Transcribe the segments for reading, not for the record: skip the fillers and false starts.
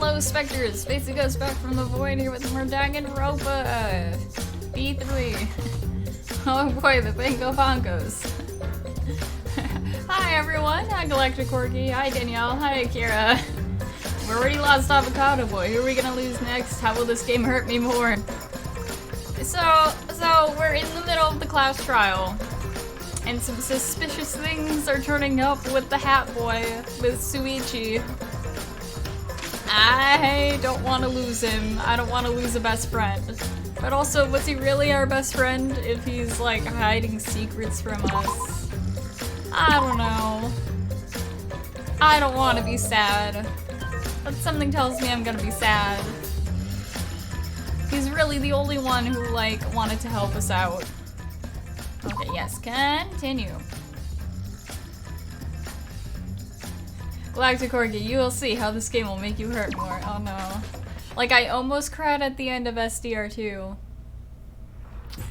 Hello, specters. Spacey goes back from the void here with more Danganronpa. B3. Oh boy, the Bango Bongos. Hi everyone. Hi Galactic Corky. Hi Danielle. Hi Akira. We're already lost Avocado Boy. Who are we gonna lose next? How will this game hurt me more? So we're in the middle of the class trial. And some suspicious things are turning up with the Hat Boy, with Suichi. I don't want to lose him. I don't want to lose a best friend. But also, was he really our best friend if he's like hiding secrets from us? I don't know. I don't want to be sad. But something tells me I'm gonna be sad. He's really the only one who like wanted to help us out. Okay, yes, continue. Galactic Corgi, you will see how this game will make you hurt more. Oh no. Like, I almost cried at the end of SDR2.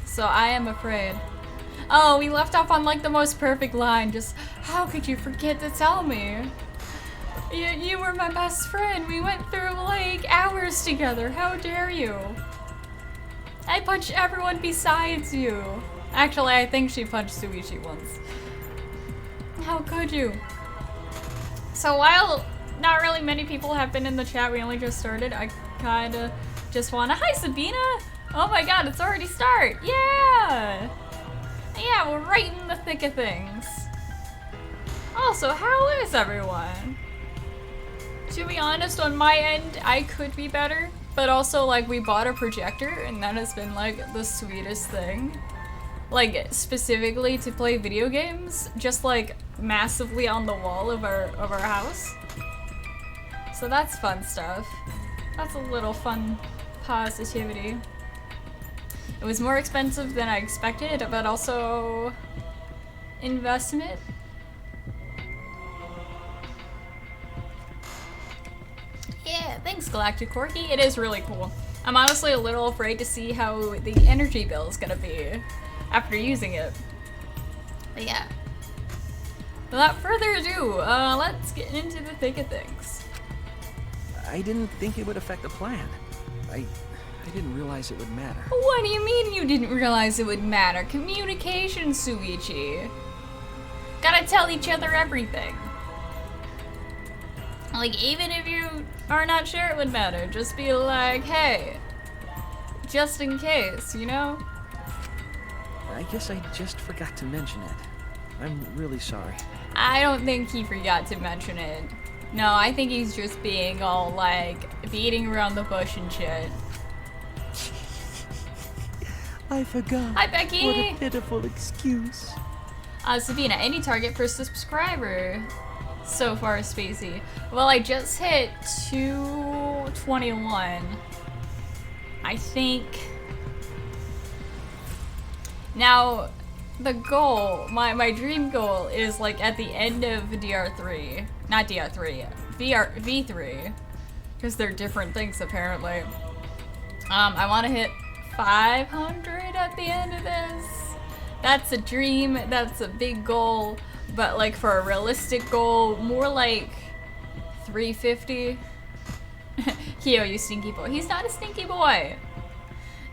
So I am afraid. Oh, we left off on like the most perfect line. Just, how could you forget to tell me? You were my best friend. We went through like hours together. How dare you? I punched everyone besides you. Actually, I think she punched Suichi once. How could you? So while not really many people have been in the chat, we only just started, I kinda just wanna, hi Sabina! Oh my god, it's already start! Yeah! Yeah, we're right in the thick of things. Also, how is everyone? To be honest, on my end, I could be better, but also like we bought a projector and that has been like the sweetest thing. Like specifically to play video games, just like massively on the wall of our house. So that's fun stuff. That's a little fun positivity. It was more expensive than I expected, but also investment. Yeah, thanks Galactic Corky. It is really cool. I'm honestly a little afraid to see how the energy bill is gonna be after using it. But yeah. Without further ado, let's get into the thick of things. I didn't think it would affect the plan. I didn't realize it would matter. What do you mean you didn't realize it would matter? Communication, Suichi. Gotta tell each other everything. Like, even if you are not sure it would matter, just be like, hey, just in case, you know? I guess I just forgot to mention it. I'm really sorry. I don't think he forgot to mention it. No, I think he's just being all like beating around the bush and shit. I forgot. Hi, Becky. What a pitiful excuse. Sabina, any target per subscriber so far, Spacey? Well, I just hit 221. I think. Now, the goal, my dream goal is like at the end of DR3, not DR3, V3, because they're different things apparently. I want to hit 500 at the end of this. That's a dream, that's a big goal, but like for a realistic goal, more like 350. Kyo, you stinky boy. He's not a stinky boy.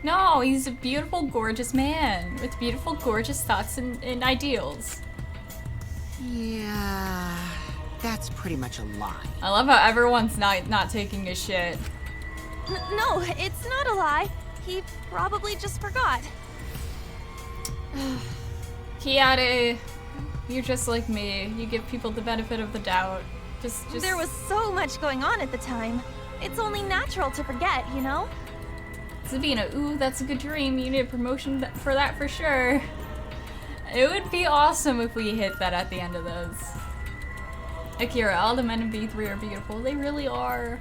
No, he's a beautiful, gorgeous man with beautiful, gorgeous thoughts and ideals. Yeah, that's pretty much a lie. I love how everyone's not taking a shit. No, it's not a lie. He probably just forgot. Kiade, you're just like me. You give people the benefit of the doubt. Just... There was so much going on at the time. It's only natural to forget, you know? Sabina, ooh, that's a good dream. You need a promotion for that for sure. It would be awesome if we hit that at the end of this. Akira, all the men in B3 are beautiful. They really are.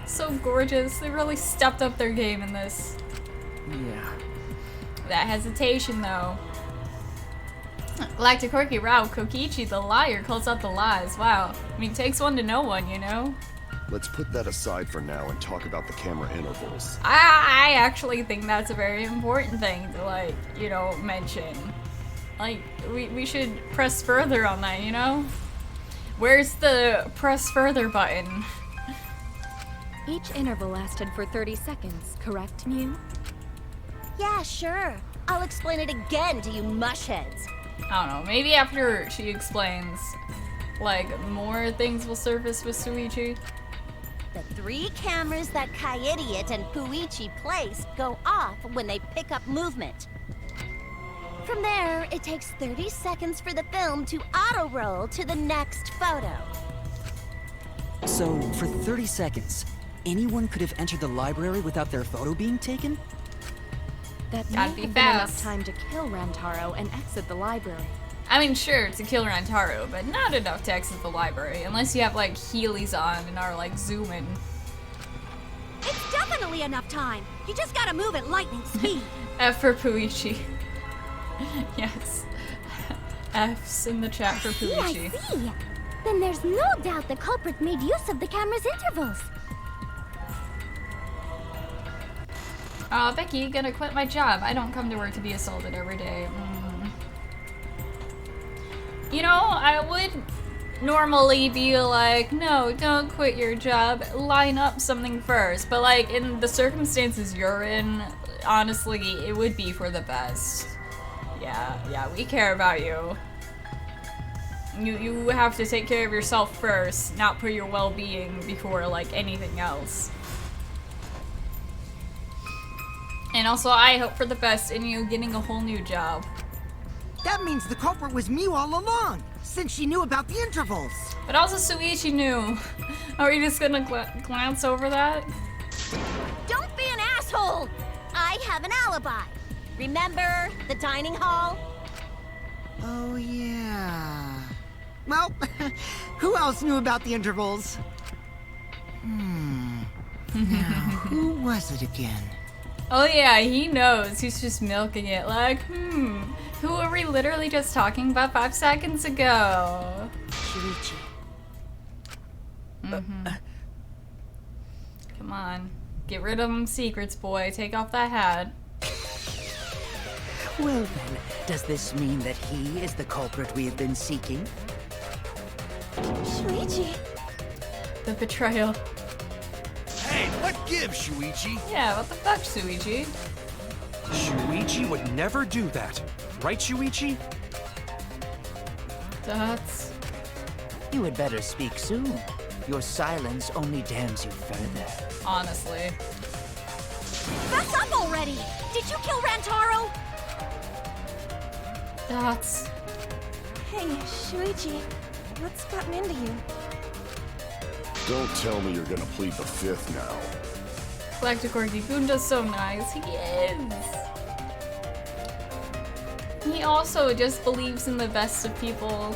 So gorgeous. They really stepped up their game in this. Yeah. That hesitation, though. Galactic Corky, Rao, Kokichi, the liar, calls out the lies. Wow. I mean, it takes one to know one, you know? Let's put that aside for now and talk about the camera intervals. I actually think that's a very important thing to, like, you know, mention. Like, we should press further on that, you know? Where's the press further button? Each interval lasted for 30 seconds, correct, Mew? Yeah, sure. I'll explain it again to you mushheads. I don't know, maybe after she explains, like, more things will surface with Shuichi. The 3 cameras that Kaidiot and Puichi placed go off when they pick up movement. From there, it takes 30 seconds for the film to auto-roll to the next photo. So, for 30 seconds, anyone could have entered the library without their photo being taken? That may Gotta have be been fast. enough time to kill Rantaro and exit the library. I mean, sure, to kill Rantaro, but not enough to exit the library, unless you have, like, Heelys on and are, like, zooming. It's definitely enough time. You just gotta move at lightning speed. F for Puichi. Yes. F's in the chat for Puichi. I see. Then there's no doubt the culprit made use of the camera's intervals. Becky, gonna quit my job. I don't come to work to be assaulted every day. You know, I would normally be like, no, don't quit your job. Line up something first. But, like, in the circumstances you're in, honestly, it would be for the best. Yeah, we care about you. You have to take care of yourself first, not put your well-being before, like, anything else. And also, I hope for the best in you getting a whole new job. That means the culprit was Mew all along, since she knew about the intervals. But also Shuichi knew. Are we just gonna glance over that? Don't be an asshole! I have an alibi. Remember the dining hall? Oh, yeah. Well, who else knew about the intervals? Now, who was it again? Oh yeah, he knows. He's just milking it like, who were we literally just talking about 5 seconds ago? Shuichi. Come on. Get rid of them secrets, boy. Take off that hat. Well then, does this mean that he is the culprit we have been seeking? Shuichi. The betrayal. Hey, what gives, Shuichi? Yeah, what the fuck, Shuichi? Shuichi would never do that. Right, Shuichi? That's... You had better speak soon. Your silence only damns you further. honestly. Back up already! Did you kill Rantaro? That's... Hey, Shuichi, what's gotten into you? Don't tell me you're gonna plead the fifth now. Galacticorgi Gunda's so nice. He is. He also just believes in the best of people.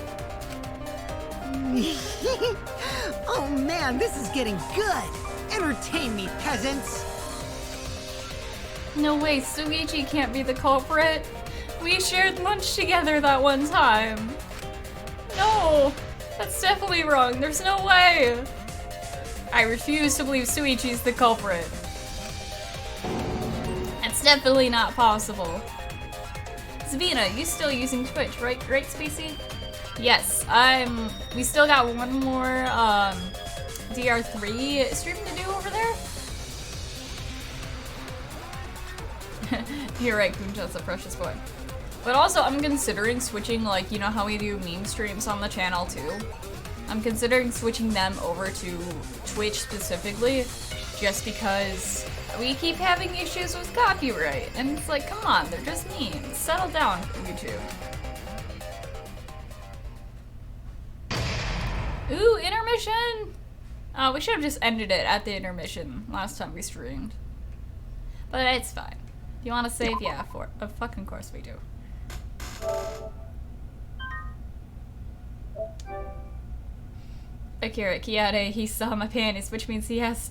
Oh man, this is getting good! Entertain me, peasants! No way, Shuichi can't be the culprit. We shared lunch together that one time. No, that's definitely wrong. There's no way. I refuse to believe Shuichi's the culprit. It's definitely not possible. Sabina, you still using Twitch, right, Spacey? Yes, we still got one more, DR3 stream to do over there. You're right, Kuncha's a precious boy. But also, I'm considering switching, like, you know how we do meme streams on the channel too? I'm considering switching them over to Twitch specifically, just because we keep having issues with copyright. And it's like, come on, they're just memes. Settle down, YouTube. Ooh, intermission! We should have just ended it at the intermission last time we streamed. But it's fine. Do you want to save? Yeah, of fucking course we do. Akira Kiyade, he saw my panties, which means he has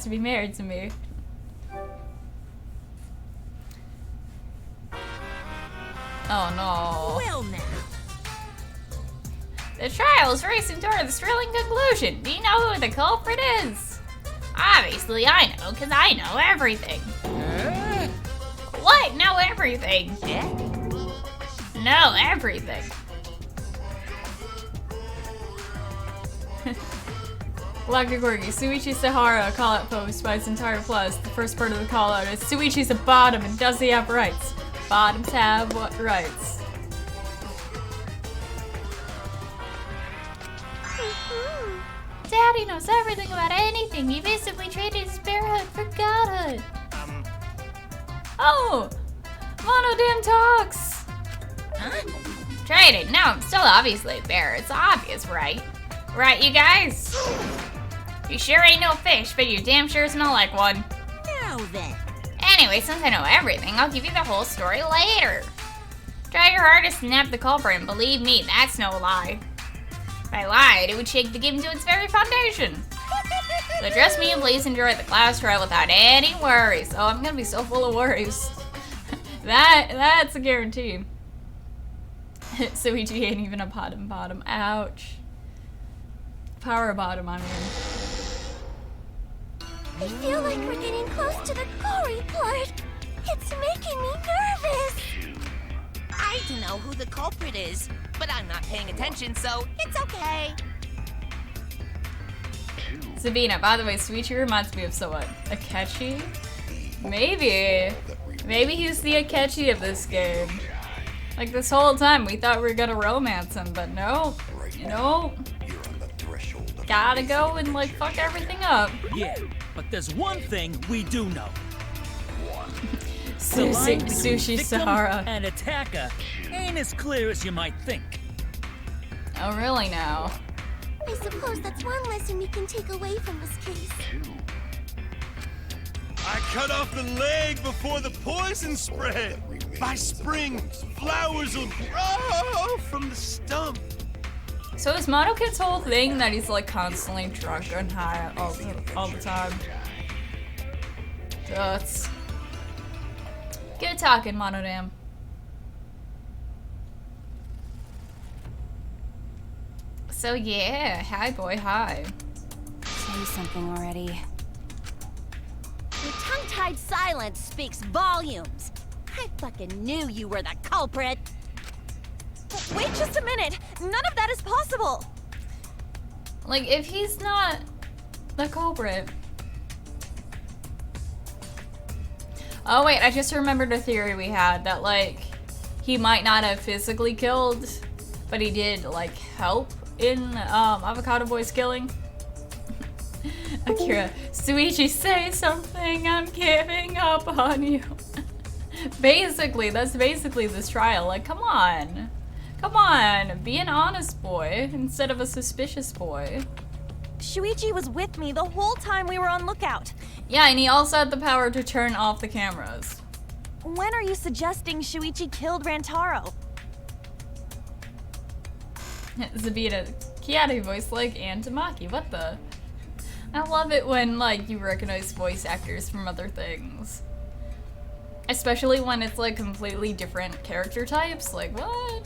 to be married to me. Oh no. Well now. The trial is racing toward the thrilling conclusion. Do you know who the culprit is? Obviously I know, because I know everything. What? Know everything? Know everything. Galactic Corgi, Suichi Sahara call-out post by its entire plus. The first part of the call-out is Suichi's a bottom and does he have rights? Bottoms have what rights? Daddy knows everything about anything. He basically traded his bearhood for godhood. Oh! Monodam talks! Huh? Traded? No, I'm still obviously a bear. It's obvious, right? Right, you guys? You sure ain't no fish, but you damn sure smell like one. Now then. Anyway, since I know everything, I'll give you the whole story later. Try your hardest to nab the culprit, and believe me, that's no lie. If I lied, it would shake the game to its very foundation. So trust me and please enjoy the class trial without any worries. Oh, I'm gonna be so full of worries. That's a guarantee. Suichi ain't even a bottom. Ouch. Power bottom, I mean. I feel like we're getting close to the gory part. It's making me nervous. I don't know who the culprit is, but I'm not paying attention, so it's okay. Sabina, by the way, Suichi reminds me of someone. Akechi? Maybe. Maybe he's the Akechi of this game. Like this whole time we thought we were gonna romance him, but no. No. Gotta go and like fuck everything up. Yeah, but there's one thing we do know. The line between Sushi victim Sahara and attacker ain't as clear as you might think. Oh really now? I suppose that's one lesson we can take away from this case. I cut off the leg before the poison spread. By spring, flowers will grow from the stump. So is Monokid's whole thing that he's like constantly drunk and high all the time? That's good talking, Monodam. So yeah, hi boy, hi. Say something already. Your tongue-tied silence speaks volumes. I fucking knew you were the culprit. Wait just a minute! None of that is possible! Like, if he's not the culprit. Oh wait, I just remembered a theory we had that like, he might not have physically killed, but he did like help in Avocado Boy's killing. Akira, Suichi, say something, I'm giving up on you. Basically, that's basically this trial. Like, come on. Come on, be an honest boy instead of a suspicious boy. Shuichi was with me the whole time we were on lookout. Yeah, and he also had the power to turn off the cameras. When are you suggesting Shuichi killed Rantaro? Zabita, Kiatu voice like Ann Tamaki, what the? I love it when like you recognize voice actors from other things. Especially when it's like completely different character types, like what?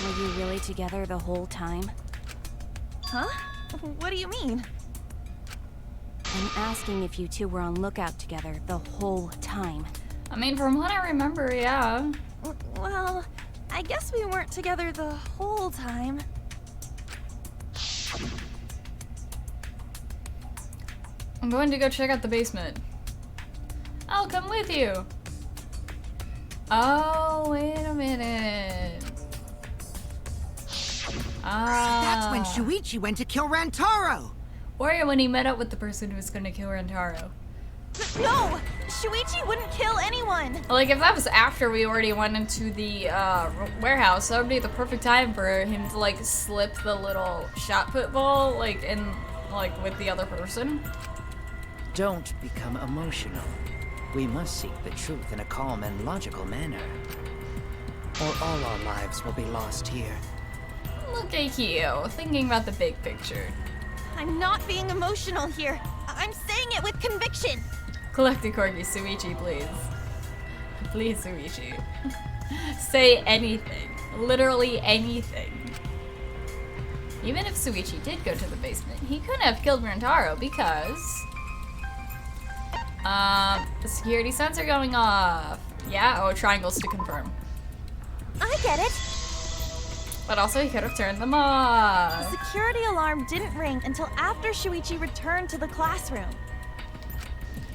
Were you really together the whole time? Huh? What do you mean? I'm asking if you two were on lookout together the whole time. I mean, from what I remember, yeah. Well, I guess we weren't together the whole time. I'm going to go check out the basement. I'll come with you. Oh, wait a minute. That's when Shuichi went to kill Rantaro. Or when he met up with the person who was going to kill Rantaro. No! Shuichi wouldn't kill anyone! Like, if that was after we already went into the warehouse, that would be the perfect time for him to, like, slip the little shot put ball, like, in, like, with the other person. Don't become emotional. We must seek the truth in a calm and logical manner. Or all our lives will be lost here. Look at you, thinking about the big picture. I'm not being emotional here. I'm saying it with conviction. Collected Corgi, Suichi, please. Please, Suichi. Say anything. Literally anything. Even if Suichi did go to the basement, he couldn't have killed Rantaro because... the security sensor going off. Yeah, oh, triangles to confirm. I get it. But also he could have turned them off. The security alarm didn't ring until after Shuichi returned to the classroom.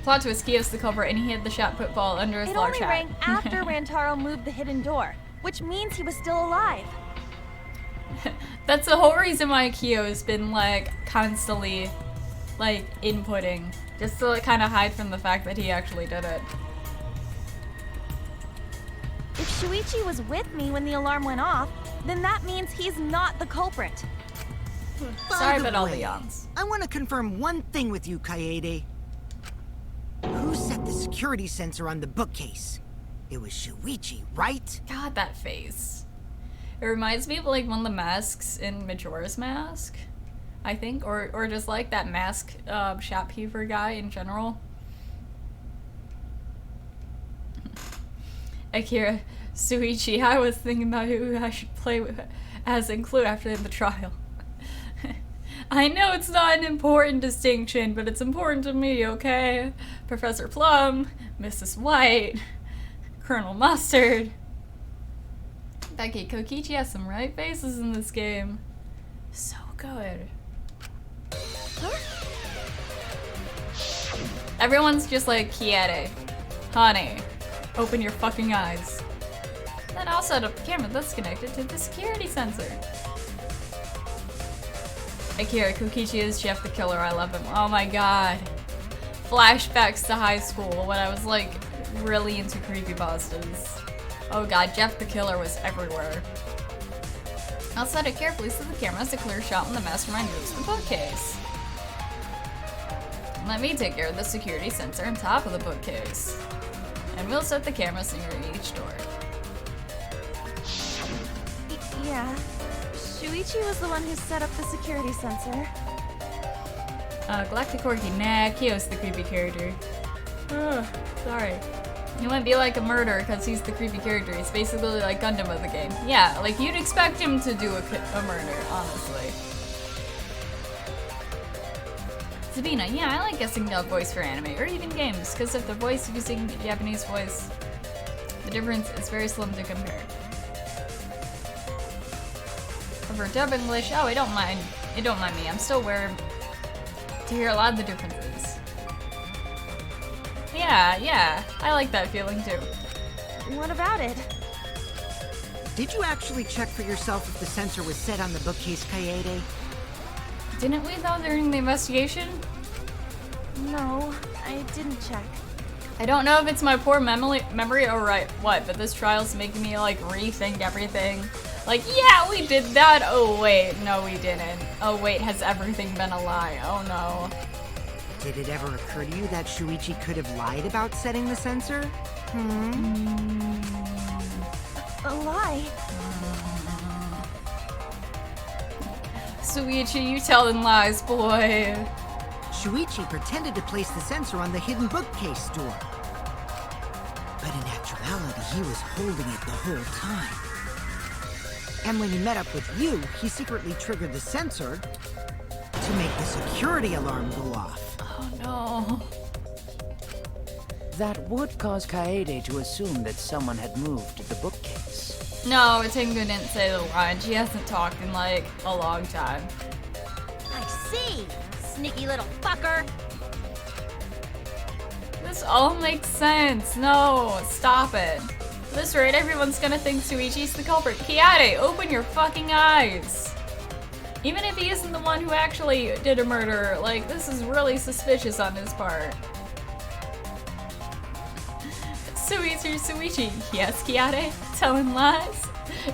Plot twist, Kiyo's the culprit and he hid the shot put ball under his large It only hat. rang after Rantaro moved the hidden door, which means he was still alive. That's the whole reason why Kiyo has been like constantly like inputting. Just to like, kind of hide from the fact that he actually did it. If Shuichi was with me when the alarm went off, then that means he's not the culprit. Sorry By about all the way, yawns. I want to confirm one thing with you, Kaede. Who set the security sensor on the bookcase? It was Shuichi, right? God, that face. It reminds me of like one of the masks in Majora's Mask, I think, or just like that mask shopkeeper guy in general. Akira, Shuichi, I was thinking about who I should play with as in Clue after the trial. I know it's not an important distinction, but it's important to me, okay? Professor Plum, Mrs. White, Colonel Mustard. Becky, Kokichi has some right faces in this game. So good. Everyone's just like, Kiede, honey, open your fucking eyes. Then I'll set up a camera that's connected to the security sensor. Akira, Kokichi is Jeff the Killer, I love him. Oh my god. Flashbacks to high school when I was like really into creepypastas. Oh god, Jeff the Killer was everywhere. I'll set it carefully so the camera has a clear shot when the mastermind moves the bookcase. Let me take care of the security sensor on top of the bookcase. And we'll set the cameras near each door. Yeah. Shuichi was the one who set up the security sensor. Galactic Corky, nah, Kiyo's the creepy character. Oh, sorry. He wouldn't be like a murderer because he's the creepy character. He's basically like Gundam of the game. Yeah, like you'd expect him to do a murder, honestly. Sabina, yeah, I like guessing dub voice for anime or even games because of the voice using Japanese voice. The difference is very slim to compare. For dub English, oh, I don't mind. It don't mind me. I'm still aware to hear a lot of the differences. Yeah, I like that feeling too. What about it? Did you actually check for yourself if the sensor was set on the bookcase, Kaede? Didn't we though during the investigation? No, I didn't check. I don't know if it's my poor memory or what, but this trial's making me like rethink everything. Like, yeah, we did that. Oh wait, no we didn't. Oh wait, has everything been a lie? Oh no. Did it ever occur to you that Shuichi could have lied about setting the sensor? A lie? Shuichi, you telling lies, boy. Shuichi pretended to place the sensor on the hidden bookcase door. But in actuality, he was holding it the whole time. And when he met up with you, he secretly triggered the sensor to make the security alarm go off. Oh no. That would cause Kaede to assume that someone had moved the bookcase. No, Tengu didn't say the line. She hasn't talked in like a long time. I see! Sneaky little fucker! This all makes sense. No, stop it. At this rate, everyone's gonna think Shuichi's the culprit. Kiade, open your fucking eyes! Even if he isn't the one who actually did a murder, like, this is really suspicious on his part. Shuichi. Yes, Kiade? Telling lies?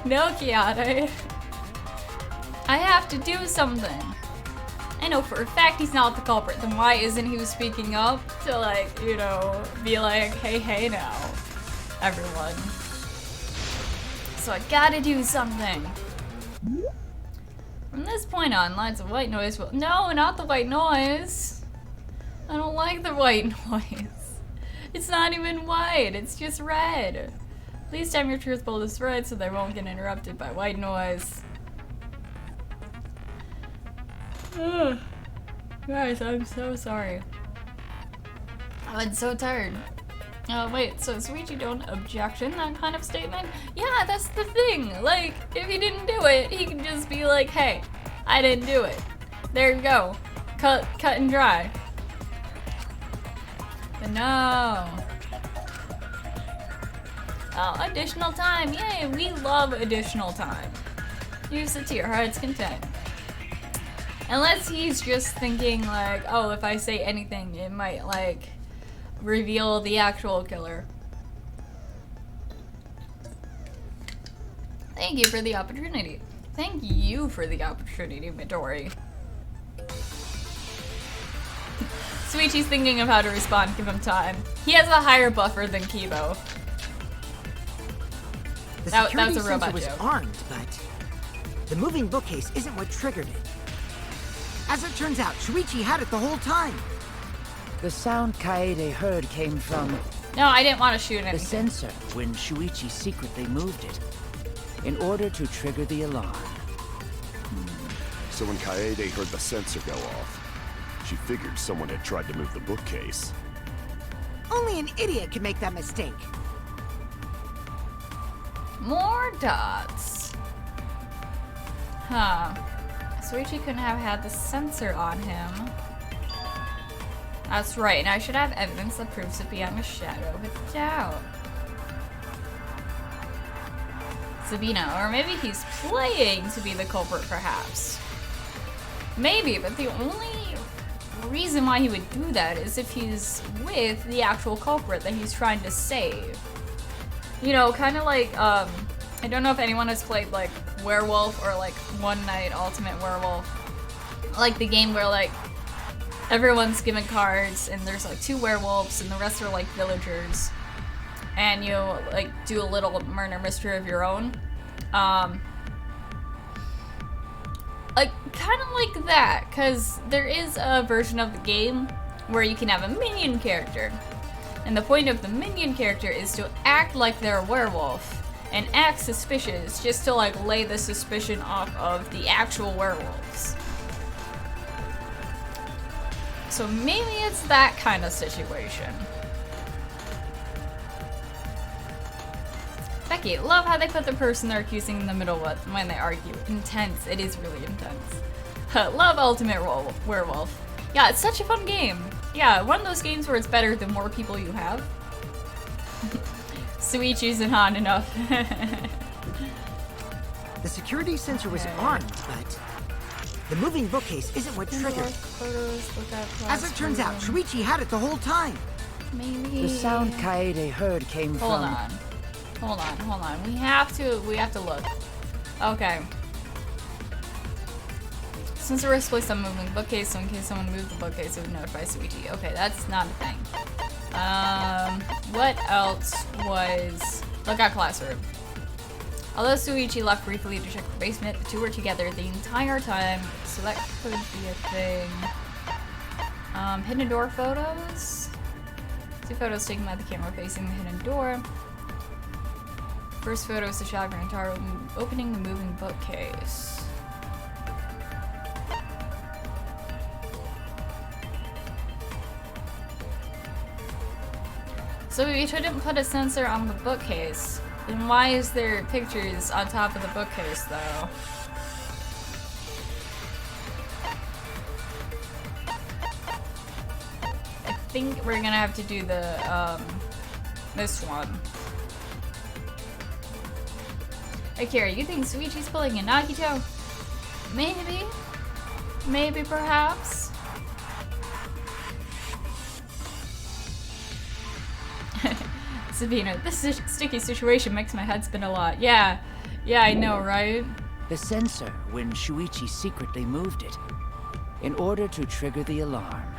No, Kiade. I have to do something. I know for a fact he's not the culprit. Then why isn't he speaking up to, like, you know, be like, hey now, everyone. So I gotta do something. From this point on, lines of white noise will— no, not the white noise. I don't like the white noise. It's not even white, it's just red. Please time your truth bowl is red so they won't get interrupted by white noise. Ugh. Guys, I'm so sorry. I've been so tired. Oh, wait, so Shuichi don't objection that kind of statement? Yeah, that's the thing. Like, if he didn't do it, he can just be like, hey, I didn't do it. There you go. Cut and dry. But no. Oh, additional time. Yay, we love additional time. Use it to your heart's content. Unless he's just thinking like, oh, if I say anything, it might like reveal the actual killer. Thank you for the opportunity. Thank you for the opportunity, Midori. Shuichi's thinking of how to respond. Give him time. He has a higher buffer than Kibo. That was a robot was joke. armed, but the moving bookcase isn't what triggered it. As it turns out, Shuichi had it the whole time. The sound Kaede heard came from... No, I didn't want to shoot anything. The sensor when Shuichi secretly moved it, in order to trigger the alarm. So when Kaede heard the sensor go off, she figured someone had tried to move the bookcase. Only an idiot could make that mistake. More dots. Huh. Shuichi couldn't have had the sensor on him. That's right, and I should have evidence that proves it beyond a shadow of a doubt. Sabina, or maybe he's playing to be the culprit, perhaps. Maybe, but the only reason why he would do that is if he's with the actual culprit that he's trying to save. You know, kind of like, I don't know if anyone has played, like, Werewolf or, like, One Night Ultimate Werewolf. Like, the game where, like, everyone's given cards and there's, like, 2 werewolves and the rest are, like, villagers. And you, like, do a little murder mystery of your own. Like, kind of like that, because there is a version of the game where you can have a minion character. And the point of the minion character is to act like they're a werewolf and act suspicious just to like lay the suspicion off of the actual werewolves. So maybe it's that kind of situation. Becky, love how they put the person they're accusing in the middle when they argue. Intense. It is really intense. Love Ultimate Werewolf. Yeah, it's such a fun game. Yeah, one of those games where it's better the more people you have. Shuichi's in hot enough. The security sensor was armed, but the moving bookcase isn't what triggered it. As it turns out, Shuichi had it the whole time. Maybe. The sound Kaede heard came from... Hold on. We have to look. Okay. Since we're placed on moving bookcase, so in case someone moved the bookcase, it would notify Shuichi. Okay, that's not a thing. What else was... Lookout classroom. Although Shuichi left briefly to check the basement, the two were together the entire time, so that could be a thing. Hidden door photos? 2 photos taken by the camera facing the hidden door. First photo is the shotgun guitar opening the moving bookcase. So we shouldn't put a sensor on the bookcase. Then why is there pictures on top of the bookcase, though? I think we're gonna have to do the, this one. Akira, you think Shuichi's pulling a Nagito? Maybe. Maybe, perhaps. Sabina, this sticky situation makes my head spin a lot. Yeah, I know, right? The sensor when Shuichi secretly moved it, in order to trigger the alarm.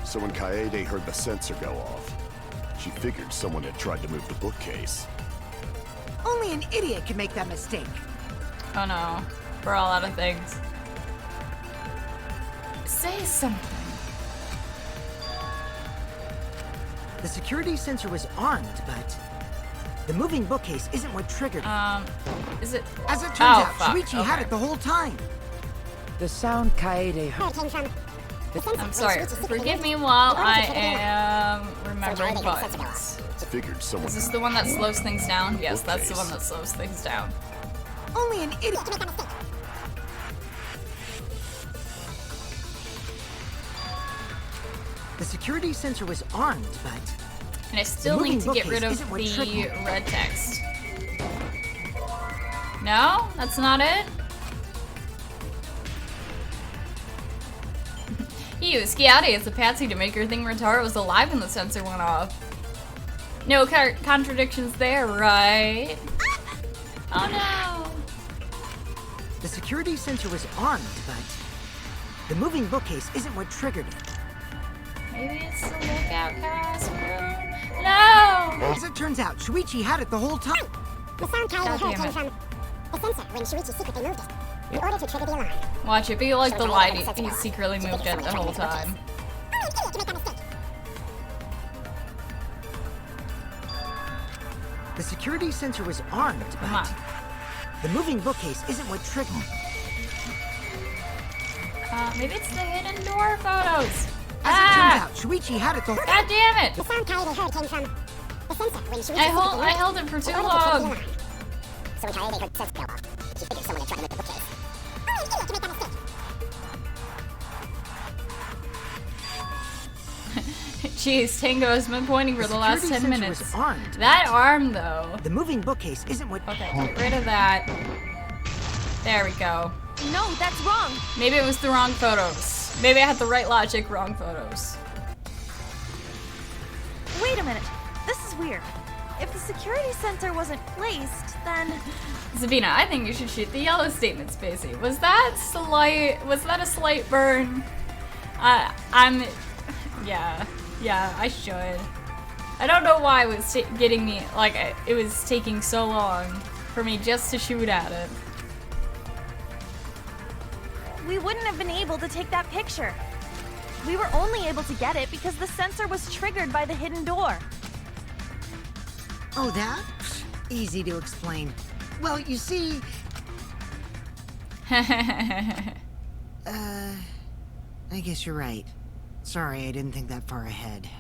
So when Kaede heard the sensor go off, she figured someone had tried to move the bookcase. Only an idiot can make that mistake. Oh no, we're all out of things. Say something. The security sensor was armed, but the moving bookcase isn't what triggered it. Is it? As it turns out, Shuichi had it the whole time. The sound Kaede heard. I'm sorry. Forgive me while I am remembering buttons. Figured someone. Is this the one that slows things down? Yes, that's the one that slows things down. Only an idiot. The security sensor was armed, but... And I still need to get rid of the red text. No? That's not it? He used Scouty as a patsy to make her think Rentaro was alive when the sensor went off. No contradictions there, right? Oh no! The security sensor was armed, but the moving bookcase isn't what triggered it. Maybe it's the lookout classroom. No! As it turns out, Shuichi had it the whole time. The sound Kaede heard came from the sensor when Shuichi secretly moved it, in order to trigger the alarm. Watch it be like the light he secretly moved it the whole time. The security sensor was armed, but the moving bookcase isn't what triggered. Maybe it's the hidden door photos. As it turns out, Shuichi had it the whole God damn it! The sound Kaede heard came from the sensor when Shuichi I held it for too long. So when Kaede heard the sensor go off, she figured someone had tried to move the bookcase. Oh, an idiot to make that mistake. Jeez, Tango has been pointing for the last 10 minutes. Was armed. That arm, though. The moving bookcase isn't what... Okay, get rid of that. There we go. No, that's wrong. Maybe it was the wrong photos. Maybe I had the right logic, wrong photos. Wait a minute. This is weird. If the security sensor wasn't placed, then... Sabina, I think you should shoot the yellow statement, Spacey. Was that a slight burn? Yeah, I should. I don't know why it was getting me, it was taking so long for me just to shoot at it. We wouldn't have been able to take that picture. We were only able to get it because the sensor was triggered by the hidden door. Oh, that? Easy to explain. Well, you see... I guess you're right. Sorry, I didn't think that far ahead.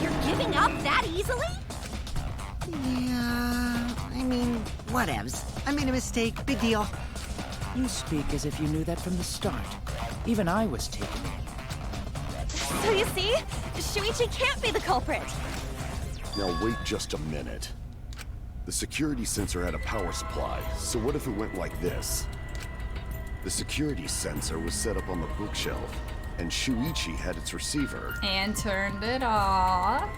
You're giving up that easily? Yeah, I mean, whatevs. I made a mistake, big deal. You speak as if you knew that from the start. Even I was taken. So you see, Shuichi can't be the culprit. Now wait just a minute. The security sensor had a power supply, so what if it went like this? The security sensor was set up on the bookshelf, and Shuichi had its receiver. And turned it off.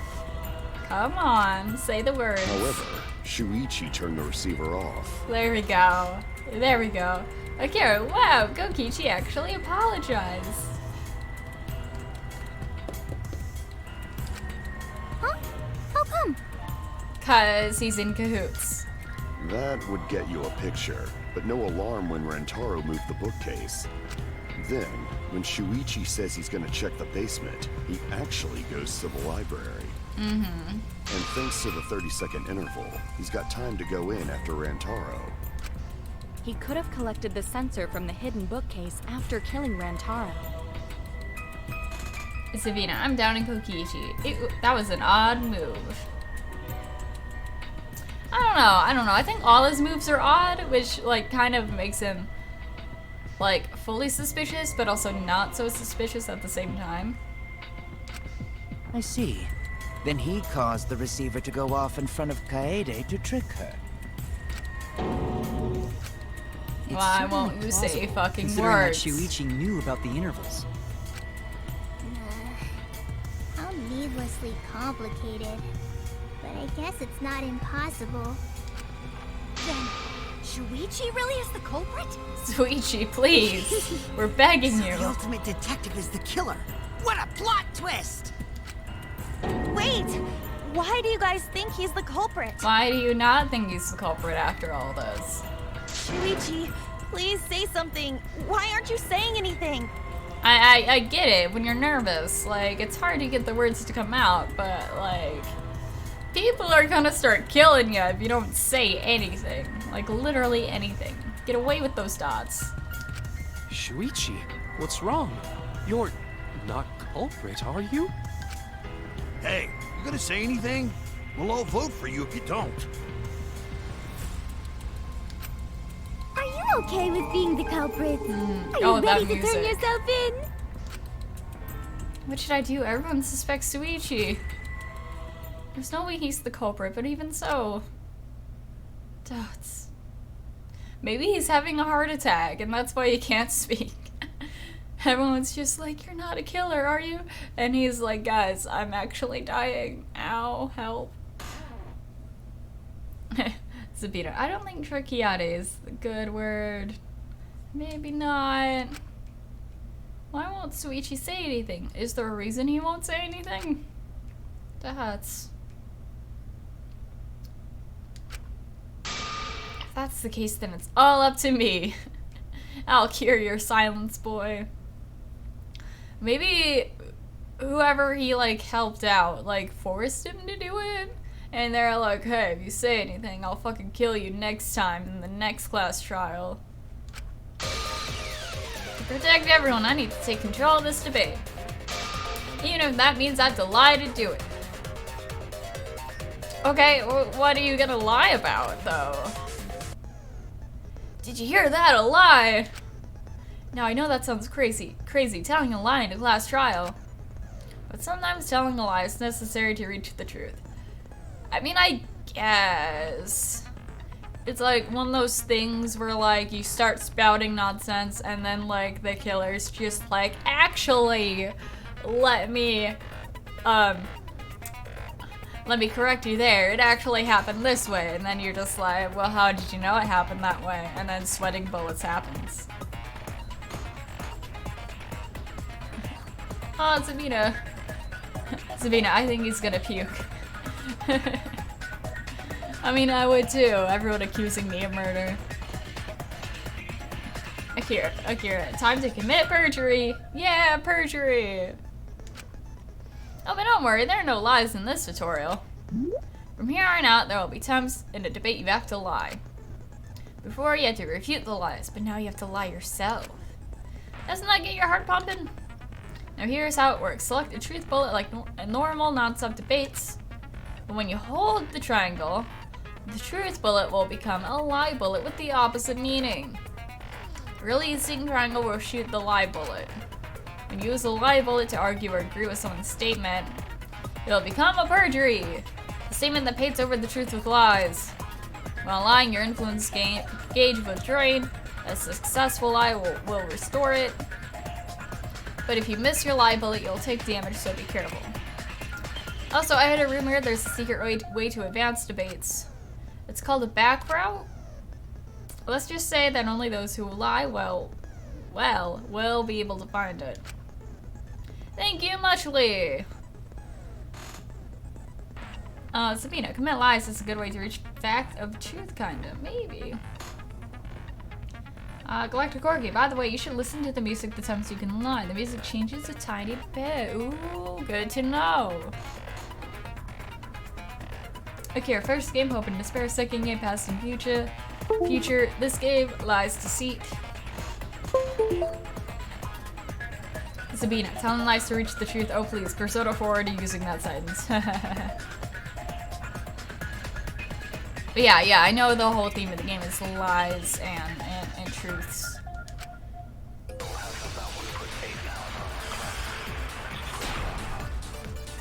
Come on, say the words. However, Shuichi turned the receiver off. There we go. There we go. Okay, wow, Gokichi actually apologized. Huh? How come? 'Cause he's in cahoots. That would get you a picture, but no alarm when Rentaro moved the bookcase. Then, when Shuichi says he's gonna check the basement, he actually goes to the library. Mm-hmm. And thanks to the 30-second interval, he's got time to go in after Rantaro. He could have collected the sensor from the hidden bookcase after killing Rantaro. Savina, I'm down in Kokichi. That was an odd move. I don't know. I think all his moves are odd, which, kind of makes him, fully suspicious, but also not so suspicious at the same time. I see. Then he caused the receiver to go off in front of Kaede to trick her. Why won't you say fucking considering words? That Shuichi knew about the intervals. How needlessly complicated. But I guess it's not impossible. Then, Shuichi really is the culprit? Shuichi, please. We're begging you. The ultimate detective is the killer. What a plot twist! Wait! Why do you guys think he's the culprit? Why do you not think he's the culprit after all this? Shuichi, please say something. Why aren't you saying anything? I get it. When you're nervous, it's hard to get the words to come out, but, people are gonna start killing you if you don't say anything. Literally anything. Get away with those dots. Shuichi, what's wrong? You're not culprit, are you? Hey, you gonna say anything? We'll all vote for you if you don't. Are you okay with being the culprit? Are Oh, you that ready to turn music. yourself in? What should I do? Everyone suspects Suichi. There's no way he's the culprit, but even so... Doubts. Maybe he's having a heart attack, and that's why he can't speak. Everyone's just like, you're not a killer, are you? And he's like, guys, I'm actually dying. Ow, help. Sabina, I don't think tracheate is the good word. Maybe not. Why won't Suichi say anything? Is there a reason he won't say anything? That's... If that's the case, then it's all up to me. I'll cure your silence, boy. Maybe whoever he, like, helped out, like, forced him to do it? And they're like, hey, if you say anything, I'll fucking kill you next time in the next class trial. To protect everyone, I need to take control of this debate. Even if that means I have to lie to do it. Okay, what are you gonna lie about, though? Did you hear that? A lie! Now, I know that sounds crazy, telling a lie in a class trial. But sometimes telling a lie is necessary to reach the truth. I mean, I guess. It's like one of those things where, like, you start spouting nonsense and then, like, the killer's just like, actually, let me correct you there. It actually happened this way. And then you're just like, well, how did you know it happened that way? And then sweating bullets happens. Oh, Sabina. Sabina, I think he's gonna puke. I mean, I would too. Everyone accusing me of murder. Akira, time to commit perjury. Yeah, perjury. Oh, but don't worry, there are no lies in this tutorial. From here on out, there will be times in a debate you have to lie. Before, you had to refute the lies, but now you have to lie yourself. Doesn't that get your heart pumping? Now here's how it works. Select a truth bullet like normal non-stop debates. But when you hold the triangle, the truth bullet will become a lie bullet with the opposite meaning. Releasing triangle will shoot the lie bullet. When you use a lie bullet to argue or agree with someone's statement, it'll become a perjury. A statement that paints over the truth with lies. While lying, your influence gauge will drain. A successful lie will restore it. But if you miss your lie bullet, you'll take damage, so be careful. Also, I had a rumor there's a secret way to advance debates. It's called a back route. Let's just say that only those who lie well will be able to find it. Thank you muchly. Sabina, commit lies is a good way to reach fact of truth, kinda. Maybe. Galactic Corgi, by the way, you should listen to the music the times you can lie. The music changes a tiny bit. Ooh, good to know. Okay, our first game, Hope and Despair. Second game, Past and Future. This game, Lies, Deceit. Sabina, telling lies to reach the truth. Oh please, Persona 4 already using that sentence. But yeah, I know the whole theme of the game is lies and truths.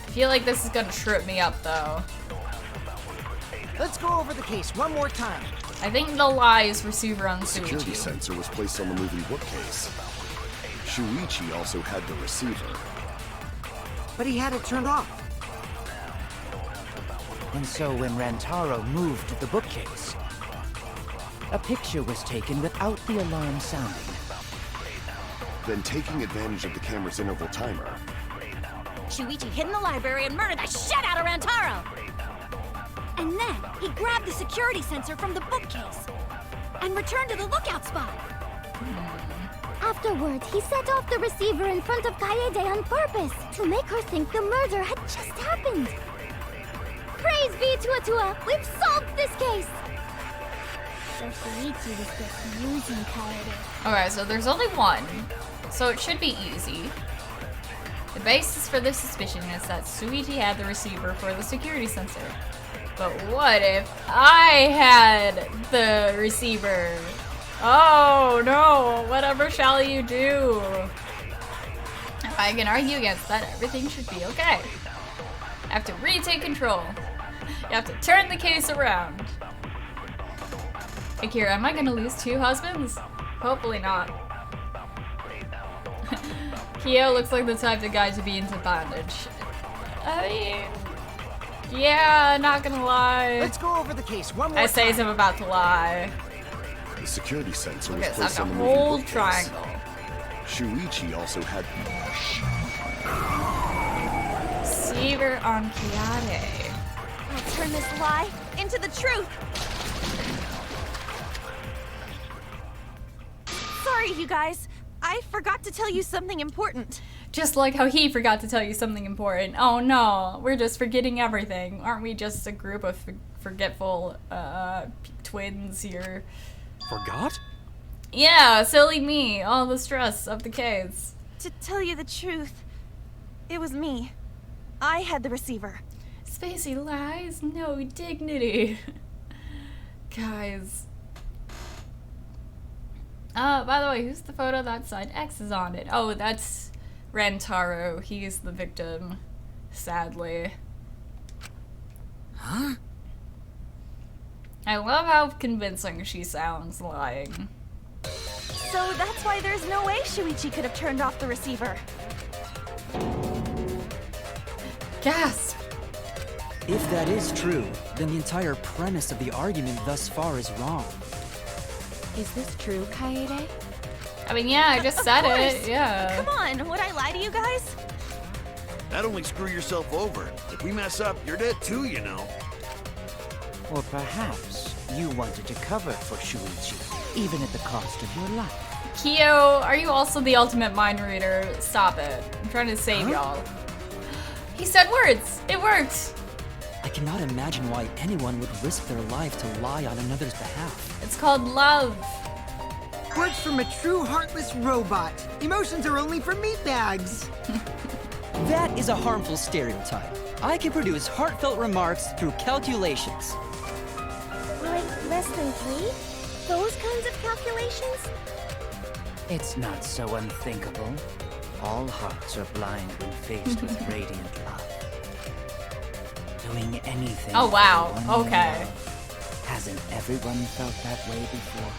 I feel like this is gonna trip me up though. Let's go over the case one more time. I think the lies receiver on The security Suichi. sensor was placed on the moving bookcase. Shuichi also had the receiver. But he had it turned off. And so when Rantaro moved the bookcase, a picture was taken without the alarm sounding. Then, taking advantage of the camera's interval timer, Shuichi hid in the library and murdered the shit out of Rantaro! And then he grabbed the security sensor from the bookcase and returned to the lookout spot. Afterwards, he set off the receiver in front of Kaede on purpose to make her think the murder had just happened. Praise be Tua! We've solved this case! So Shuichi was just using Kaede. Alright, so there's only one. So it should be easy. The basis for this suspicion is that Shuichi had the receiver for the security sensor. But what if I had the receiver? Oh no, whatever shall you do? If I can argue against that, everything should be okay. I have to retake control. You have to turn the case around. Akira, am I gonna lose 2 husbands? Hopefully not. Kyo looks like the type of guy to be into bondage. I mean, yeah, not gonna lie. Let's go over the case one more I say as I'm about to lie. The security sensor was Okay, so placed I've on got the a moving whole bookcase. triangle. Shuichi also had Receiver on Kayade. I'll turn this lie into the truth. Sorry, you guys. I forgot to tell you something important. Just like how he forgot to tell you something important. Oh no, we're just forgetting everything. Aren't we just a group of forgetful twins here? Forgot? Yeah, silly me. All the stress of the case. To tell you the truth, it was me. I had the receiver. Spacey lies, no dignity. Guys. By the way, who's the photo that side X is on it? Oh, that's Rentaro. He's the victim, sadly. Huh? I love how convincing she sounds lying. So that's why there's no way Shuichi could have turned off the receiver. Gasp! If that is true, then the entire premise of the argument thus far is wrong. Is this true, Kaede? I mean, yeah, I just said it, yeah. Come on, would I lie to you guys? That'd only screw yourself over. If we mess up, you're dead too, you know. Or perhaps you wanted to cover for Shuichi, even at the cost of your life. Kyo, are you also the ultimate mind reader? Stop it. I'm trying to save y'all. He said words! It worked! I cannot imagine why anyone would risk their life to lie on another's behalf. It's called love. Words from a true heartless robot. Emotions are only for meatbags. That is a harmful stereotype. I can produce heartfelt remarks through calculations. Like less than 3? Those kinds of calculations? It's not so unthinkable. All hearts are blind when faced with radiant love. Doing anything. Oh, wow. for one Okay. love. Hasn't everyone felt that way before?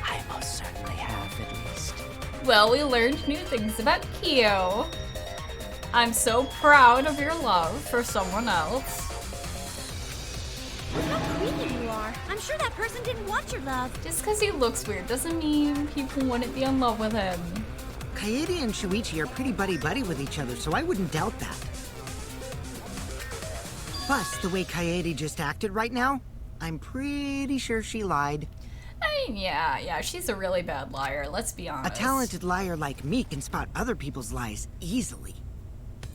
I most certainly have, at least. Well, we learned new things about Kyo. I'm so proud of your love for someone else. How creepy you are. I'm sure that person didn't want your love. Just because he looks weird doesn't mean people wouldn't be in love with him. Kaede and Shuichi are pretty buddy-buddy with each other, so I wouldn't doubt that. Plus, the way Kaede just acted right now, I'm pretty sure she lied. I mean, yeah, she's a really bad liar, let's be A honest. talented liar like me can spot other people's lies easily.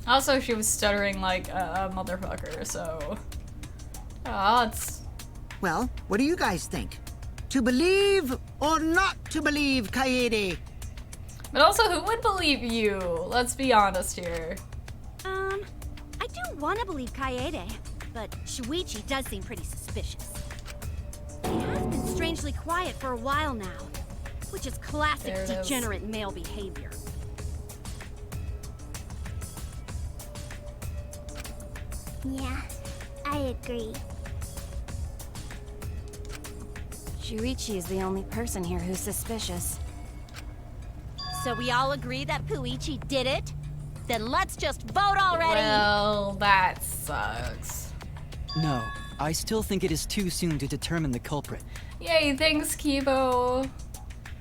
Also, she was stuttering like a motherfucker, so... it's... Well, what do you guys think? To believe or not to believe, Kaede? But also, who would believe you? Let's be honest here. I do want to believe Kaede, but Shuichi does seem pretty suspicious. He has been strangely quiet for a while now, which is classic There it is. degenerate male behavior. Yeah, I agree. Shuichi is the only person here who's suspicious. So we all agree that Puichi did it? Then let's just vote already! Well, that sucks. No, I still think it is too soon to determine the culprit. Yay, thanks, Kibo.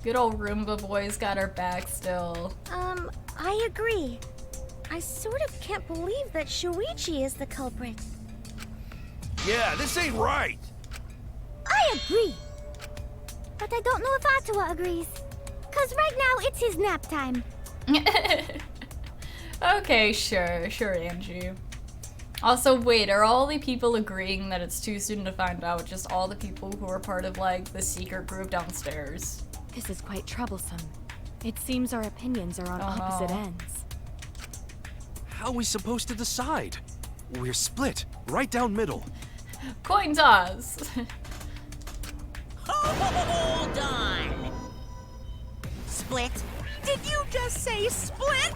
Good old Roomba boy's got our back still. I agree. I sort of can't believe that Shuichi is the culprit. Yeah, this ain't right. I agree. But I don't know if Atua agrees. 'Cause right now it's his nap time. Okay, sure, Angie. Also, wait, are all the people agreeing that it's too soon to find out? Just all the people who are part of, like, the secret group downstairs? This is quite troublesome. It seems our opinions are on opposite ends. How are we supposed to decide? We're split, right down middle. Coin toss. Hold on! Split? Did you just say split?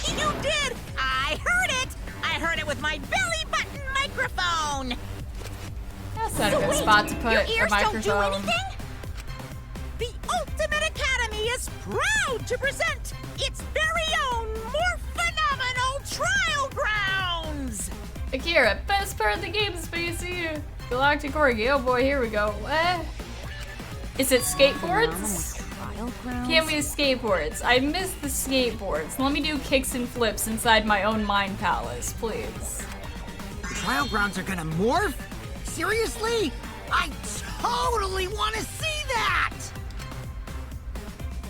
You did! I heard it! I heard it with my belly button microphone! That's not a good spot to put your a ears microphone. don't do anything? The Ultimate Academy is proud to present its very own, more phenomenal trial grounds! Akira, best part of the game, Spacey. Galactic Orgy. Oh boy, here we go. Is it skateboards? Can't we skateboards? I miss the skateboards. Let me do kicks and flips inside my own mind palace, please. The trial grounds are gonna morph? Seriously? I totally want to see that!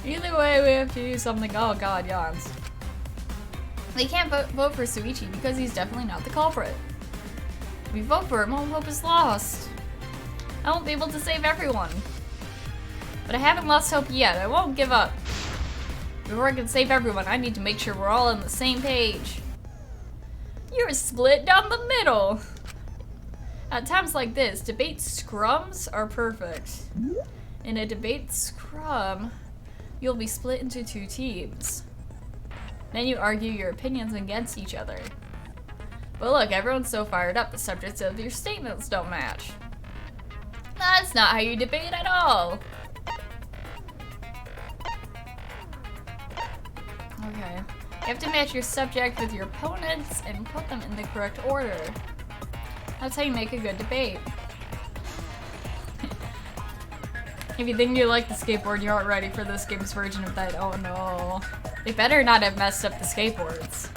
Either way, we have to do something. Oh god, yawns. They can't vote for Shuichi because he's definitely not the culprit. If we vote for him, all hope is lost. I won't be able to save everyone. But I haven't lost hope yet. I won't give up. Before I can save everyone, I need to make sure we're all on the same page. You're split down the middle. At times like this, debate scrums are perfect. In a debate scrum, you'll be split into two teams. Then you argue your opinions against each other. But look, everyone's so fired up, the subjects of your statements don't match. That's not how you debate at all. Okay. You have to match your subject with your opponents and put them in the correct order. That's how you make a good debate. If you think you like the skateboard, you aren't ready for this game's version of that. Oh no. They better not have messed up the skateboards.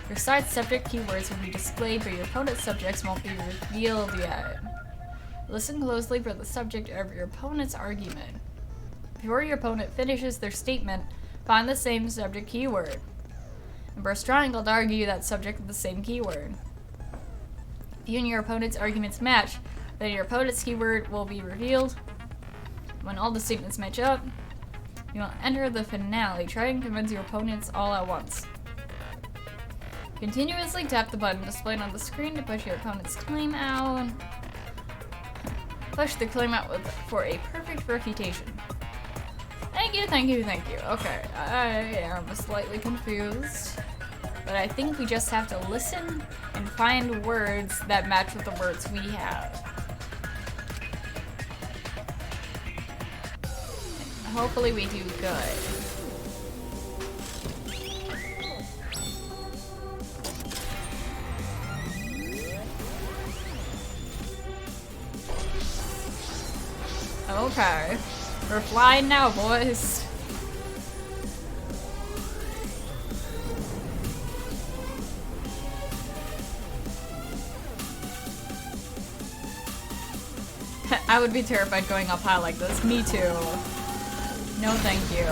Your side's subject keywords will be displayed, but your opponent's subjects won't be revealed yet. Listen closely for the subject of your opponent's argument. Before your opponent finishes their statement, find the same subject keyword. And press triangle to argue that subject with the same keyword. If you and your opponent's arguments match, then your opponent's keyword will be revealed. When all the statements match up, you will enter the finale. Try and convince your opponents all at once. Continuously tap the button displayed on the screen to push your opponent's claim out. Push the claim out for a perfect refutation. Thank you, thank you, thank you. Okay, I am slightly confused. But I think we just have to listen and find words that match with the words we have. And hopefully we do good. Okay. We're flying now, boys. I would be terrified going up high like this. Me too. No thank you.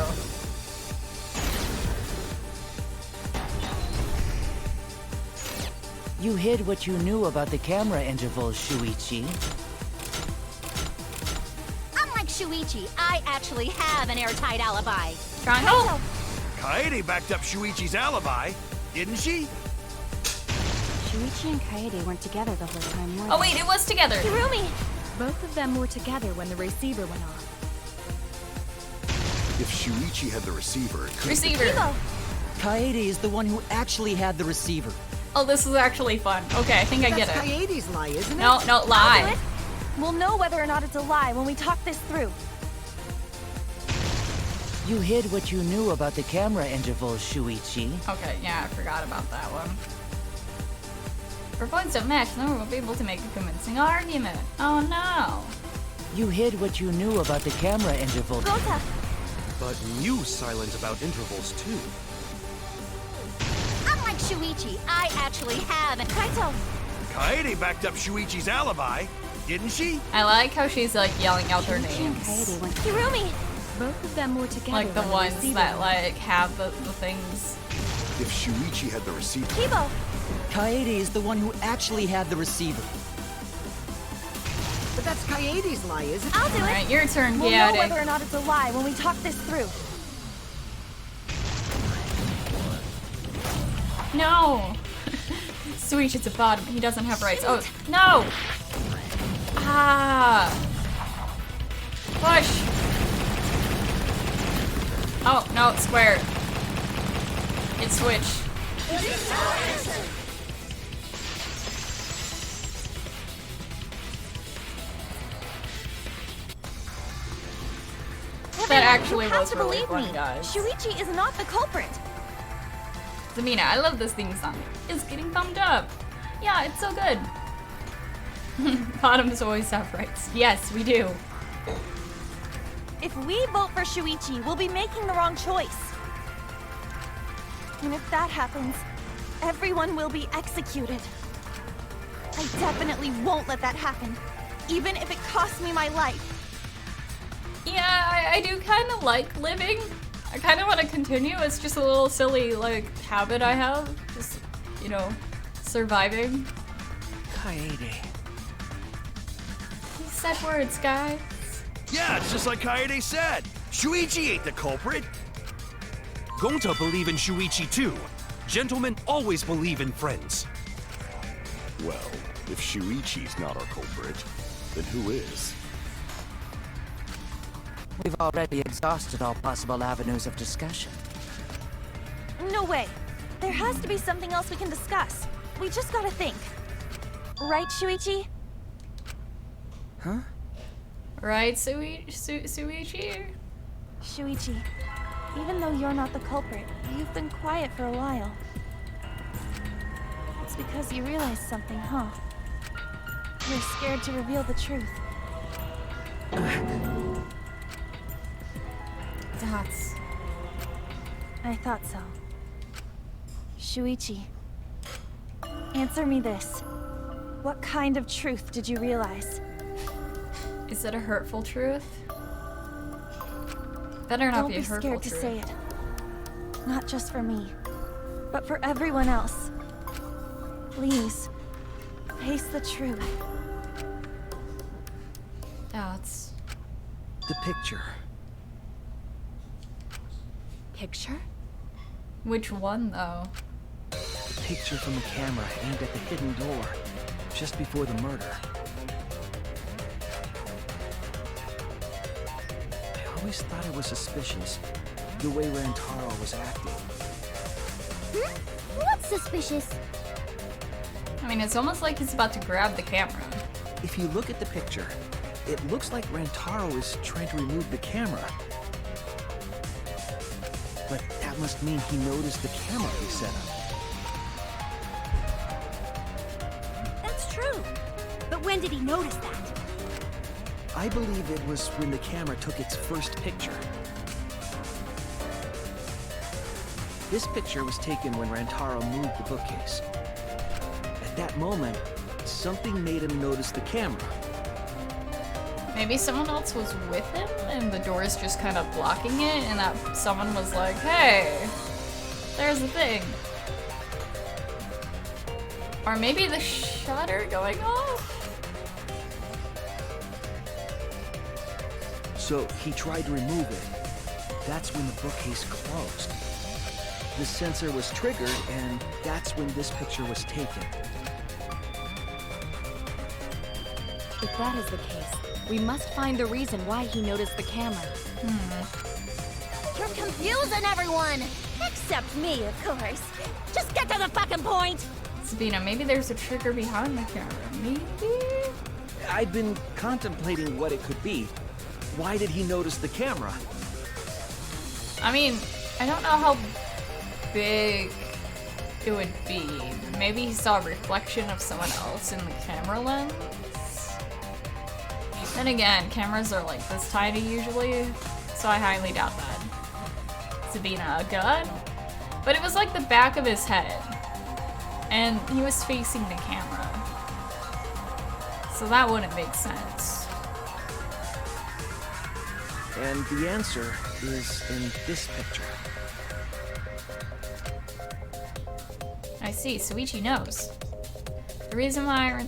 You hid what you knew about the camera intervals, Shuichi. Unlike Shuichi, I actually have an airtight alibi. Triangle? Kaede backed up Shuichi's alibi, didn't she? Shuichi and Kaede weren't together the whole time, were they? Oh wait, it was together. Hirumi! Both of them were together when the receiver went off. If Shuichi had the receiver, it could Receiver. Kaede is the one who actually had the receiver. Oh, this is actually fun. Okay, I think I get it. That's Kaede's lie, isn't it? No, no, I'll do lie. it. We'll know whether or not it's a lie when we talk this through. You hid what you knew about the camera intervals, Shuichi. Okay, yeah, I forgot about that one. If our points don't match, then we won't be able to make a convincing argument. Oh no. You hid what you knew about the camera intervals. Gota! But Mew's silent about intervals too. Unlike Shuichi, I actually have an Kaito. Kaede backed up Shuichi's alibi, didn't she? I like how she's like yelling out their Shuichi and names. Kaede went Hirumi! Both of them were together Like the when ones receiver that went off. like have the things. If Shuichi had the receiver, Kibo! Kaede is the one who actually had the receiver. But that's Kaede's lie, is it? I'll do it. Alright, your turn, We'll know Kaede. whether or not it's a lie when we talk this through. No! Sweet, it's a bottom. He doesn't have rights. Oh, no! Ah! Push! Oh, no, it's square. It's switch. That actually you have was to really believe fun, me. guys. Shuichi is not the culprit. Zamina, I love this theme song. It's getting thumbed up. Yeah, it's so good. Bottoms always have rights. Yes, we do. If we vote for Shuichi, we'll be making the wrong choice. And if that happens, everyone will be executed. I definitely won't let that happen, even if it costs me my life. Yeah, I do kind of like living. I kind of want to continue. It's just a little silly, like, habit I have. Just, you know, surviving. Kaede. He said words, guys. Yeah, it's just like Kaede said. Shuichi ain't the culprit. Gonta believe in Shuichi too. Gentlemen always believe in friends. Well, if Shuichi's not our culprit, then who is? We've already exhausted all possible avenues of discussion. No way. There has to be something else we can discuss. We just gotta think. Right, Shuichi? Huh? Right, Shuichi? Shuichi, even though you're not the culprit, you've been quiet for a while. It's because you realized something, huh? You're scared to reveal the truth. Dots. I thought so. Shuichi, answer me this. What kind of truth did you realize? Is it a hurtful truth? Better not be a hurtful Don't be truth. scared to say it. Not just for me, but for everyone else. Please, face the truth. Dots. The picture. Picture? Which one, though? The picture from the camera aimed at the hidden door, just before the murder. I always thought it was suspicious, the way Rantaro was acting. What's suspicious? I mean, it's almost like he's about to grab the camera. If you look at the picture, it looks like Rantaro is trying to remove the camera. But that must mean he noticed the camera he set up. That's true. But when did he notice that? I believe it was when the camera took its first picture. This picture was taken when Rantaro moved the bookcase. At that moment, something made him notice the camera. Maybe someone else was with him and the door is just kind of blocking it, and that someone was like, hey, there's the thing. Or maybe the shutter going off? So he tried to remove it. That's when the bookcase closed. The sensor was triggered, and that's when this picture was taken. If that is the case, we must find the reason why he noticed the camera. You're confusing everyone! Except me, of course. Just get to the fucking point! Sabina, maybe there's a trigger behind the camera. Maybe? I've been contemplating what it could be. Why did he notice the camera? I mean, I don't know how big it would be. Maybe he saw a reflection of someone else in the camera lens? Then again, cameras are like this tiny usually, so I highly doubt that. Sabina, a gun? But it was like the back of his head, and he was facing the camera. So that wouldn't make sense. And the answer is in this picture. I see, Shuichi knows. The reason why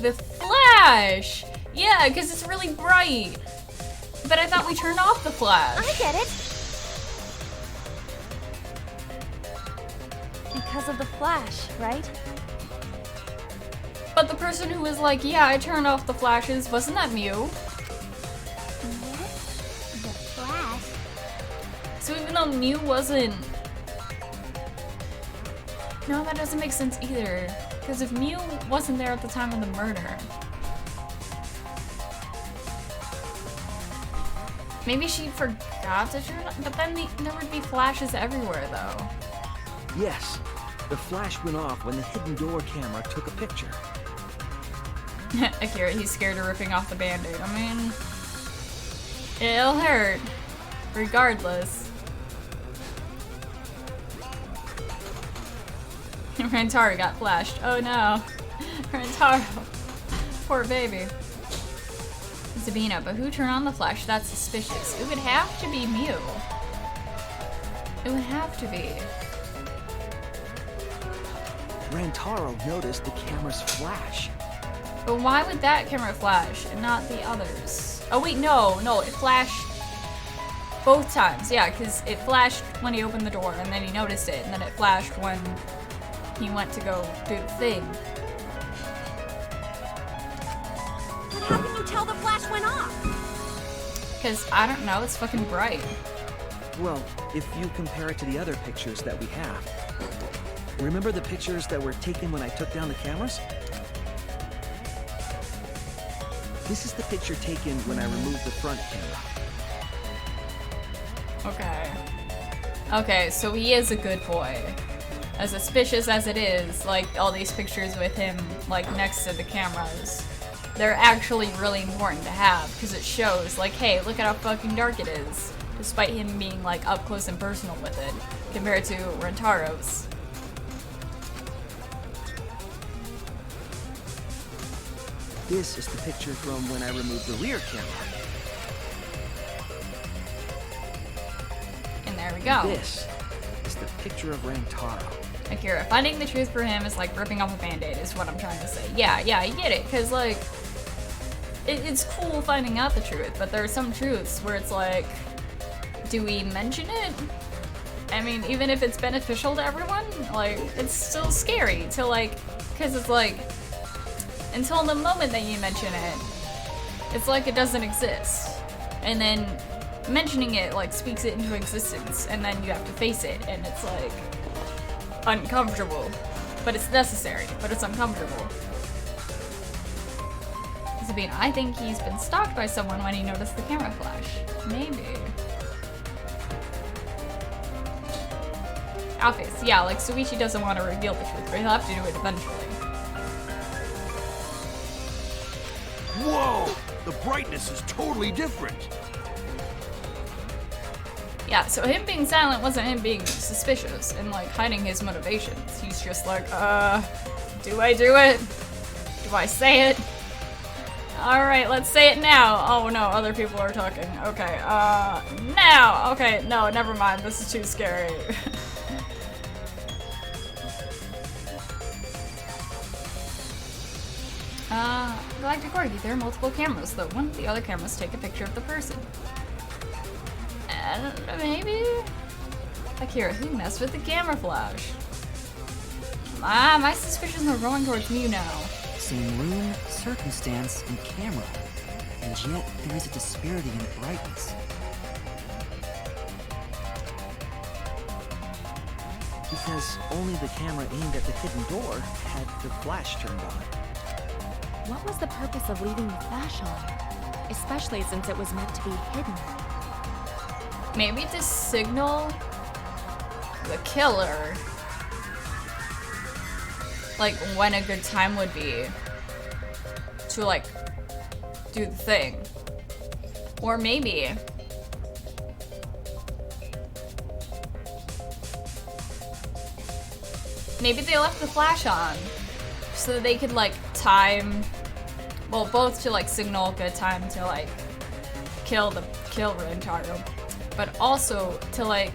the Flash! Yeah, because it's really bright. But I thought we turned off the flash. I get it. Because of the flash, right? But the person who was like, yeah, I turned off the flashes, wasn't that Mew? The flash. So even though Mew wasn't... No, that doesn't make sense either. Because if Mew wasn't there at the time of the murder... Maybe she forgot to turn on... But then there would be flashes everywhere, though. Yes, the flash went off when the hidden door camera took a picture. Akira, he's scared of ripping off the band-aid. I mean... It'll hurt. Regardless. Rantaro got flashed. Oh no. Rantaro. Poor baby. Sabina, but who turned on the flash? That's suspicious. It would have to be Mew. It would have to be. Rantaro noticed the camera's flash. But why would that camera flash and not the others? Oh wait, no, it flashed both times. Yeah, because it flashed when he opened the door and then he noticed it, and then it flashed when he went to go do the thing. But how can you tell the flash went off? Because, I don't know, it's fucking bright. Well, if you compare it to the other pictures that we have. Remember the pictures that were taken when I took down the cameras? This is the picture taken when I removed the front camera. Okay, so he is a good boy. As suspicious as it is, like all these pictures with him like next to the cameras, they're actually really important to have because it shows like, hey, look at how fucking dark it is, despite him being like up close and personal with it, compared to Rantaro's. This is the picture from when I removed the rear camera. And there we go. This is the picture of Rantaro. Akira, finding the truth for him is like ripping off a band-aid is what I'm trying to say. Yeah, I get it, because like, it's cool finding out the truth, but there are some truths where it's like, do we mention it? I mean, even if it's beneficial to everyone, like, it's still scary to like, because it's like, until the moment that you mention it, it's like it doesn't exist. And then mentioning it like speaks it into existence, and then you have to face it, and it's like uncomfortable. But it's necessary, but it's uncomfortable. Sabina, I think he's been stalked by someone when he noticed the camera flash. Maybe. Alphys, yeah, like Shuichi doesn't want to reveal the truth, but he'll have to do it eventually. Whoa! The brightness is totally different. Yeah, so him being silent wasn't him being suspicious and like hiding his motivations. He's just like, do I do it? Do I say it? Alright, let's say it now. Oh no, other people are talking. Okay, now! Okay, no, never mind. This is too scary. Galactic Corgi, there are multiple cameras, though. One of the other cameras take a picture of the person. And maybe? Akira, who messed with the camera flash? My suspicions are going towards Mew now. Same room, circumstance, and camera. And yet, there is a disparity in brightness. Because only the camera aimed at the hidden door had the flash turned on. What was the purpose of leaving the flash on? Especially since it was meant to be hidden. Maybe to signal the killer, like when a good time would be to like do the thing. Or maybe they left the flash on so that they could like time, well, both to like signal good time to like kill Rentaro, but also to like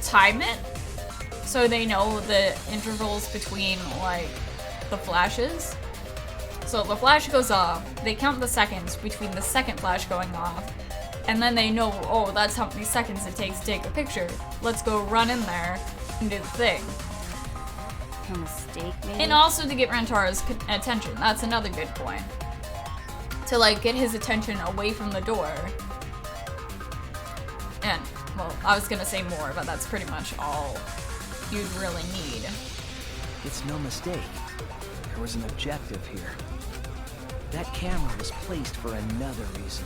time it so they know the intervals between like the flashes, So the flash goes off, they count the seconds between the second flash going off, and then they know, oh, that's how many seconds it takes to take a picture. Let's go run in there and do the thing. A mistake, maybe? And also to get Rentaro's attention. That's another good point. To like get his attention away from the door. And, well, I was gonna say more, but that's pretty much all you'd really need. It's no mistake. There was an objective here. That camera was placed for another reason.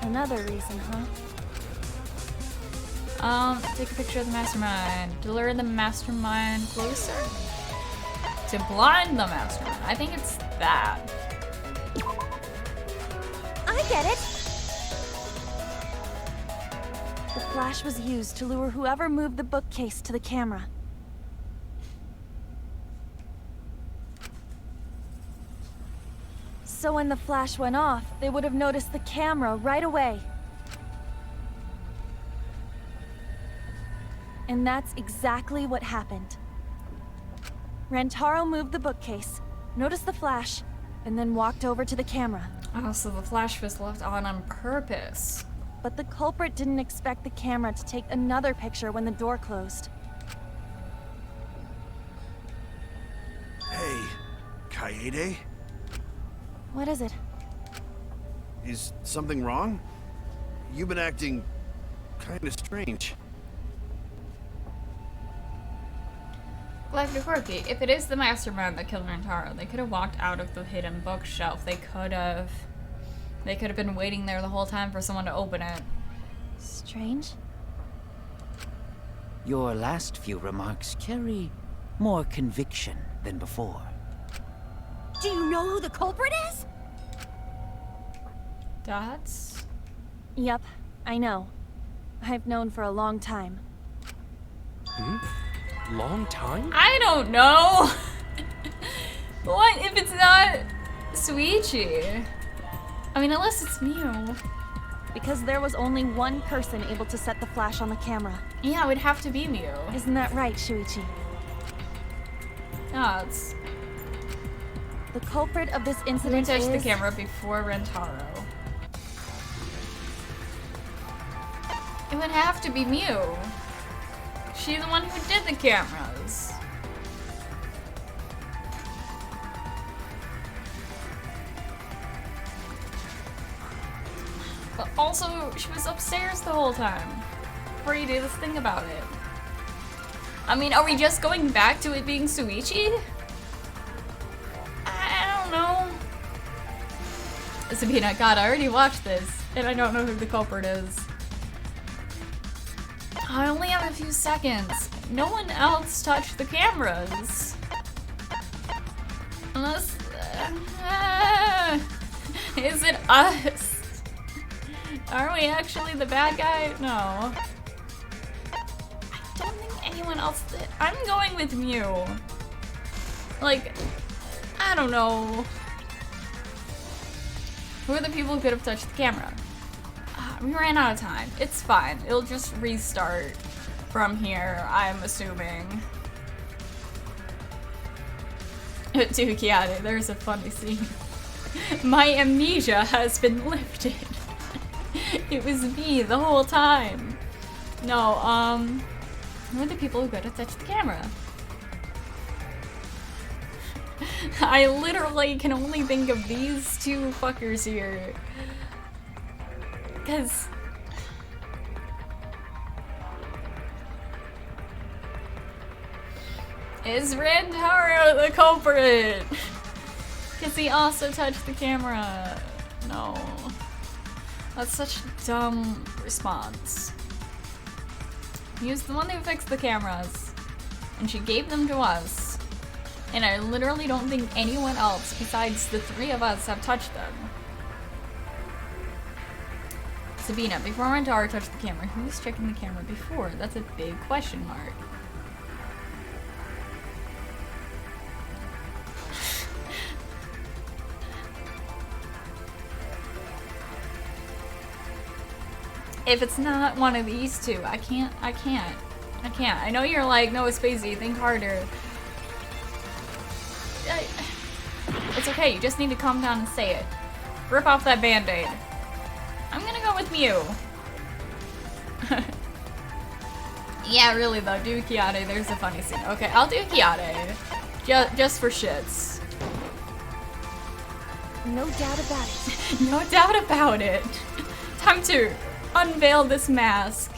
Another reason, huh? Take a picture of the mastermind. To lure the mastermind closer? To blind the mastermind. I think it's that. I get it! The flash was used to lure whoever moved the bookcase to the camera. So when the flash went off, they would have noticed the camera right away. And that's exactly what happened. Rentaro moved the bookcase, noticed the flash, and then walked over to the camera. Oh, so the flash was left on purpose. But the culprit didn't expect the camera to take another picture when the door closed. Hey, Kaede? What is it? Is something wrong? You've been acting kind of strange. Like the quirky, if it is the mastermind that killed Rentaro, they could have walked out of the hidden bookshelf. They could have been waiting there the whole time for someone to open it. Strange? Your last few remarks carry more conviction than before. Do you know who the culprit is? Dots? Yep, I know. I've known for a long time. Long time? I don't know! What if it's not Shuichi? I mean, unless it's Mew. Because there was only one person able to set the flash on the camera. Yeah, it would have to be Mew. Isn't that right, Shuichi? Dots. The culprit of this Who incident touched is... the camera before Rentaro? It would have to be Mew. She's the one who did the cameras. But also, she was upstairs the whole time before you do this thing about it. I mean, are we just going back to it being Shuichi? I don't know. Sabina, God, I already watched this, and I don't know who the culprit is. I only have a few seconds. No one else touched the cameras. Unless... is it us? Are we actually the bad guy? No. I don't think anyone else did. I'm going with Mew. Like, I don't know. Who are the people who could have touched the camera? We ran out of time. It's fine. It'll just restart from here, I'm assuming. To Kiade, there's a funny scene. My amnesia has been lifted. It was me the whole time. No, who are the people who could have touched the camera? I literally can only think of these two fuckers here. Because... is Rentaro the culprit? Because he also touched the camera. No. That's such a dumb response. He was the one who fixed the cameras. And she gave them to us. And I literally don't think anyone else besides the three of us have touched them. Sabina, before Rentaro touched the camera, who was checking the camera before? That's a big question mark. If it's not one of these two, I can't. I know you're like, no, it's Spacey, think harder. It's okay, you just need to calm down and say it. Rip off that band-aid. I'm gonna go with Mew. Yeah, really though, do Kiade, there's a funny scene. Okay, I'll do Kiade. Just for shits. No doubt about it. No doubt about it. Time to unveil this mask.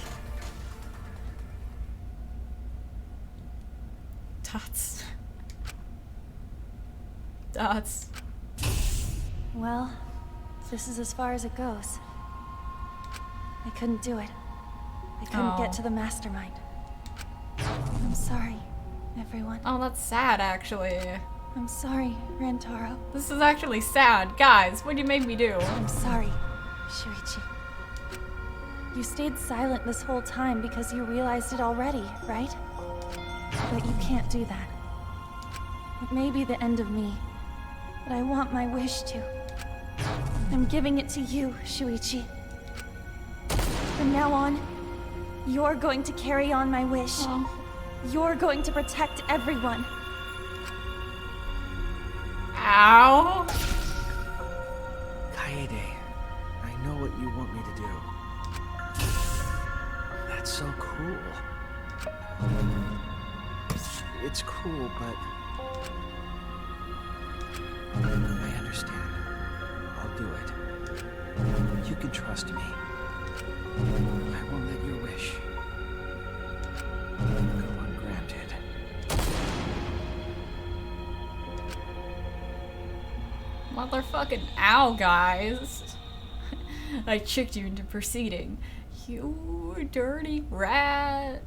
Dots. Dots. Well, this is as far as it goes. I couldn't do it. I couldn't get to the mastermind. I'm sorry, everyone. Oh, that's sad, actually. I'm sorry, Rantaro. This is actually sad. Guys, what do you make me do? I'm sorry, Shuichi. You stayed silent this whole time because you realized it already, right? But you can't do that. It may be the end of me, but I want my wish to. I'm giving it to you, Shuichi. From now on, you're going to carry on my wish. Oh. You're going to protect everyone. Ow. Kaede, I know what you want me to do. That's so cool. It's cool, but I understand. I'll do it. You can trust me. I won't let your wish go ungranted. Motherfucking ow, guys. I tricked you into proceeding. You dirty rat.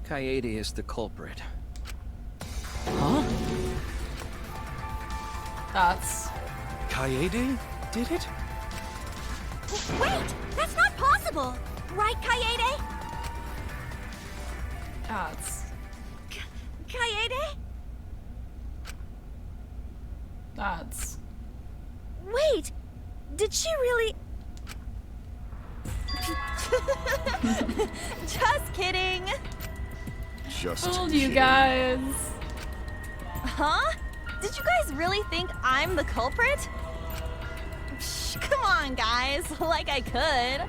Kaede is the culprit. Huh? That's... Kaede did it? Wait! That's not possible! Right, Kaede? That's... Kaede? That's... Wait! Did she really... Just kidding! Just Fooled you kidding. guys. Huh? Did you guys really think I'm the culprit? Psh, come on, guys. Like I could.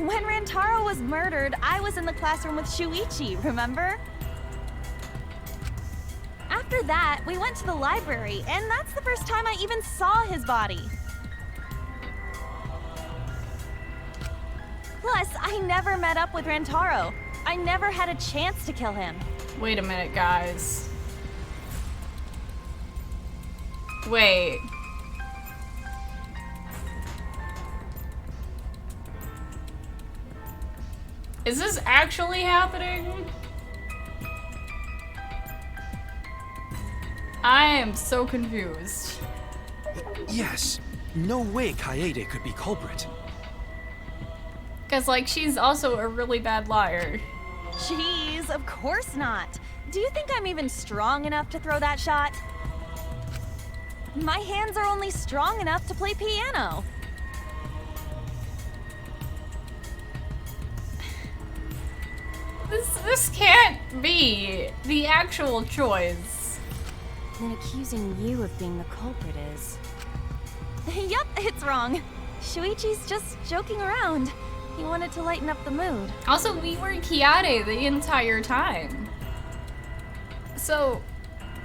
When Rantaro was murdered, I was in the classroom with Shuichi, remember? After that, we went to the library, and that's the first time I even saw his body. Plus, I never met up with Rantaro. I never had a chance to kill him. Wait a minute, guys. Wait. Is this actually happening? I am so confused. Yes. No way Kaede could be culprit. Because, like, she's also a really bad liar. Jeez, of course not. Do you think I'm even strong enough to throw that shot? My hands are only strong enough to play piano. This can't be the actual choice. Then accusing you of being the culprit is... Yup, it's wrong. Shuichi's just joking around. He wanted to lighten up the mood. Also, we were Kiade the entire time. So,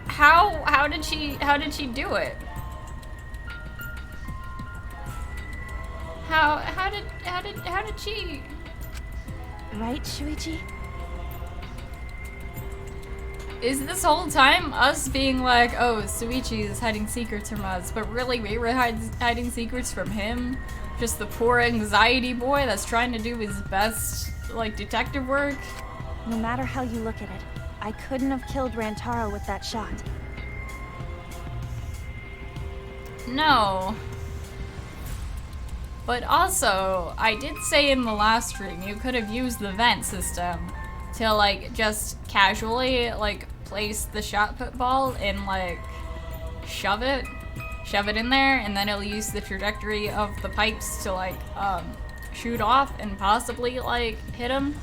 how did she do it? How did she? Right, Shuichi? Is this whole time us being like, oh, Shuichi is hiding secrets from us, but really we were hiding secrets from him? Just the poor anxiety boy that's trying to do his best, like, detective work? No matter how you look at it, I couldn't have killed Rantaro with that shot. No. But also, I did say in the last stream, you could have used the vent system to, like, just casually, like, place the shot put ball and, like, shove it in there, and then it'll use the trajectory of the pipes to, like, shoot off and possibly, like, hit him.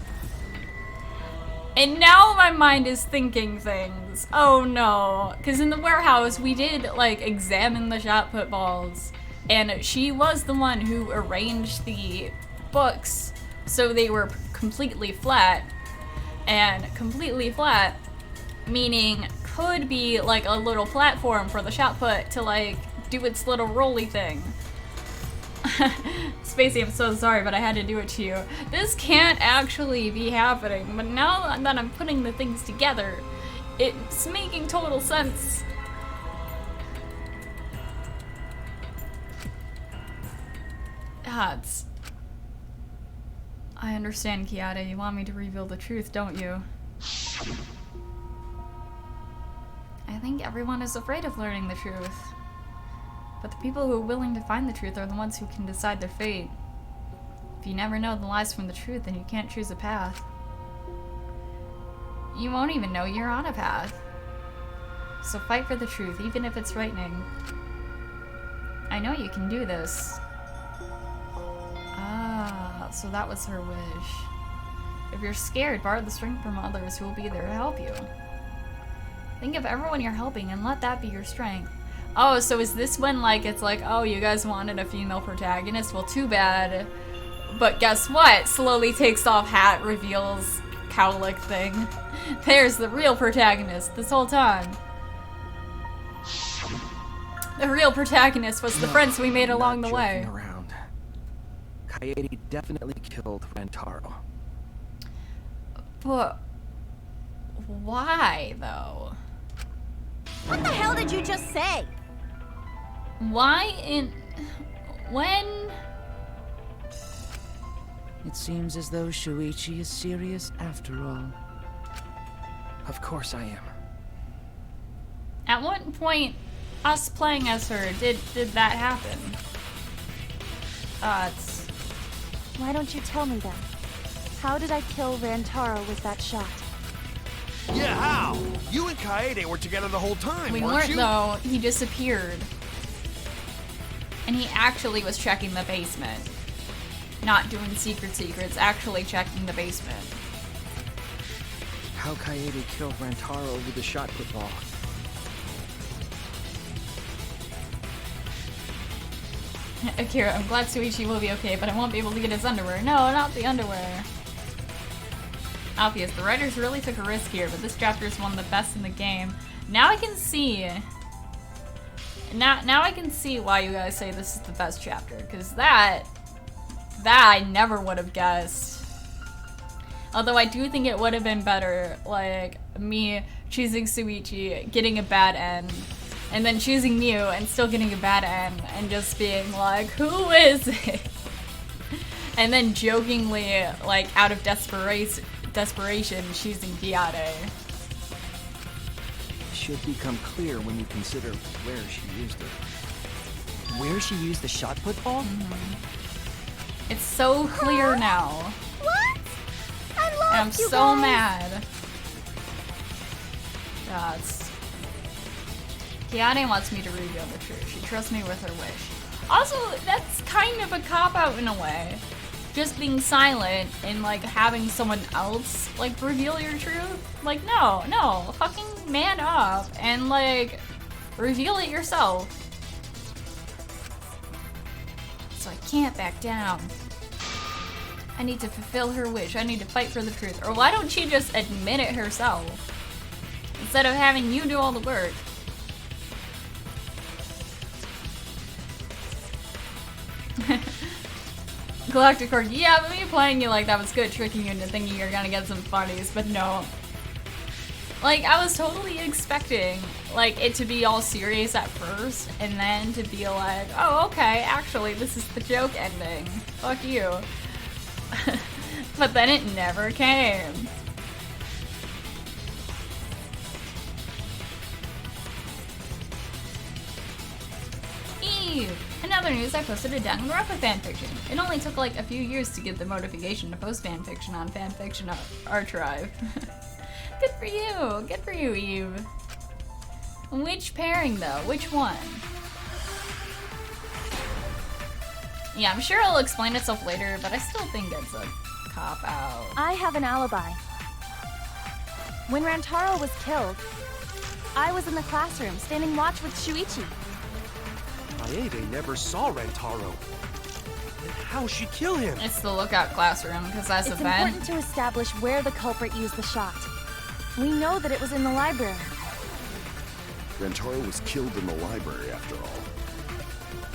And now my mind is thinking things. Oh no. Because in the warehouse, we did, like, examine the shot put balls. And she was the one who arranged the books so they were completely flat. And completely flat, meaning could be, like, a little platform for the shot put to, like, do its little rolly thing. Spacey, I'm so sorry, but I had to do it to you. This can't actually be happening, but now that I'm putting the things together, it's making total sense. It's... I understand, Kiata. You want me to reveal the truth, don't you? I think everyone is afraid of learning the truth. But the people who are willing to find the truth are the ones who can decide their fate. If you never know the lies from the truth, then you can't choose a path. You won't even know you're on a path. So fight for the truth, even if it's frightening. I know you can do this. Ah, so that was her wish. If you're scared, borrow the strength from others who will be there to help you. Think of everyone you're helping and let that be your strength. Oh, so is this when, like, it's like, oh, you guys wanted a female protagonist? Well, too bad. But guess what? Slowly takes off hat, reveals cowlick thing. There's the real protagonist this whole time. The real protagonist was the friends we made along the way. Around. Coyote definitely killed Rentaro. But why, though? What the hell did you just say? Why in... when... It seems as though Shuichi is serious after all. Of course I am. At what point, us playing as her, did that happen? It's... Why don't you tell me then? How did I kill Rantaro with that shot? Yeah, how? You and Kaede were together the whole time, We weren't weren't, you? though. He disappeared. And he actually was checking the basement. Not doing secrets, actually checking the basement. How Coyote killed Rantaro with the shot put ball. Akira, I'm glad Shuichi will be okay, but I won't be able to get his underwear. No, not the underwear. Obvious, the writers really took a risk here, but this chapter is one of the best in the game. Now I can see... Now I can see why you guys say this is the best chapter, because that I never would have guessed. Although I do think it would have been better, like, me choosing Shuichi, getting a bad end, and then choosing Mew and still getting a bad end, and just being like, who is it? And then jokingly, like, out of desperation, choosing Kiade. Should become clear when you consider where she used it. Where she used the shot put ball? Mm-hmm. It's so clear now. What? I lost And I'm you so guys. mad. Gods. Kiade wants me to reveal the truth. She trusts me with her wish. Also, that's kind of a cop-out in a way. Just being silent and, like, having someone else, like, reveal your truth. Like, no, fucking man up and, like, reveal it yourself. So I can't back down. I need to fulfill her wish. I need to fight for the truth. Or why don't she just admit it herself? Instead of having you do all the work. Galactic Orc, yeah, but me playing you like that was good, tricking you into thinking you're gonna get some funnies, but no. Like, I was totally expecting, like, it to be all serious at first, and then to be like, oh, okay, actually, this is the joke ending. Fuck you. But then it never came. Eve! In other news, I posted a Danganronpa fanfiction. It only took like a few years to get the notification to post fanfiction on Fanfiction Archive. Good for you! Good for you, Eve. Which pairing though? Which one? Yeah, I'm sure it'll explain itself later, but I still think it's a cop-out. I have an alibi. When Rantaro was killed, I was in the classroom, standing watch with Shuichi. Kaede never saw Rantaro. Then how'd she kill him? It's the lookout classroom, because that's a It's vent. important to establish where the culprit used the shot. We know that it was in the library. Rantaro was killed in the library, after all.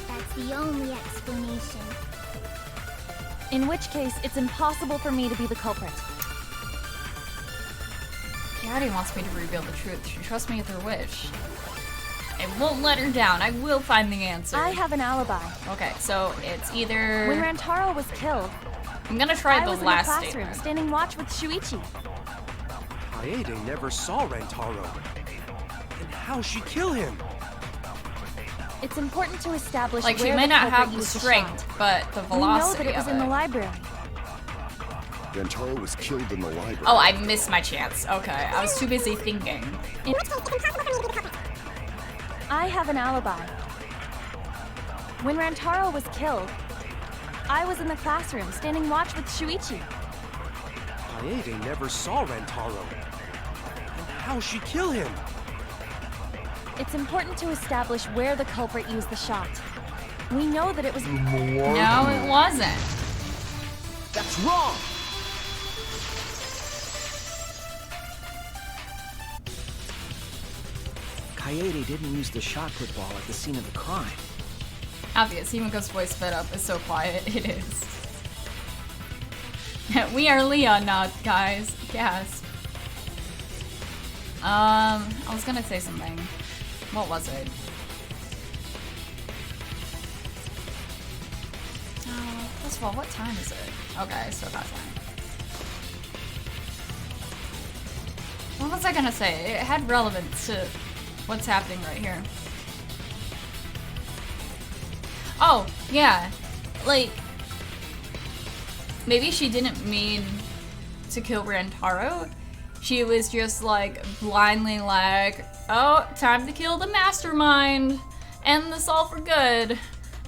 That's the only explanation. In which case, it's impossible for me to be the culprit. Kaede wants me to reveal the truth. She trusts me with her wish. I won't let her down. I will find the answer. I have an alibi. Okay, so it's either... When Rantaro was killed, I'm gonna try I the was last in the classroom, statement. standing watch with Shuichi. Kaede never saw Rantaro. Then how'd she kill him? It's important to establish Like, she where may the not culprit have the used strength, shot. but the We know velocity that it was of in the it. library. Rantaro was killed in the library. Oh, I missed my chance. Okay, I was too busy thinking. I have an alibi. When Rantaro was killed, I was in the classroom, standing watch with Shuichi. Kaede never saw Rantaro. Then how'd she kill him? It's important to establish where the culprit used the shot. We know that it was... No, it wasn't. That's wrong! Kaede didn't use the shot put ball at the scene of the crime. Obvious, Himiko's voice fed up is so quiet. It is. We are Leon now, guys. Gasp. I was gonna say something. What was it? First of all, what time is it? Okay, I still got time. What was I gonna say? It had relevance to what's happening right here. Oh, yeah. Like, maybe she didn't mean to kill Rantaro. She was just like blindly like, oh, time to kill the mastermind. End this all for good.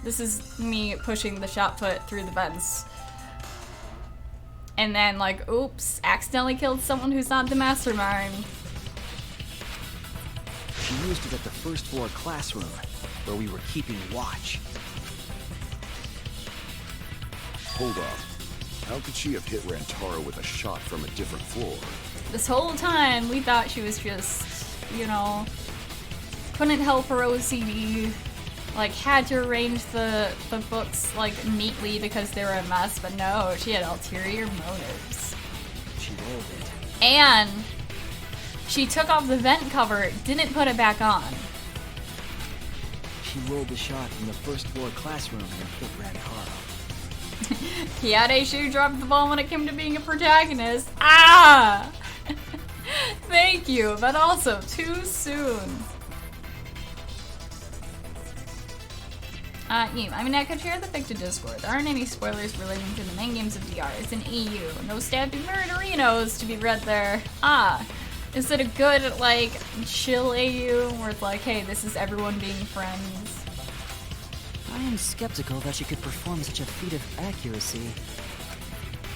This is me pushing the shot put through the vents. And then like, oops, accidentally killed someone who's not the mastermind. She used it at the first floor classroom, where we were keeping watch. Hold up. How could she have hit Rantaro with a shot from a different floor? This whole time, we thought she was just, you know, couldn't help her OCD, like had to arrange the books like neatly because they were a mess, but no, she had ulterior motives. She rolled it. And she took off the vent cover, didn't put it back on. She rolled the shot from the first floor classroom and hit Rantaro. Kaede shoe dropped the ball when it came to being a protagonist. Ah! Thank you, but also too soon. I mean, I could share the fic to Discord. There aren't any spoilers relating to the main games of DR. It's an EU. No stabbing murderinos to be read there. Ah. Is it a good, like, chill AU where it's like, hey, this is everyone being friends? I am skeptical that she could perform such a feat of accuracy.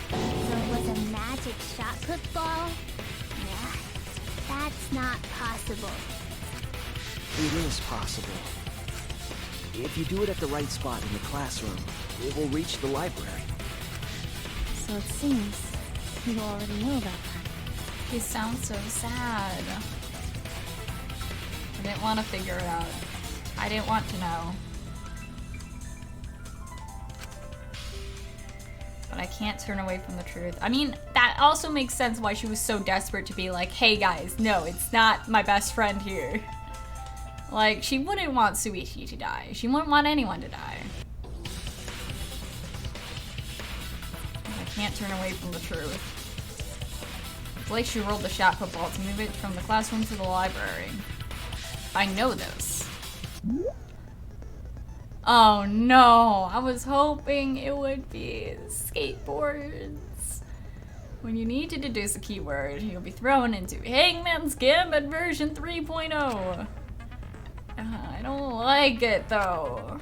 So it was a magic shot put ball? Nah, that's not possible. It is possible. If you do it at the right spot in the classroom, it will reach the library. So it seems you already know about that. He sounds so sad. I didn't want to figure it out. I didn't want to know. But I can't turn away from the truth. I mean, that also makes sense why she was so desperate to be like, hey guys, no, it's not my best friend here. Like, she wouldn't want Shuichi to die. She wouldn't want anyone to die. I can't turn away from the truth. It's like she rolled the shot put ball to move it from the classroom to the library. I know this. Oh no, I was hoping it would be skateboards. When you need to deduce a keyword, you'll be thrown into Hangman's Gambit version 3.0. I don't like it though.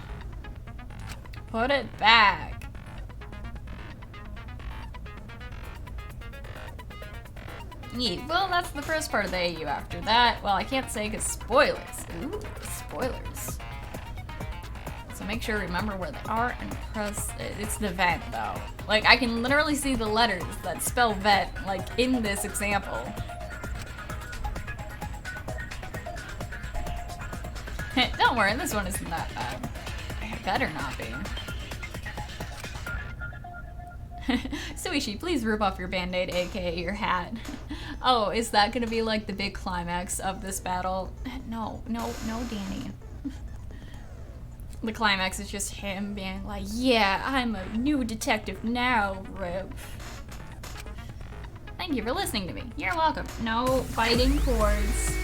Put it back. Yeah, well, that's the first part of the AU. After that, well, I can't say because spoilers. Ooh, spoilers. So make sure to remember where they are and press. It's the vent, though. Like, I can literally see the letters that spell vent, like, in this example. Don't worry, this one isn't that bad. It better not be. Suishi, please rip off your band-aid, aka your hat. Oh, is that gonna be like the big climax of this battle? No, Danny. The climax is just him being like, yeah, I'm a new detective now, Rip. Thank you for listening to me. You're welcome. No fighting chords.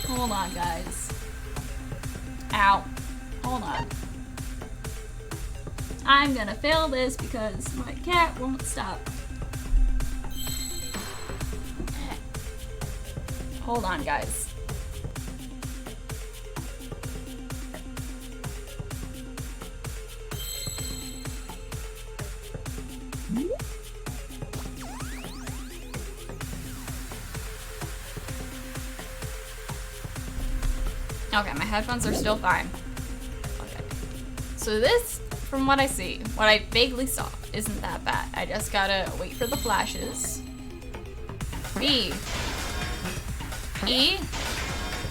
Hold on, guys. Ow. Hold on. I'm gonna fail this because my cat won't stop. Hold on, guys. Okay, my headphones are still fine. Okay. So this, from what I see, what I vaguely saw, isn't that bad. I just gotta wait for the flashes. E.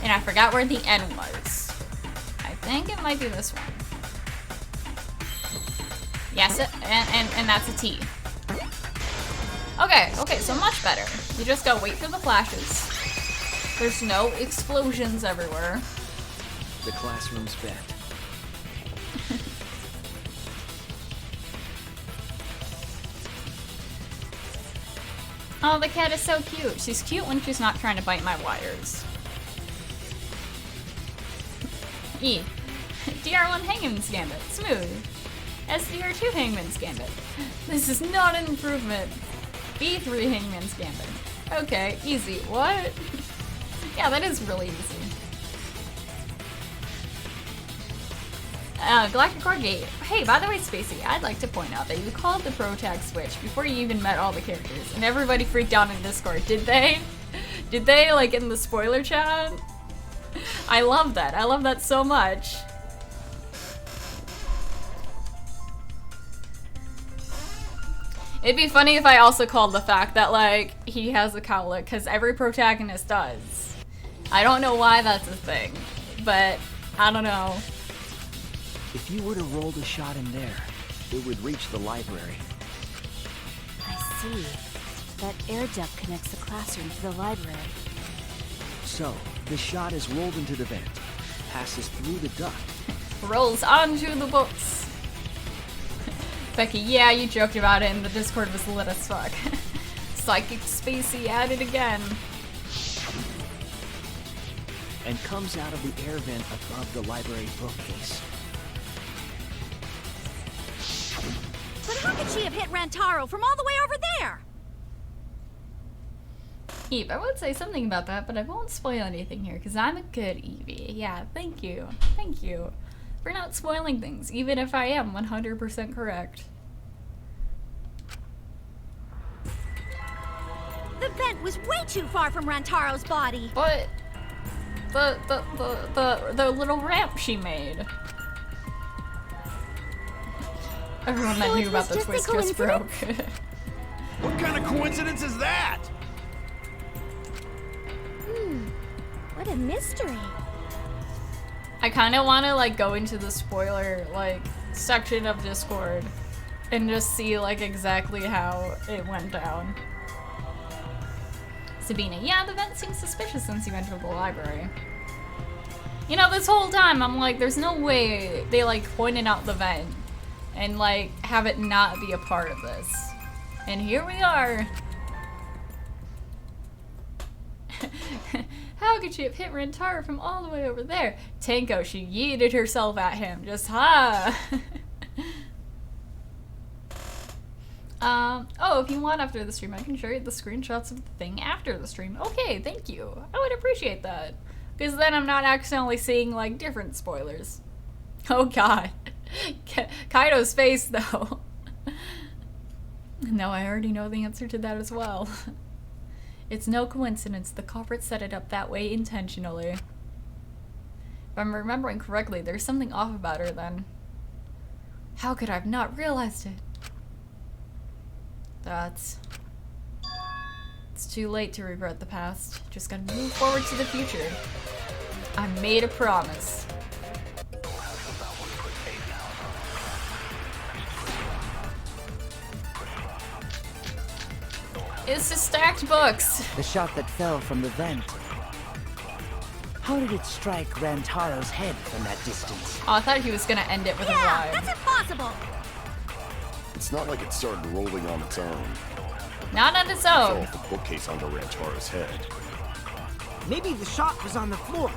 And I forgot where the N was. I think it might be this one. Yes, and that's a T. Okay, so much better. You just gotta wait for the flashes. There's no explosions everywhere. The classroom's bent. Oh, the cat is so cute. She's cute when she's not trying to bite my wires. E. DR1 Hangman's Gambit. Smooth. SDR2 Hangman's Gambit. This is not an improvement. B3 Hangman's Gambit. Okay, easy. What? Yeah, that is really easy. Galactic Cordgate. Hey, by the way, Spacey, I'd like to point out that you called the Protag switch before you even met all the characters, and everybody freaked out in Discord. Did they? Did they, like, in the spoiler chat? I love that. I love that so much. It'd be funny if I also called the fact that, like, he has a cowlick, because every protagonist does. I don't know why that's a thing, but I don't know. If you were to roll the shot in there, it would reach the library. I see. That air duct connects the classroom to the library. So, the shot is rolled into the vent, passes through the duct. Rolls onto the books. Becky, yeah, you joked about it and the Discord was lit as fuck. Psychic Spacey at it again. And comes out of the air vent above the library bookcase. But how could she have hit Rantaro from all the way over there? Eve, I would say something about that, but I won't spoil anything here because I'm a good Evie. Yeah, thank you. Thank you for not spoiling things, even if I am 100% correct. The vent was way too far from Rantaro's body. But the little ramp she made. Everyone that knew about the twist just broke. What kind of coincidence is that? What a mystery. I kind of want to like go into the spoiler like section of Discord and just see like exactly how it went down. Sabina, yeah, the vent seems suspicious since you entered the library. You know, this whole time I'm like, there's no way they like pointed out the vent and like have it not be a part of this. And here we are. How could she have hit Rantaro from all the way over there? Tanko, she yeeted herself at him. Just ha! Oh, if you want after the stream, I can show you the screenshots of the thing after the stream. Okay, thank you. I would appreciate that. Because then I'm not accidentally seeing, like, different spoilers. Oh god. Kaido's face, though. No, I already know the answer to that as well. It's no coincidence the culprit set it up that way intentionally. If I'm remembering correctly, there's something off about her then. How could I have not realized it? It's too late to regret the past. Just gotta move forward to the future. I made a promise. It's the stacked books. The shot that fell from the vent. How did it strike Rantaro's head from that distance? Oh, I thought he was gonna end it with a ride. That's impossible! It's not like it started rolling on its own. Not on its It fell own. off the bookcase onto Rantaro's head. Maybe the shot was on the floor.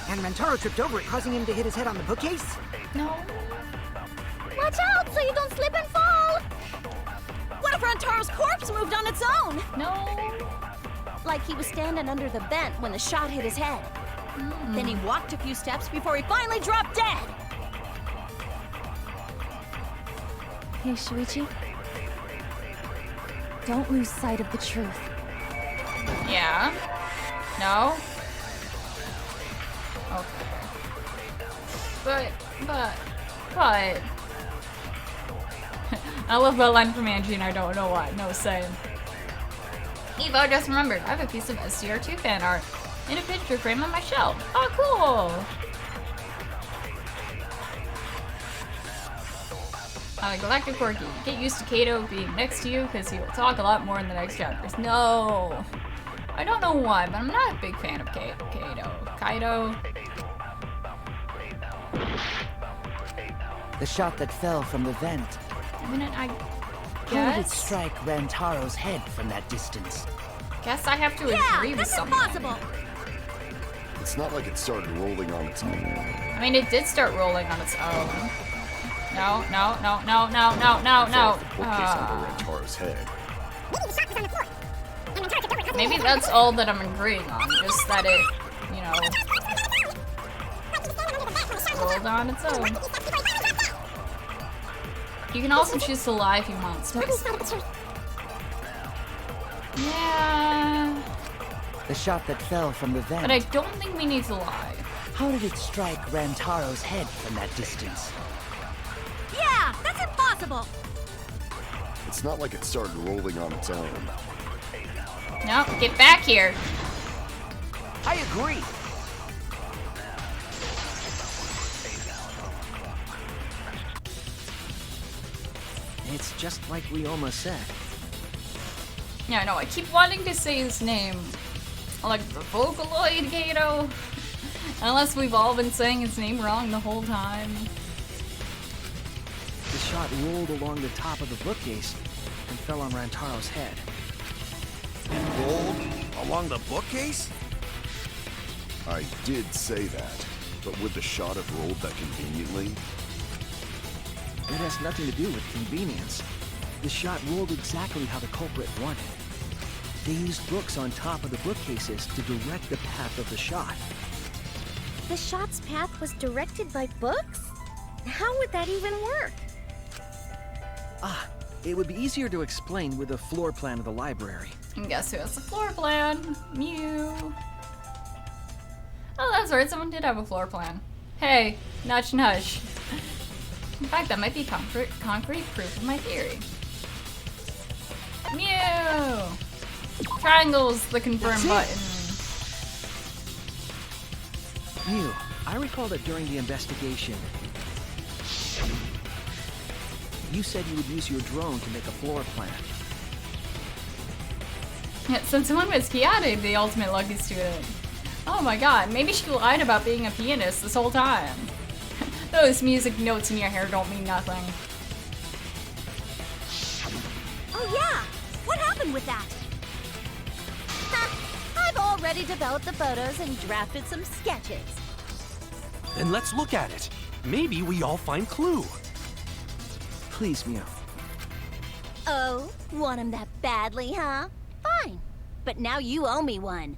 And Rantaro tripped over it, causing him to hit his head on the bookcase? No. Watch out so you don't slip and fall! What if Rantaro's corpse moved on its own? No. Like he was standing under the vent when the shot hit his head. Then he walked a few steps before he finally dropped dead. Hey, Shuichi. Don't lose sight of the truth. Yeah. No. Okay. But. I love that line from Angie and I don't know why. No, same. Evo, I just remembered. I have a piece of SCR2 fan art in a picture frame on my shelf. Oh, cool! Galactic Corky, get used to Kato being next to you because he will talk a lot more in the next chapters. No! I don't know why, but I'm not a big fan of Kaito. The shot that fell from the vent. I mean, I How did it guess. strike Rantaro's head from that distance? Guess I have to agree with something. Impossible! It's not like it started rolling on its own. I mean, it did start rolling on its own. No. It fell off the bookcase onto Ah. Rantaro's head. Maybe that's all that I'm agreeing on. Just that it, rolled on its own. You can also choose to lie if you want, Spacey. Yeah. The shot that fell from the vent. But I don't think we need to lie. How did it strike Rantaro's head from that distance? Yeah, that's impossible! It's not like it started rolling on its own. No, get back here. I agree. It's just like we almost said. Yeah, no, I keep wanting to say his name. Like the Vocaloid Kato. Unless we've all been saying his name wrong the whole time. The shot rolled along the top of the bookcase and fell on Rantaro's head. Rolled along the bookcase? I did say that, but would the shot have rolled that conveniently? It has nothing to do with convenience. The shot rolled exactly how the culprit wanted. They used books on top of the bookcases to direct the path of the shot. The shot's path was directed by books? How would that even work? It would be easier to explain with a floor plan of the library. And guess who has the floor plan? Mew. Oh, that's right, someone did have a floor plan. Hey, nudge nudge. In fact, that might be concrete proof of my theory. Mew! Triangle's the confirm button. Mew, I recall that during the investigation, you said you would use your drone to make a floor plan. Yeah, so someone was Kiade, the ultimate lucky student. Oh my god, maybe she lied about being a pianist this whole time. Those music notes in your hair don't mean nothing. Oh yeah! What happened with that? I've already developed the photos and drafted some sketches. Then let's look at it. Maybe we all find clue. Please, Mew. Oh, want him that badly, huh? Fine. But now you owe me one.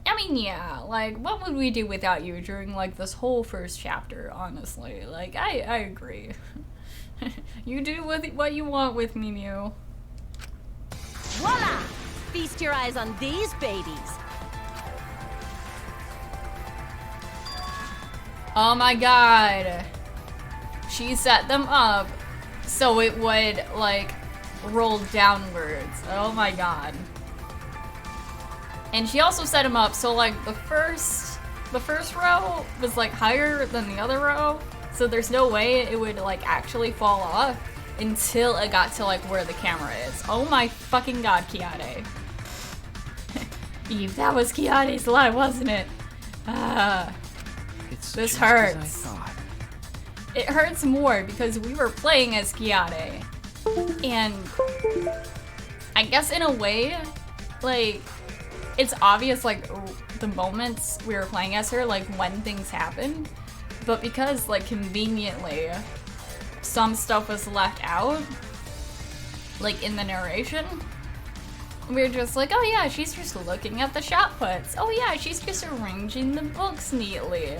I mean, yeah, like, what would we do without you during, like, this whole first chapter, honestly? Like, I agree. You do what you want with me, Mew. Voila! Feast your eyes on these babies. Oh my god. She set them up so it would, like, roll downwards. Oh my god. And she also set them up so, like, the first row was, like, higher than the other row. So there's no way it would, like, actually fall off until it got to, like, where the camera is. Oh my fucking god, Kiade. Eve, that was Kiade's lie, wasn't it? This hurts. It hurts more because we were playing as Kiade. And I guess in a way, like, it's obvious, like, the moments we were playing as her, like, when things happened. But because, like, conveniently, some stuff was left out, like, in the narration, we were just like, oh yeah, she's just looking at the shot puts. Oh yeah, she's just arranging the books neatly.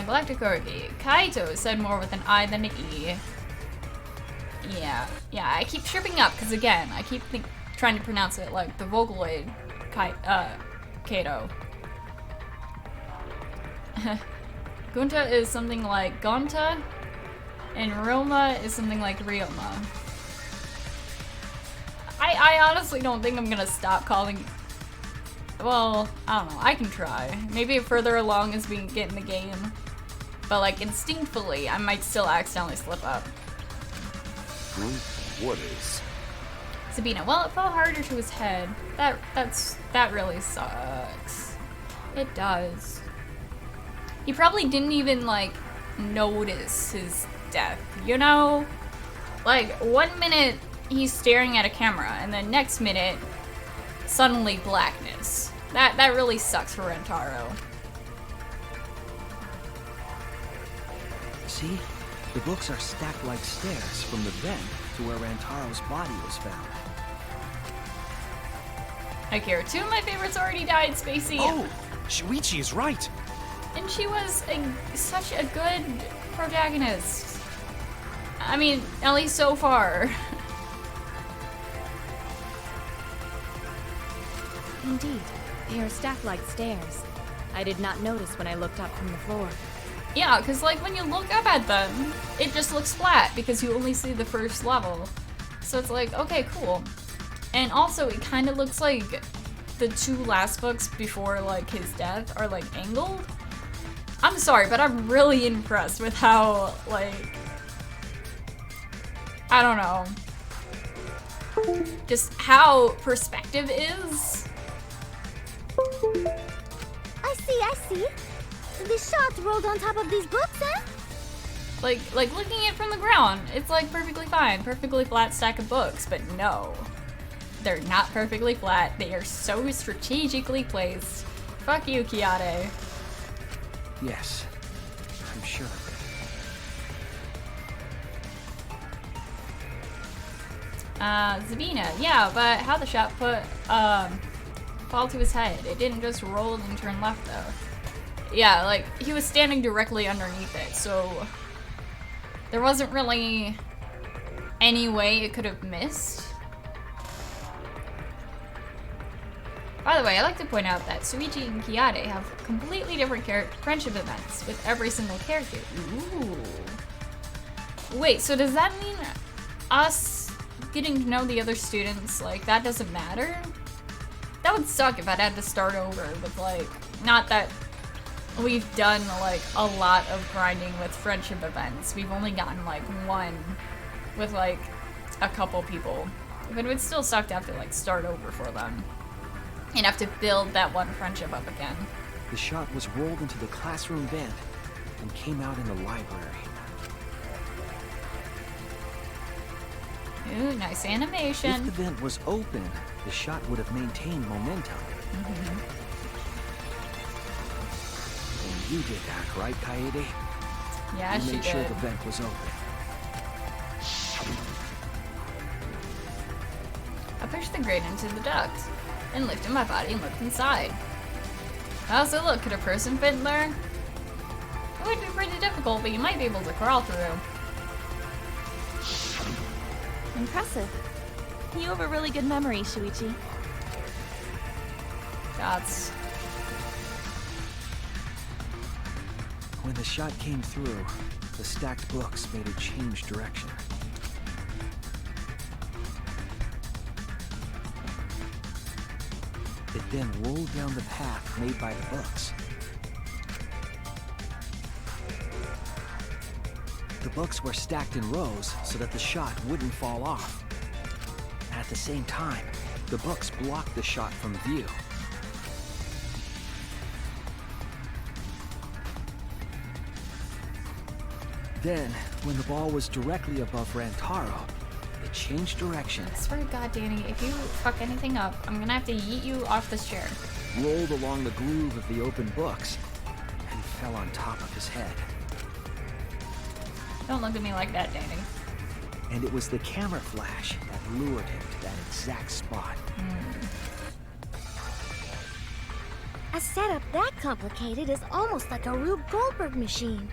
Galactic Orgy. Kaito said more with an I than an E. Yeah, I keep tripping up because again, I keep trying to pronounce it like the Vocaloid Kato. Gunta is something like Gonta, and Ryoma is something like Ryoma. I honestly don't think I'm gonna stop calling. Well, I don't know. I can try. Maybe further along as we get in the game. But like instinctively, I might still accidentally slip up. What is? Sabina, well, it fell harder to his head. That really sucks. It does. He probably didn't even like notice his death, you know? Like 1 minute he's staring at a camera and then next minute suddenly blackness. That really sucks for Rentaro. See? The books are stacked like stairs from the vent to where Rantaro's body was found. Akira, two of my favorites already died, Spacey. Oh, Shuichi is right. And she was such a good protagonist. I mean, at least so far. Indeed, they are stacked like stairs. I did not notice when I looked up from the floor. Yeah, because like when you look up at them, it just looks flat because you only see the first level. So it's like, okay, cool. And also it kind of looks like the two last books before like his death are like angled. I'm sorry, but I'm really impressed with how like, I don't know, just how perspective is. I see. The shot rolled on top of these books, huh? Like looking at it from the ground, it's like perfectly fine, perfectly flat stack of books, but no. They're not perfectly flat, they are so strategically placed. Fuck you, Kiade. Yes, I'm sure of it. Zabina, yeah, but how the shot put, fall to his head. It didn't just roll and turn left, though. Yeah, like, he was standing directly underneath it, so there wasn't really any way it could have missed. By the way, I like to point out that Shuichi and Kiade have completely different friendship events with every single character. Ooh. Wait, so does that mean us getting to know the other students, like, that doesn't matter? That would suck if I'd had to start over with, like, not that we've done, like, a lot of grinding with friendship events. We've only gotten, like, one with, like, a couple people. But it would still suck to have to, like, start over for them. And have to build that one friendship up again. The shot was rolled into the classroom vent and came out in the library. Ooh, nice animation. If the vent was open, the shot would have maintained momentum. And you did that, right, Kaede? Yeah, you she made sure did. the vent was open. pushed the grate into the duct, and lifted my body and looked inside. How's it look? Could a person fit in there? It would be pretty difficult, but you might be able to crawl through. Impressive. You have a really good memory, Shuichi. That's... When the shot came through, the stacked books made it change direction. It then rolled down the path made by the books. The books were stacked in rows so that the shot wouldn't fall off. At the same time, the books blocked the shot from view. Then, when the ball was directly above Rantaro, it changed direction. I swear to God, Danny, if you fuck anything up, I'm gonna have to yeet you off this chair. Rolled along the groove of the open books, and fell on top of his head. Don't look at me like that, Danny. And it was the camera flash that lured him to that exact spot. A setup that complicated is almost like a Rube Goldberg machine.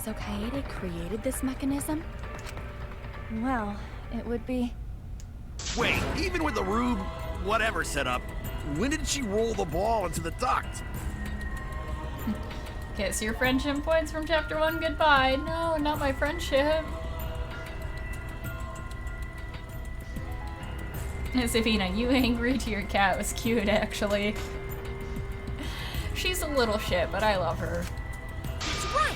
So Kaede created this mechanism? Well, it would be... Wait, even with the Rube whatever setup, when did she roll the ball into the duct? Kiss your friendship points from chapter 1 goodbye. No, not my friendship. Sabina, you angry to your cat was cute, actually. She's a little shit, but I love her. That's right!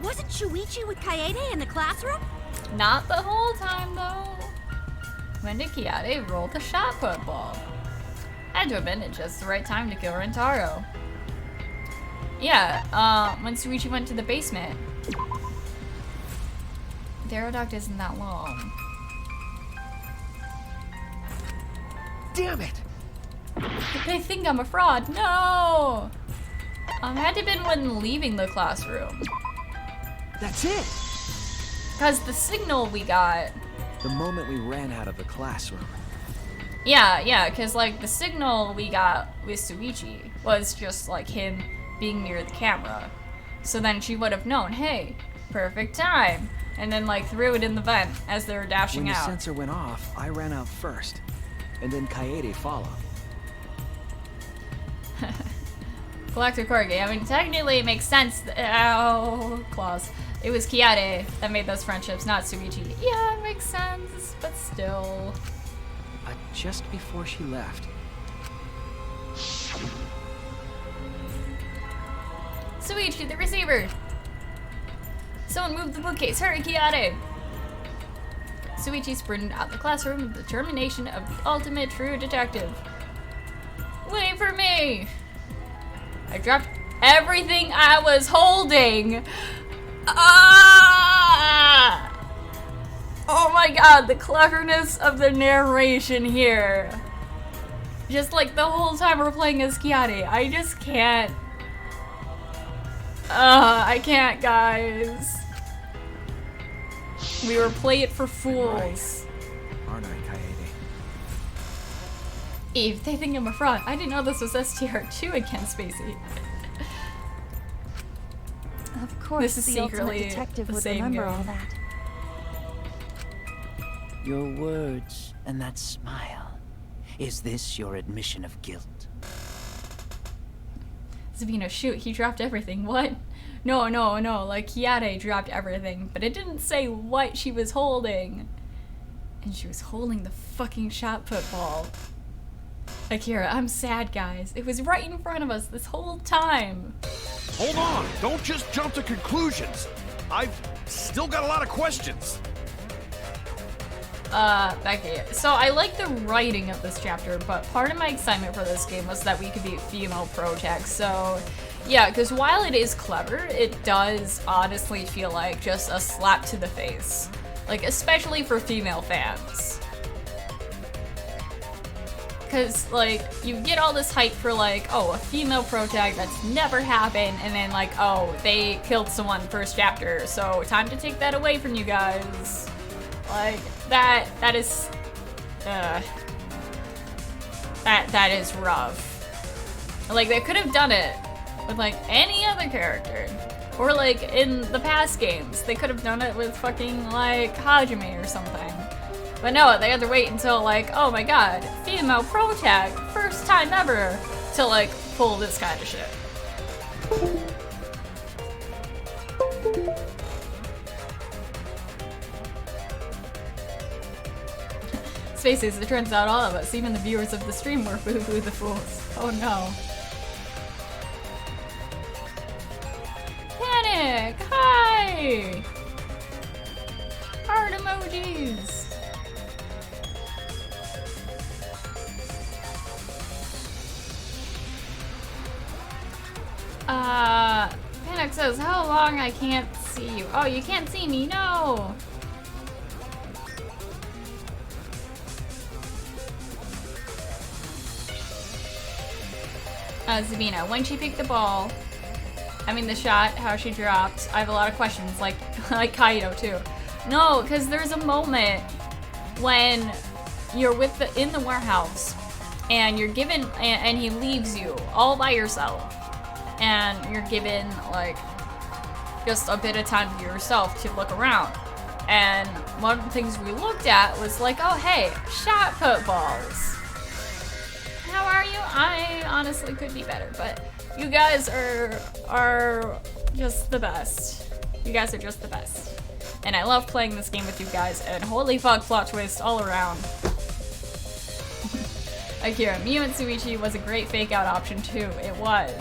Wasn't Shuichi with Kaede in the classroom? Not the whole time, though. When did Kaede roll the shot put ball? Had to have been at just the right time to kill Rentaro. Yeah, when Shuichi went to the basement. The Aeroduct isn't that long. Damn it! They think I'm a fraud. No! Had to have been when leaving the classroom. That's it! Because the signal we got... The moment we ran out of the classroom. Yeah, because like the signal we got with Shuichi was just like him being near the camera. So then she would have known, hey, perfect time. And then like threw it in the vent as they were dashing When the out. sensor went off, I ran out first. And then Kaede followed. Collector Corgi. I mean, technically it makes sense. Ow, claws. It was Kaede that made those friendships, not Shuichi. Yeah, it makes sense, but still. Just before she left. Shuichi, the receiver! Someone move the bookcase. Hurry, Kaede! Shuichi sprinted out the classroom with the determination of the ultimate true detective. Wait for me! I dropped everything I was holding! Ah! Oh my god, the cleverness of the narration here. Just like the whole time we're playing as Kaede, I just can't. I can't, guys. We were playing for fools. Aren't I, Kaede? Eve, they think I'm a fraud. I didn't know this was STR2 again, Spacey. Of course, This is the ultimate secretly detective the would same remember game. all that. Your words and that smile. Is this your admission of guilt? Sabina, shoot, he dropped everything. What? No, like Kaede dropped everything, but it didn't say what she was holding. And she was holding the fucking shot put ball. Akira, I'm sad, guys. It was right in front of us this whole time. Hold on! Don't just jump to conclusions! I've still got a lot of questions. Becky. So I like the writing of this chapter, but part of my excitement for this game was that we could be a female protag. So yeah, because while it is clever, it does honestly feel like just a slap to the face. Like, especially for female fans. Because, like, you get all this hype for, like, oh, a female protag that's never happened, and then, like, oh, they killed someone first chapter, so time to take that away from you guys. Like, that that is rough. Like, they could have done it with, like, any other character. Or, like, in the past games, they could have done it with fucking, like, Hajime or something. But no, they had to wait until, like, oh my god, female protag, first time ever, to, like, pull this kind of shit. Spacey, as it turns out, all of us, even the viewers of the stream, were boo-boo the fools. Oh no. Panic! Hi! Heart emojis! Panic says, how long I can't see you. Oh, you can't see me, no! Zabina, when she picked the ball, I mean the shot, how she dropped, I have a lot of questions, like Kaido too. No, because there's a moment when you're in the warehouse and you're given, and he leaves you all by yourself, and you're given like just a bit of time to yourself to look around. And one of the things we looked at was like, oh hey, shot put balls. How are you? I honestly could be better, but you guys are just the best. You guys are just the best. And I love playing this game with you guys, and holy fuck, plot twist all around. Akira, Miu and Suichi was a great fake out option too. It was.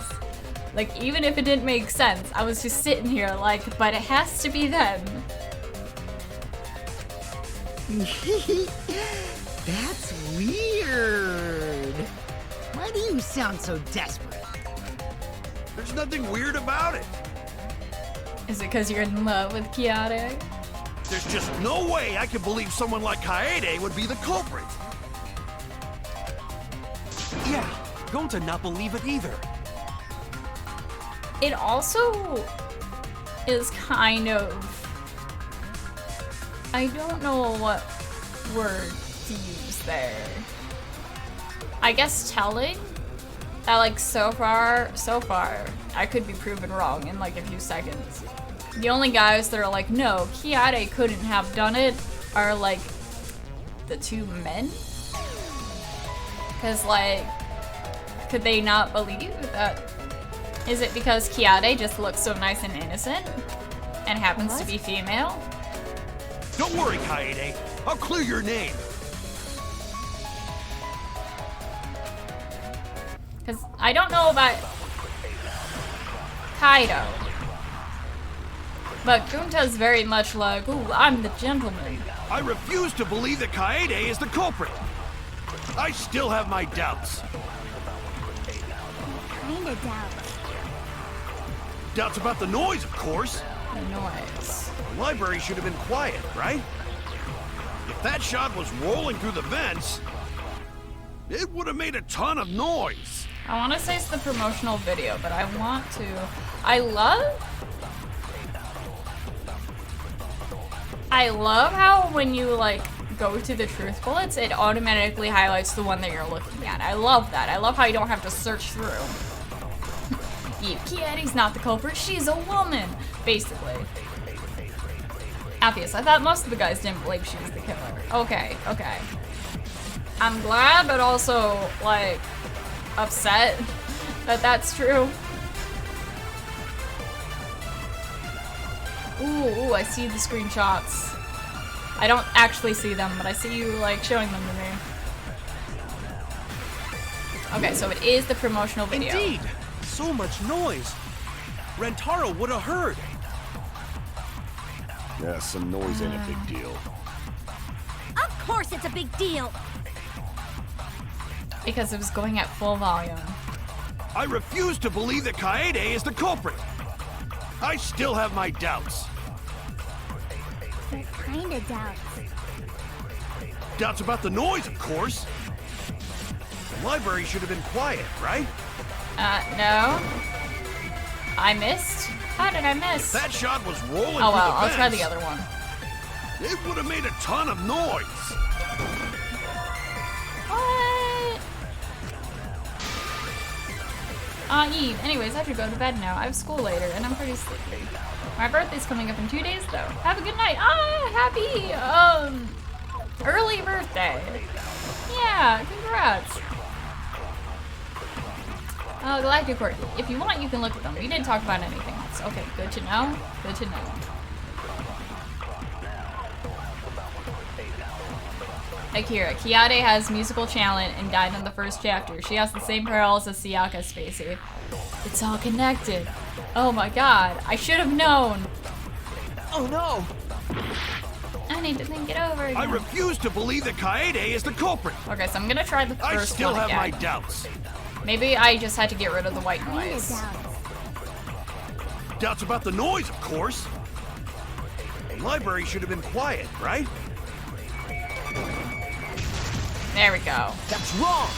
Like, even if it didn't make sense, I was just sitting here like, but it has to be them. That's weird. Why do you sound so desperate? There's nothing weird about it. Is it because you're in love with Kaede? There's just no way I can believe someone like Kaede would be the culprit. Yeah, going to not believe it either. It also is kind of, I don't know what word to use there. I guess telling that, like, so far, I could be proven wrong in like a few seconds. The only guys that are like, no, Kaede couldn't have done it are like the two men. Cause like, could they not believe that? Is it because Kaede just looks so nice and innocent and happens to be female? Don't worry, Kaede. I'll clear your name. Because I don't know about Kaido, but Gunta's very much like, ooh, I'm the gentleman. I refuse to believe that Kaede is the culprit. I still have my doubts. Kinda doubts. Doubts about the noise, of course. The noise. The library should have been quiet, right? If that shot was rolling through the vents, it would have made a ton of noise. I want to say it's the promotional video, but I want to. I love how when you like go to the truth bullets, it automatically highlights the one that you're looking at. I love that. I love how you don't have to search through. Kaede's not the culprit, she's a woman, basically. Obvious. I thought most of the guys didn't believe she was the killer. Okay. I'm glad, but also, like, upset that that's true. Ooh, I see the screenshots. I don't actually see them, but I see you, like, showing them to me. Okay, so it is the promotional video. Indeed! So much noise. Rentaro would have heard. Yeah, some noise ain't a big deal. Of course it's a big deal! Because it was going at full volume. I refuse to believe that Kaede is the culprit. I still have my doubts. They're kinda doubts. Doubts about the noise, of course. The library should have been quiet, right? No. I missed? How did I miss? If that shot was rolling through oh well, the I'll vents, try the other one. It would have made a ton of noise. What? Eve. Anyways, I should go to bed now. I have school later, and I'm pretty sleepy. My birthday's coming up in 2 days, though. Have a good night. Happy, early birthday. Yeah, congrats. Galactic Court. If you want, you can look at them. We didn't talk about anything else. Okay, good to know. Good to know. Akira. Kiyade has musical talent and died in the first chapter. She has the same perils as Sayaka, Spacey. It's all connected. Oh my god. I should have known. Oh no! I need to think it over again. I refuse to believe that Kaede is the culprit. Okay, so I'm gonna try the first one I still have again. my doubts. Maybe I just had to get rid of the white noise. Doubts about the noise, of course. The library should have been quiet, right? There we go. That's wrong!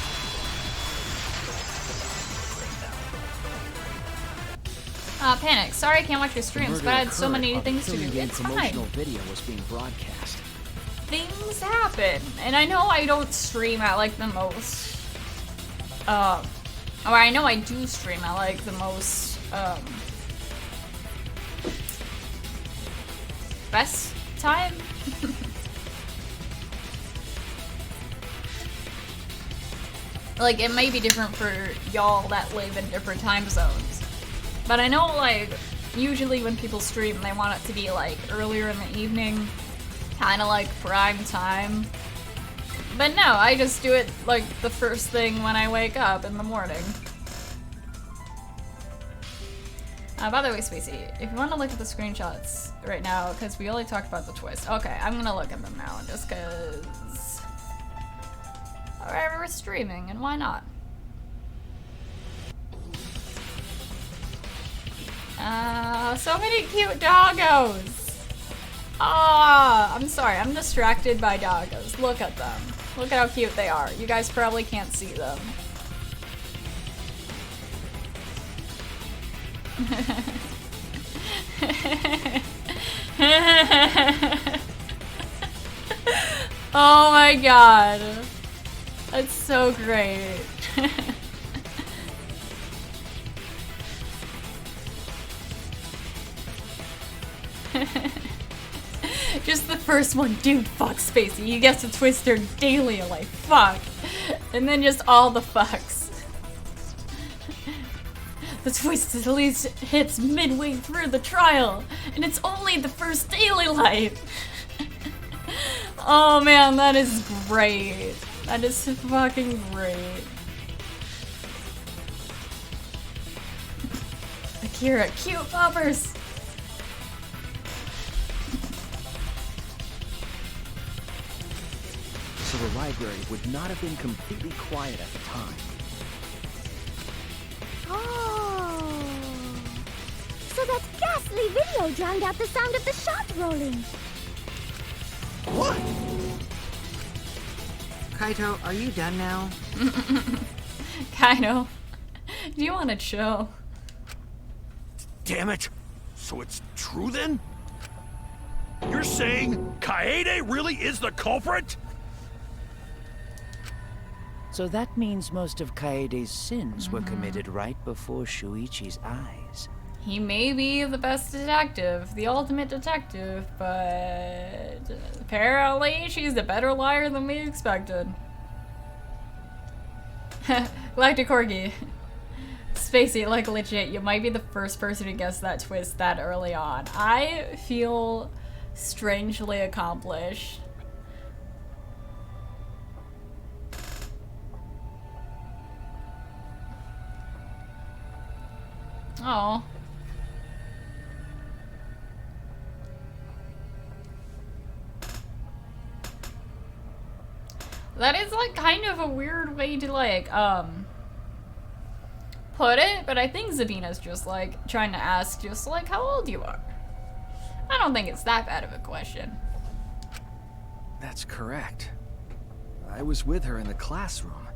Panic. Sorry I can't watch your streams, but I had so many things to do. It's fine. Promotional video was being broadcast. Things happen. And I know I don't stream at like the most, or I know I do stream at like the most, best time? Like, it may be different for y'all that live in different time zones. But I know, like, usually when people stream, they want it to be, like, earlier in the evening. Kinda like prime time. But no, I just do it, like, the first thing when I wake up in the morning. By the way, Spacey, if you want to look at the screenshots right now, because we only talked about the twist. Okay, I'm gonna look at them now, just because... Alright, we're streaming, and why not? So many cute doggos! I'm sorry, I'm distracted by doggos. Look at them. Look at how cute they are. You guys probably can't see them. Oh my god. That's so great. Just the first one, dude, fuck Spacey. He gets a twister daily, like, fuck. And then just all the fucks. The twist at least hits midway through the trial, and it's only the first daily life. Oh man, that is great. That is fucking great. Akira, cute poppers. So the library would not have been completely quiet at the time. Oh. So that ghastly video drowned out the sound of the shot rolling. What? Kaito, are you done now? Kaito, do you want to chill? Damn it! So it's true then? You're saying Kaede really is the culprit? So that means most of Kaede's sins were committed right before Shuichi's eyes. He may be the best detective, the ultimate detective, but apparently she's a better liar than we expected. Galactic Corgi. Spacey, like legit, you might be the first person to guess that twist that early on. I feel strangely accomplished. Oh. That is like kind of a weird way to like put it, but I think Zabina's just like trying to ask just like how old you are. I don't think it's that bad of a question. That's correct. I was with her in the classroom.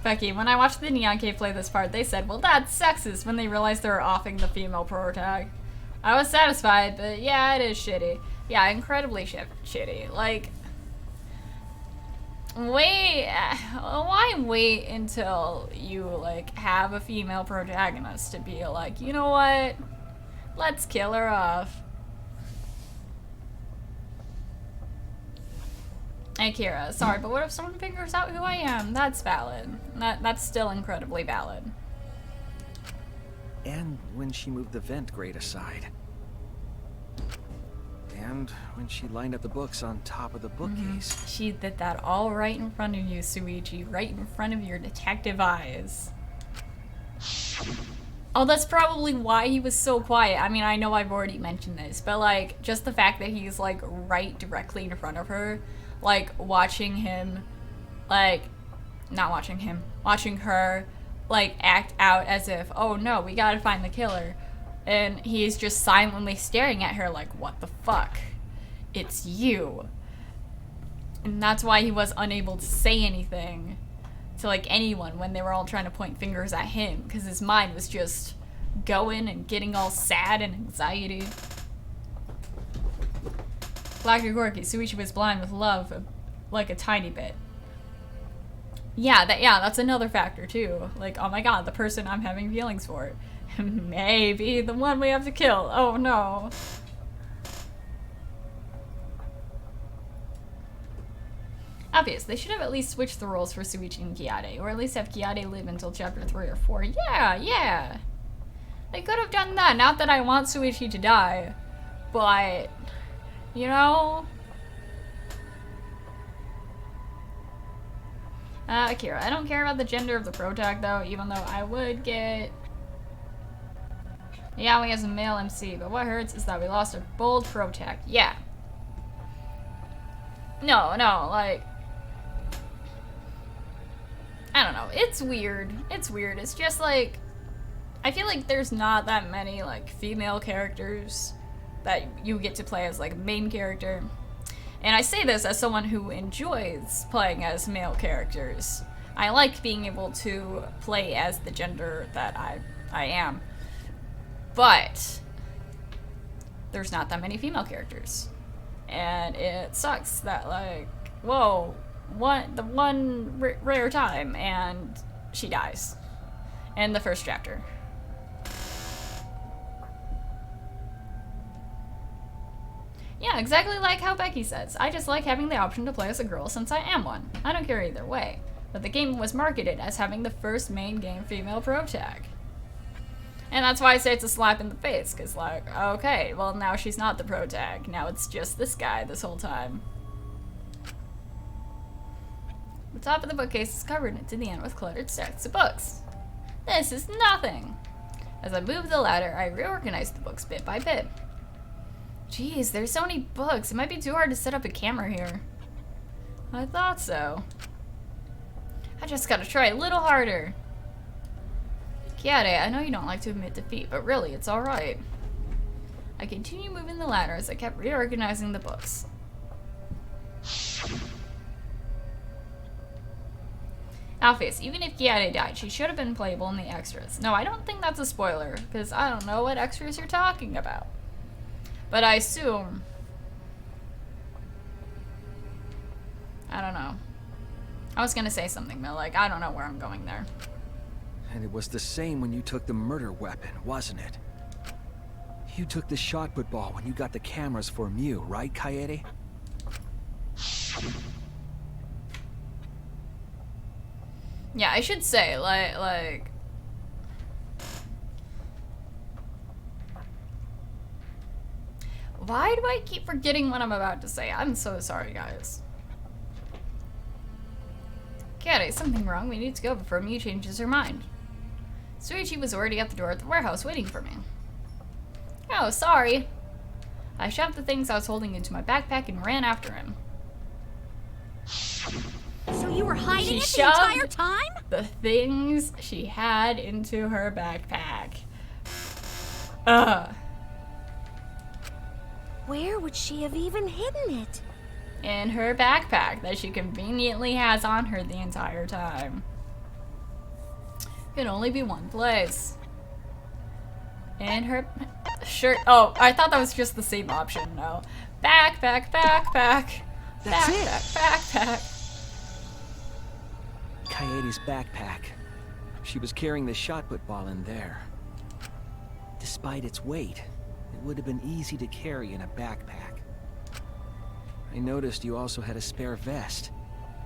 Becky, when I watched the Neon Cave play this part, they said, well, that's sexist when they realized they were offing the female protag. I was satisfied, but yeah, it is shitty. Yeah, incredibly shitty. Like, why wait until you, like, have a female protagonist to be like, you know what? Let's kill her off. Hey, Kira, sorry, but what if someone figures out who I am? That's valid. That's still incredibly valid. And when she moved the vent grate aside. And when she lined up the books on top of the bookcase. She did that all right in front of you, Shuichi. Right in front of your detective eyes. Oh, that's probably why he was so quiet. I mean, I know I've already mentioned this, but, like, just the fact that he's, like, right directly in front of her, like, watching him, like, not watching him, watching her, like, act out as if, oh no, we gotta find the killer. And he's just silently staring at her like, what the fuck? It's you. And that's why he was unable to say anything to, like, anyone when they were all trying to point fingers at him, because his mind was just going and getting all sad and anxiety. Black and Gorky, Shuichi was blind with love, like, a tiny bit. Yeah, that's another factor too. Like, oh my god, the person I'm having feelings for. Maybe the one we have to kill. Oh no. Obvious, they should have at least switched the roles for Shuichi and Kiade, or at least have Kiade live until chapter 3 or 4. Yeah. They could have done that. Not that I want Shuichi to die, but, you know? Akira, I don't care about the gender of the protag though, even though I would get... Yeah, we have a male MC, but what hurts is that we lost a bold protag. Yeah. No, like... I don't know, it's weird. It's just like... I feel like there's not that many, like, female characters that you get to play as, like, main character. And I say this as someone who enjoys playing as male characters. I like being able to play as the gender that I am. But there's not that many female characters. And it sucks that, like, whoa, the one rare time and she dies in the first chapter. Yeah, exactly like how Becky says. I just like having the option to play as a girl since I am one. I don't care either way. But the game was marketed as having the first main game female protag. And that's why I say it's a slap in the face, because, like, okay, well now she's not the protag. Now it's just this guy this whole time. The top of the bookcase is covered to the end with cluttered stacks of books. This is nothing! As I moved the ladder, I reorganized the books bit by bit. Jeez, there's so many books. It might be too hard to set up a camera here. I thought so. I just gotta try a little harder. Kiade, I know you don't like to admit defeat, but really, it's alright. I continued moving the ladder as I kept reorganizing the books. Alpheus, even if Kiade died, she should have been playable in the extras. No, I don't think that's a spoiler, because I don't know what extras you're talking about. But I assume... I don't know. I was gonna say something, but, like, I don't know where I'm going there. And it was the same when you took the murder weapon, wasn't it? You took the shot put ball when you got the cameras for Mew, right, Kaede? Yeah, I should say, like... Why do I keep forgetting what I'm about to say? I'm so sorry, guys. Kiade, something wrong. We need to go before Mew changes her mind. Shuichi was already at the door at the warehouse waiting for me. Oh, sorry. I shoved the things I was holding into my backpack and ran after him. So you were hiding it the entire time? The things she had into her backpack. Ugh. Where would she have even hidden it? In her backpack that she conveniently has on her the entire time. Can only be one place. In her shirt. Oh, I thought that was just the same option. No. Backpack. That's it. Backpack. Kaede's backpack. She was carrying the shot put ball in there. Despite its weight, it would have been easy to carry in a backpack. I noticed you also had a spare vest,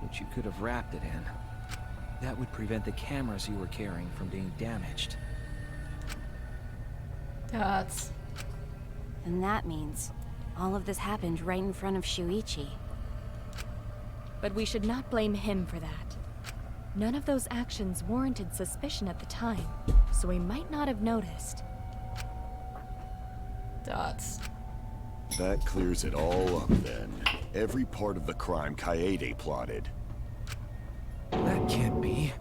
which you could have wrapped it in. That would prevent the cameras you were carrying from being damaged. And that means all of this happened right in front of Shuichi. But we should not blame him for that. None of those actions warranted suspicion at the time, so we might not have noticed. That clears it all up then. Every part of the crime Kaede plotted. That can't be.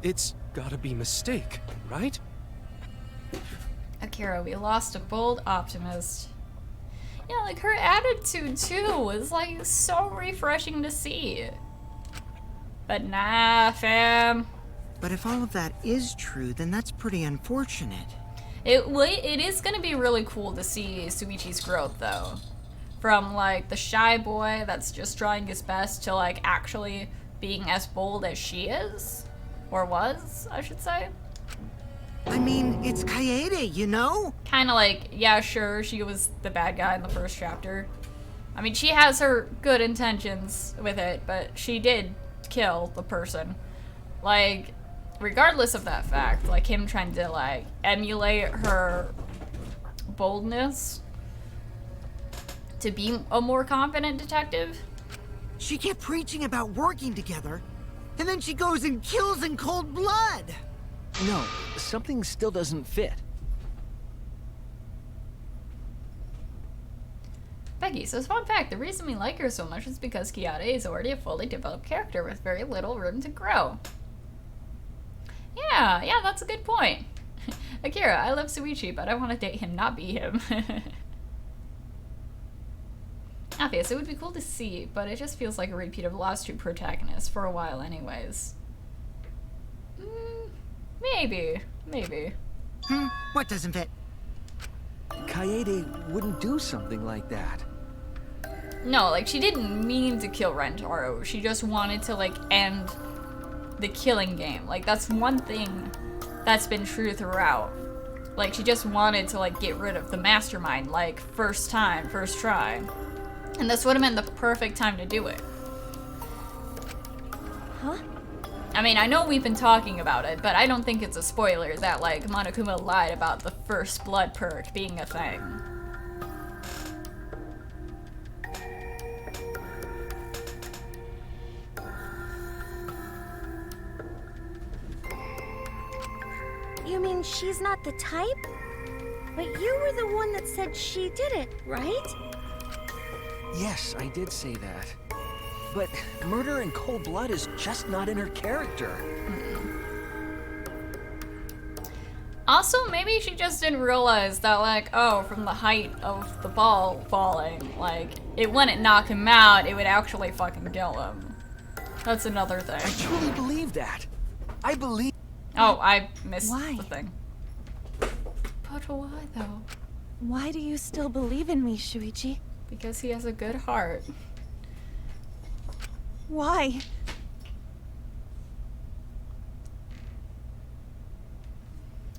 It's gotta be mistake, right? Akira, we lost a bold optimist. Yeah, like her attitude too was like so refreshing to see. But nah, fam. But if all of that is true, then that's pretty unfortunate. It is gonna be really cool to see Shuichi's growth though. From like the shy boy that's just trying his best to like actually being as bold as she is. Or was, I should say. I mean, it's Kaede, you know? Kinda like, yeah, sure, she was the bad guy in the first chapter. I mean, she has her good intentions with it, but she did kill the person. Like, regardless of that fact, like him trying to like emulate her boldness to be a more confident detective. She kept preaching about working together, and then she goes and kills in cold blood. No, something still doesn't fit. Becky says, fun fact, the reason we like her so much is because Kaede is already a fully developed character with very little room to grow. Yeah, that's a good point. Akira, I love Shuichi, but I want to date him, not be him. Obvious, it would be cool to see, but it just feels like a repeat of the last two protagonists for a while anyways. Maybe. What doesn't fit? Kaede wouldn't do something like that. No, like she didn't mean to kill Rentaro. She just wanted to like end the killing game. Like that's one thing that's been true throughout. Like she just wanted to like get rid of the mastermind, like first try. And this would have been the perfect time to do it. Huh? I mean, I know we've been talking about it, but I don't think it's a spoiler that, like, Monokuma lied about the first blood perk being a thing. You mean she's not the type? But you were the one that said she did it, right? Yes, I did say that. But murder in cold blood is just not in her character. Also, maybe she just didn't realize that, like, oh, from the height of the ball falling, like, it wouldn't knock him out, it would actually fucking kill him. That's another thing. I truly believe that. I believe... Oh, I missed Why? the thing. But why, though? Why do you still believe in me, Shuichi? Because he has a good heart. Why?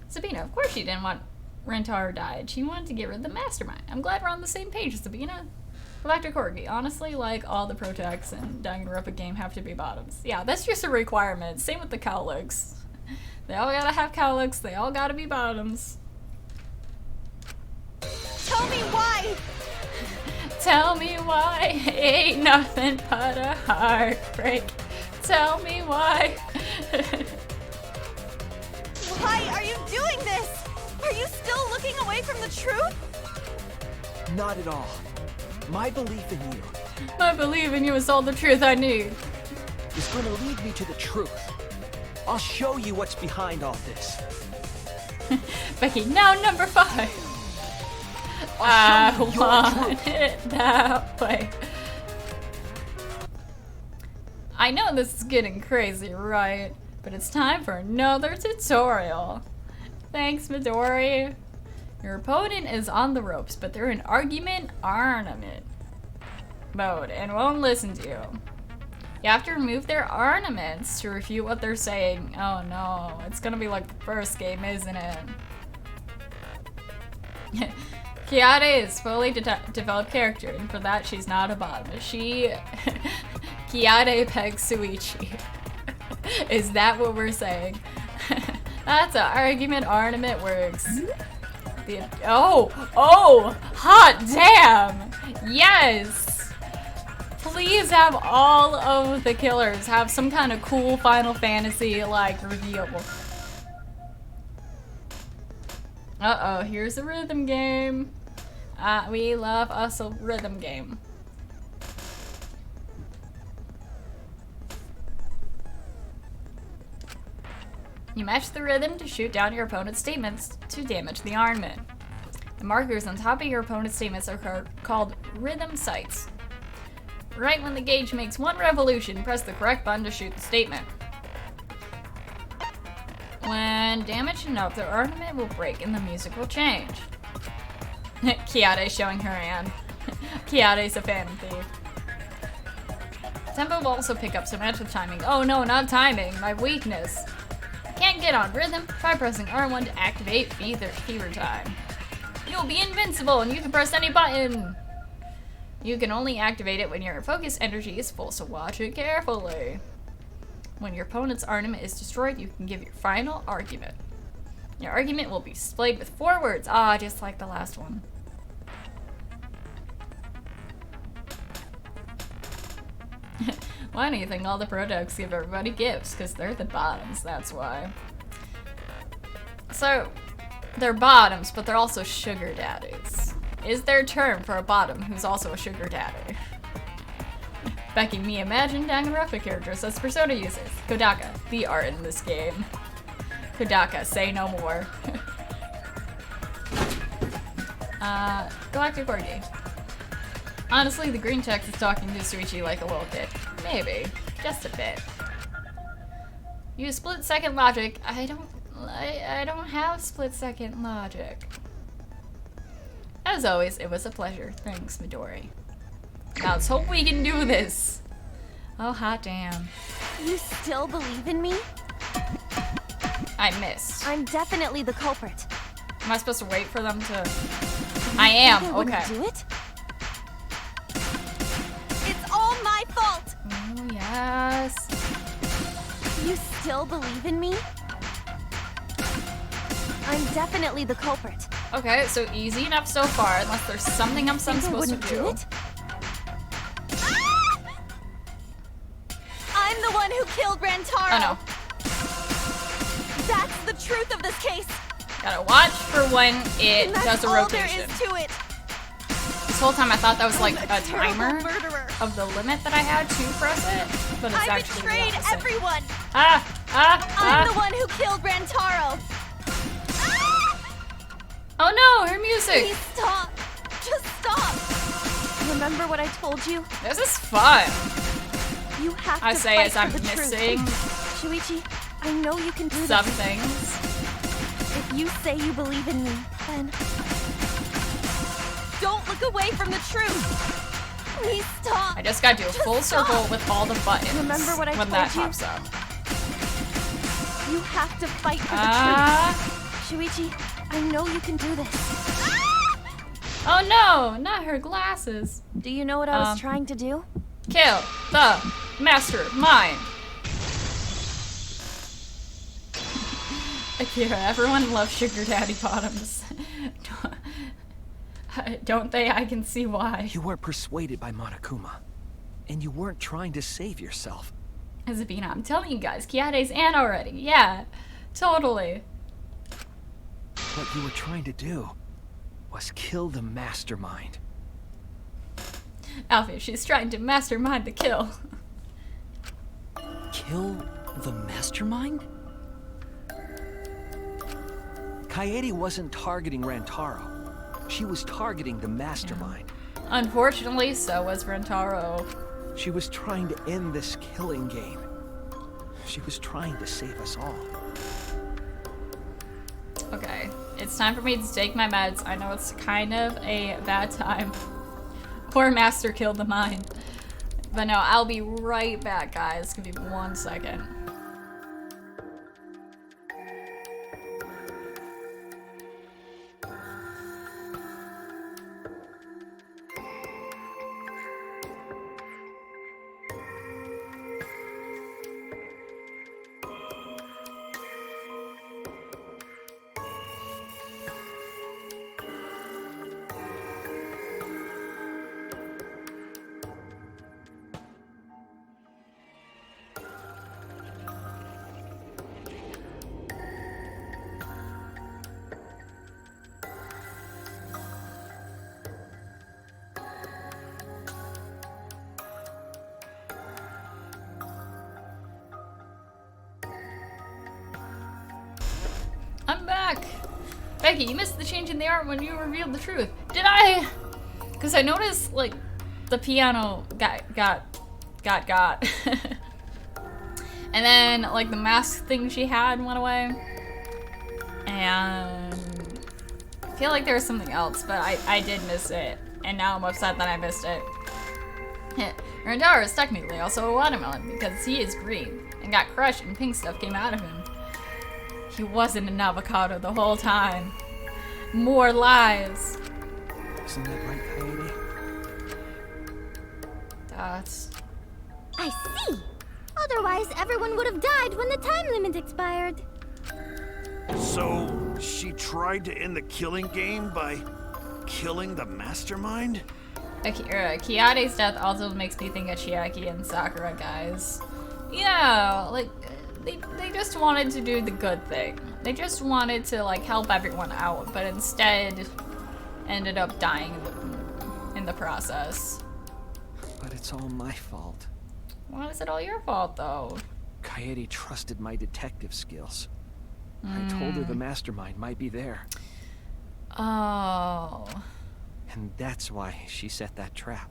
Sabina, of course she didn't want Rentaro died. She wanted to get rid of the mastermind. I'm glad we're on the same page, Sabina. Galactic Corgi, honestly, like, all the protacs in Danganronpa game have to be bottoms. Yeah, that's just a requirement. Same with the cowlicks. They all gotta have cowlicks, they all gotta be bottoms. Tell me why! Tell me why, ain't nothing but a heartbreak. Tell me why. Why are you doing this? Are you still looking away from the truth? Not at all. My belief in you My belief in you is all the truth I need. is going to lead me to the truth. I'll show you what's behind all this. Becky, now number 5. I'll show you your want truth. it that way. I know this is getting crazy, right? But it's time for another tutorial. Thanks, Midori. Your opponent is on the ropes, but they're in argument mode and won't listen to you. You have to remove their ornaments to refute what they're saying. Oh no, it's gonna be like the first game, isn't it? Kiade is fully developed character, and for that she's not a bottom. Kiade pegs Shuichi. Is that what we're saying? That's an argument. Ornament works. Oh, hot damn! Yes! Please have all of the killers have some kind of cool Final Fantasy like reveal. Uh-oh, here's a rhythm game. We love us a rhythm game. You match the rhythm to shoot down your opponent's statements to damage the ornament. The markers on top of your opponent's statements are called rhythm sights. Right when the gauge makes one revolution, press the correct button to shoot the statement. When damaged enough, the ornament will break and the music will change. Kiade showing her hand. Kiade's a fan thief. Tempo will also pick up so match with timing. Oh no, not timing, my weakness. Can't get on rhythm? Try pressing R1 to activate fever time. You'll be invincible and you can press any button. You can only activate it when your focus energy is full, so watch it carefully. When your opponent's ornament is destroyed, you can give your final argument. Your argument will be displayed with 4 words. Just like the last one. Why do you think all the products give everybody gifts? Because they're the bottoms, that's why. So, they're bottoms, but they're also sugar daddies. Is there a term for a bottom who's also a sugar daddy? Becky, me imagine Danganronpa characters as Persona users. Kodaka, the art in this game. Kodaka, say no more. Galactic Board Game. Honestly, the green text is talking to Shuichi like a little kid. Maybe. Just a bit. Use split-second logic. I don't have split-second logic. As always, it was a pleasure. Thanks, Midori. Now let's hope we can do this. Oh, hot damn. You still believe in me? I missed. I'm definitely the culprit. Am I supposed to wait for them to... I am, okay. Do it? It's all my fault! Oh, yes. You still believe in me? I'm definitely the culprit. Okay, so easy enough so far, unless there's something I'm supposed to do. I'm the one who killed Rantaro. Oh no. That's the truth of this case. Gotta watch for when it does a rotation. There is to it. This whole time I thought that was like a timer of the limit that I had to press it, but it's actually the opposite. I betrayed everyone. I'm the one who killed Rantaro. Oh no, her music! Please stop! Just stop! Remember what I told you? This is fun! You have I to say fight as I'm for the missing Shuichi, I know you can do some this. things. If you say you believe in me, then don't look away from the truth! Please stop! I just gotta do a full circle with all the buttons. Remember what I when told that you? pops up. You have to fight for the truth. Shuichi, I know you can do this. Oh no, not her glasses. Do you know what I was trying to do? Kill the mastermind. Akira, everyone loves sugar daddy bottoms. Don't they? I can see why. You weren't persuaded by Monokuma, and you weren't trying to save yourself. Zabina, I'm telling you guys, Kiade's in already. Yeah, totally. What you were trying to do was kill the mastermind. Alfie, she's trying to mastermind the kill. Kill the mastermind? Kaede wasn't targeting Rantaro. She was targeting the mastermind. Unfortunately, so was Rantaro. She was trying to end this killing game. She was trying to save us all. Okay, it's time for me to take my meds. I know it's kind of a bad time. Poor Master killed the mind. But no, I'll be right back, guys. Give me 1 second. I'm back! Becky, you missed the change in the art when you revealed the truth. Did I? Because I noticed, like, the piano got. And then, like, the mask thing she had went away. And I feel like there was something else, but I did miss it. And now I'm upset that I missed it. Randara is technically also a watermelon because he is green and got crushed and pink stuff came out of him. He wasn't an avocado the whole time. More lies. Isn't that right, Coyote? That's... I see. Otherwise, everyone would have died when the time limit expired. So, she tried to end the killing game by killing the mastermind? Kiade's death also makes me think of Chiaki and Sakura, guys. Yeah, like, they just wanted to do the good thing. They just wanted to, like, help everyone out, but instead ended up dying in the process. But it's all my fault. Why is it all your fault, though? Coyote trusted my detective skills. I told her the mastermind might be there. Oh. And that's why she set that trap.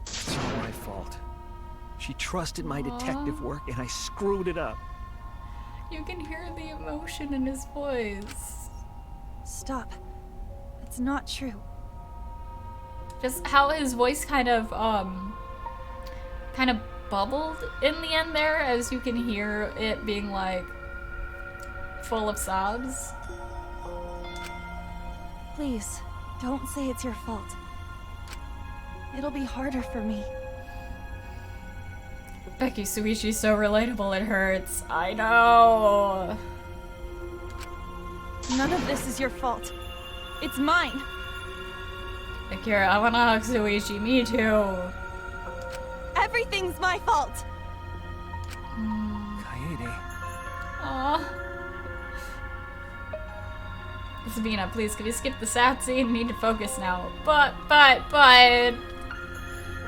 It's all my fault. She trusted my detective work and I screwed it up. You can hear the emotion in his voice. Stop. It's not true. Just how his voice kind of bubbled in the end there, as you can hear it being like full of sobs. Please, don't say it's your fault. It'll be harder for me. Becky Suishi's so relatable, it hurts. I know. None of this is your fault. It's mine. Akira, I wanna hug Suishi. Me too. Everything's my fault. Coyote. Aww. Sabina, please, could you skip the sad scene? I need to focus now. But,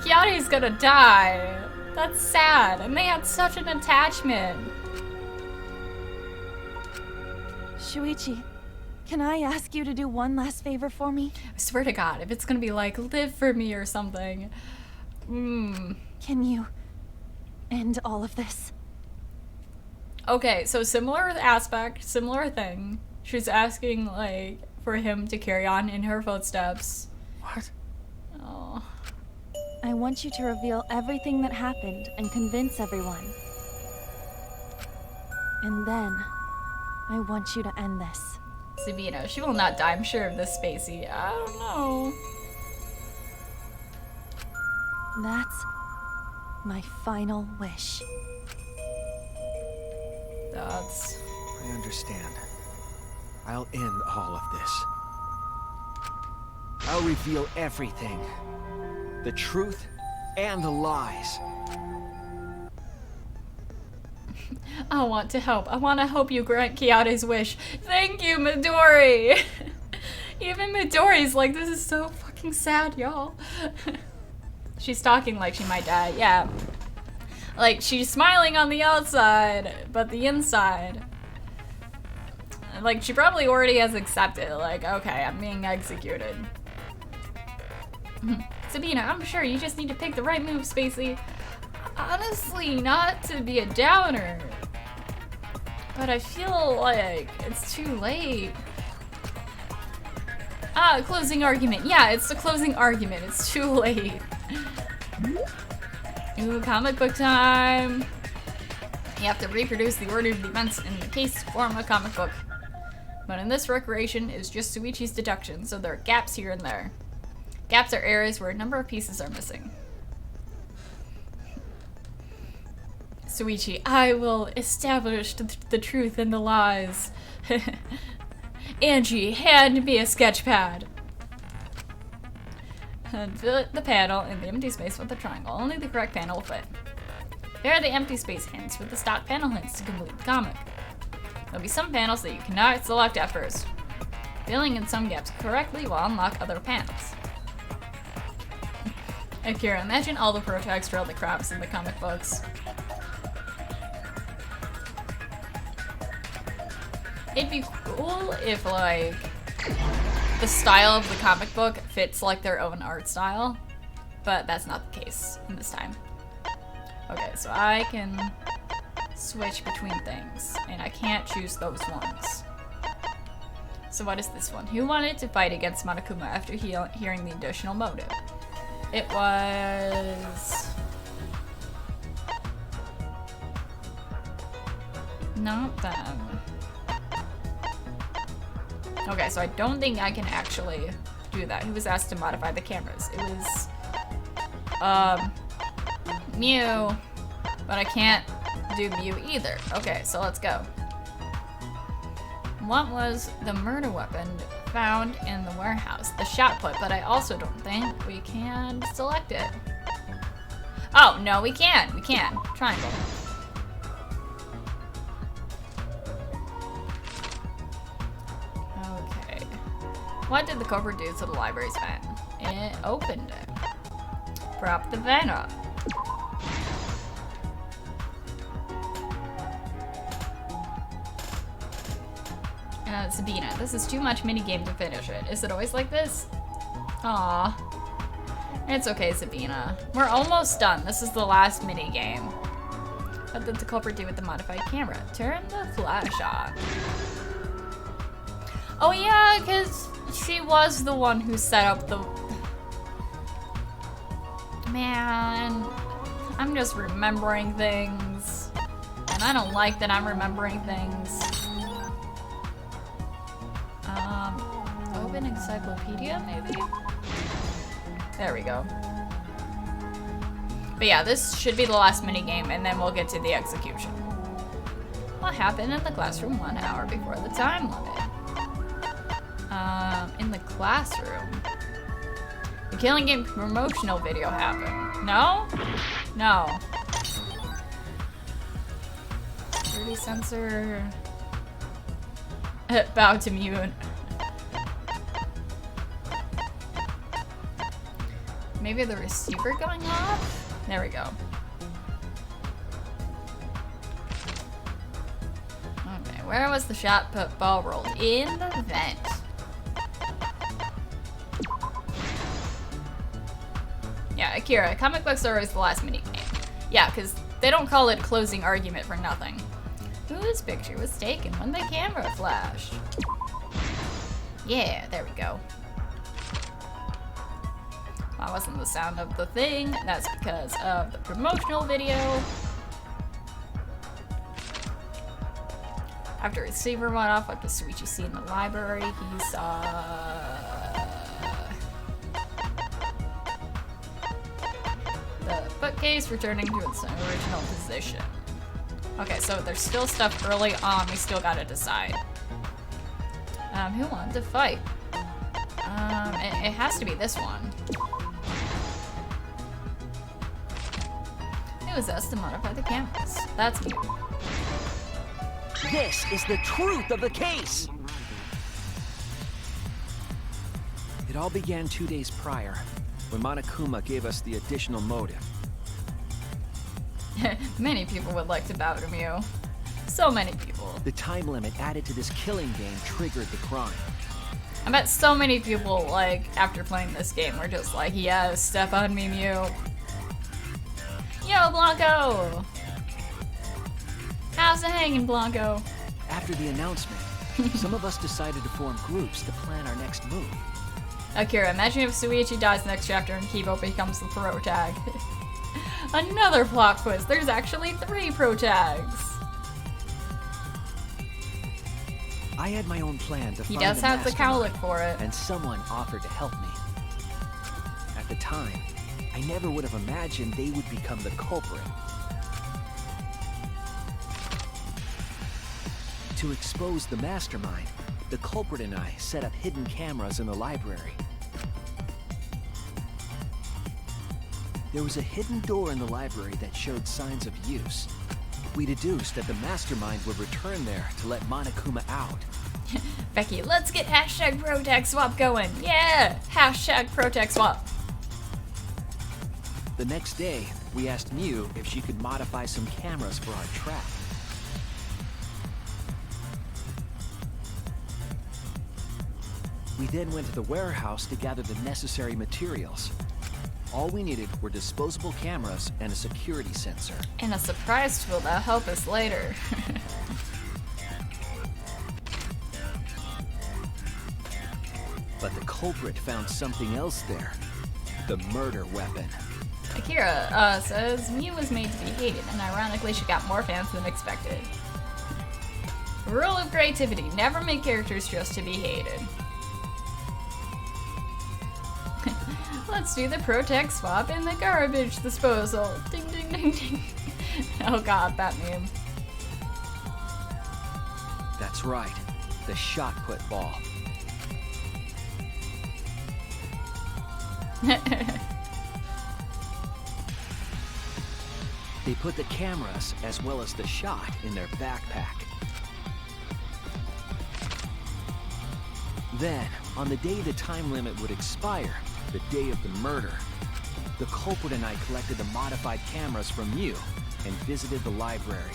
Kiade's gonna die. That's sad, and they had such an attachment. Shuichi, can I ask you to do one last favor for me? I swear to God, if it's gonna be like, live for me or something. Can you end all of this? Okay, so similar aspect, similar thing. She's asking, like, for him to carry on in her footsteps. What? Oh. I want you to reveal everything that happened and convince everyone. And then, I want you to end this. Sabina, she will not die, I'm sure of this, Spacey. I don't know. That's my final wish. That's... I understand. I'll end all of this. I'll reveal everything. The truth and the lies. I want to help. I want to help you grant Kiade's wish. Thank you, Midori! Even Midori's like, this is so fucking sad, y'all. She's talking like she might die, yeah. Like, she's smiling on the outside, but the inside... Like, she probably already has accepted, like, okay, I'm being executed. Sabina, I'm sure you just need to pick the right move, Spacey. Honestly, not to be a downer, but I feel like it's too late. Ah, closing argument. Yeah, it's the closing argument. It's too late. Ooh, comic book time. You have to reproduce the order of the events in the case to form a comic book. But in this recreation, it's just Shuichi's deduction, so there are gaps here and there. Gaps are areas where a number of pieces are missing. Shuichi, I will establish the truth and the lies. Angie, hand me a sketch pad. And fill the panel in the empty space with a triangle. Only the correct panel will fit. There are the empty space hints with the stock panel hints to complete the comic. There'll be some panels that you cannot select at first. Filling in some gaps correctly will unlock other panels. Akira, imagine all the protags for all the crops in the comic books. It'd be cool if, like, the style of the comic book fits, like, their own art style. But that's not the case in this time. Okay, so I can switch between things, and I can't choose those ones. So what is this one? Who wanted to fight against Monokuma after hearing the additional motive? It was... not them. Okay, so I don't think I can actually do that. Who was asked to modify the cameras? It was... Mew. But I can't do Mew either. Okay, so let's go. What was the murder weapon found in the warehouse? The shot put, but I also don't think we can select it. Oh, no, we can. We can. Triangle. Okay. What did the culprit do to the library's vent? It opened it. Prop the vent up. Sabina, this is too much minigame to finish it. Is it always like this? Aw. It's okay, Sabina. We're almost done. This is the last minigame. What did the culprit do with the modified camera? Turn the flash on. Oh yeah, because she was the one who set up the... Man, I'm just remembering things. And I don't like that I'm remembering things. Open encyclopedia, maybe? There we go. But yeah, this should be the last minigame, and then we'll get to the execution. What happened in the classroom 1 hour before the time limit? In the classroom? The Killing Game promotional video happened. No? No. 30 sensor... Bow to Mew. Maybe the receiver going off? There we go. Okay, where was the shot put ball rolled? In the vent. Yeah, Akira, comic books are always the last minigame. Yeah, because they don't call it closing argument for nothing. Whose picture was taken when the camera flashed? Yeah, there we go. That wasn't the sound of the thing. That's because of the promotional video. After receiver went off, what does Shuichi see in the library? He saw... the bookcase returning to its original position. Okay, so there's still stuff early on we still gotta decide. Who wanted to fight? It has to be this one. It was us to modify the cameras. That's you. This is the truth of the case! It all began 2 days prior, when Monokuma gave us the additional motive. Many people would like to bow to Mew. So many people. The time limit added to this killing game triggered the crime. I bet so many people, like, after playing this game, were just like, yes, step on me, Mew. Yo, Blanco! How's it hanging, Blanco? After the announcement, some of us decided to form groups to plan our next move. Akira, imagine if Shuichi dies next chapter and Kibo becomes the protag. Another plot twist. There's actually 3 protags. I had my own plan to He find does the have the mastermind, cowlick for it. and someone offered to help me. At the time, I never would have imagined they would become the culprit. To expose the mastermind, the culprit and I set up hidden cameras in the library. There was a hidden door in the library that showed signs of use. We deduced that the mastermind would return there to let Monokuma out. Becky, let's get hashtag protag swap going. Yeah! Hashtag protag swap. The next day, we asked Mew if she could modify some cameras for our trap. We then went to the warehouse to gather the necessary materials. All we needed were disposable cameras and a security sensor. And a surprise tool that'll help us later. But the culprit found something else there. The murder weapon. Akira says Mew was made to be hated, and ironically she got more fans than expected. Rule of creativity, never make characters just to be hated. Let's do the protag swap in the garbage disposal. Ding ding ding ding. Oh god, that meme. That's right. The shot put ball. They put the cameras as well as the shot in their backpack. Then, on the day the time limit would expire, the day of the murder, the culprit and I collected the modified cameras from you and visited the library.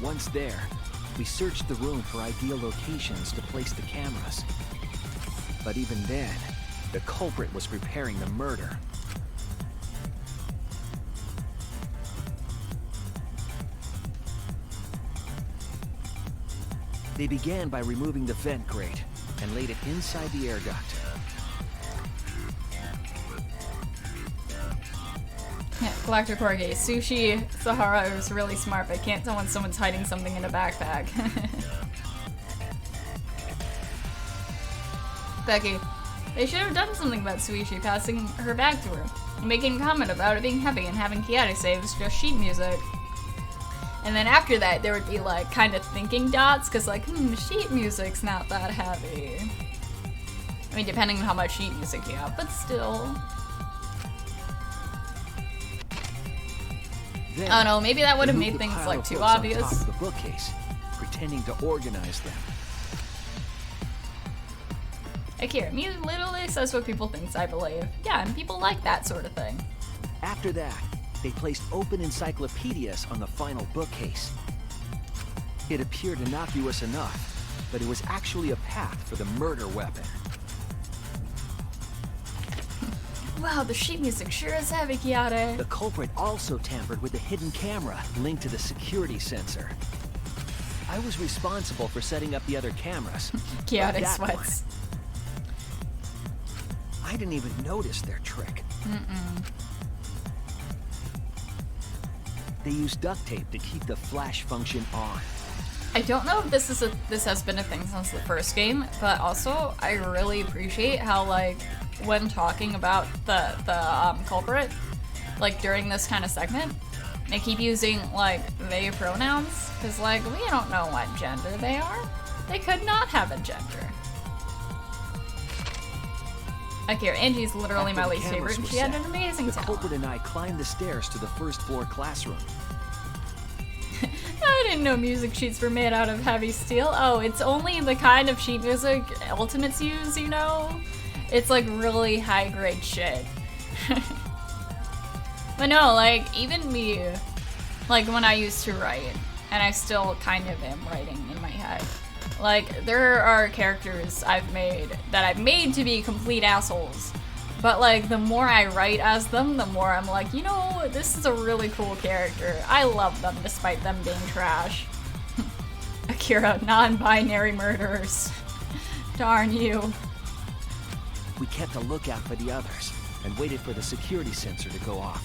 Once there, we searched the room for ideal locations to place the cameras. But even then, the culprit was preparing the murder. They began by removing the vent grate and laid it inside the air duct. Yeah, Galactic Corgi, Sushi Sahara is really smart, but can't tell when someone's hiding something in a backpack. Becky, they should have done something about Suichi passing her bag to her, and making a comment about it being heavy and having Kiade say it was just sheet music. And then after that, there would be like kind of thinking dots, because like, sheet music's not that heavy. I mean, depending on how much sheet music you have, but still. Then, oh no, maybe that would have they made moved the things pile like of too books on obvious. top of the bookcase, pretending to organize them. Akira, Mew literally says what people think, I believe. Yeah, and people like that sort of thing. After that, they placed open encyclopedias on the final bookcase. It appeared innocuous enough, but it was actually a path for the murder weapon. Wow, the sheet music sure is heavy, Kiade. The culprit also tampered with the hidden camera linked to the security sensor. I was responsible for setting up the other cameras. Kiade sweats. I didn't even notice their trick. They used duct tape to keep the flash function on. I don't know if this has been a thing since the first game, but also I really appreciate how like when talking about the culprit, like during this kind of segment, they keep using like they pronouns because like we don't know what gender they are. They could not have a gender. Akira, Angie's literally my least favorite, and she had an amazing talent. The culprit and I climbed the stairs to the first floor classroom. I didn't know music sheets were made out of heavy steel. Oh, it's only the kind of sheet music Ultimates use, you know? It's like really high grade shit. But no, like even me, like when I used to write, and I still kind of am writing in my head. Like, there are characters I've made that I've made to be complete assholes. But, like, the more I write as them, the more I'm like, you know, this is a really cool character. I love them despite them being trash. Akira, non-binary murderers. Darn you. We kept a lookout for the others and waited for the security sensor to go off.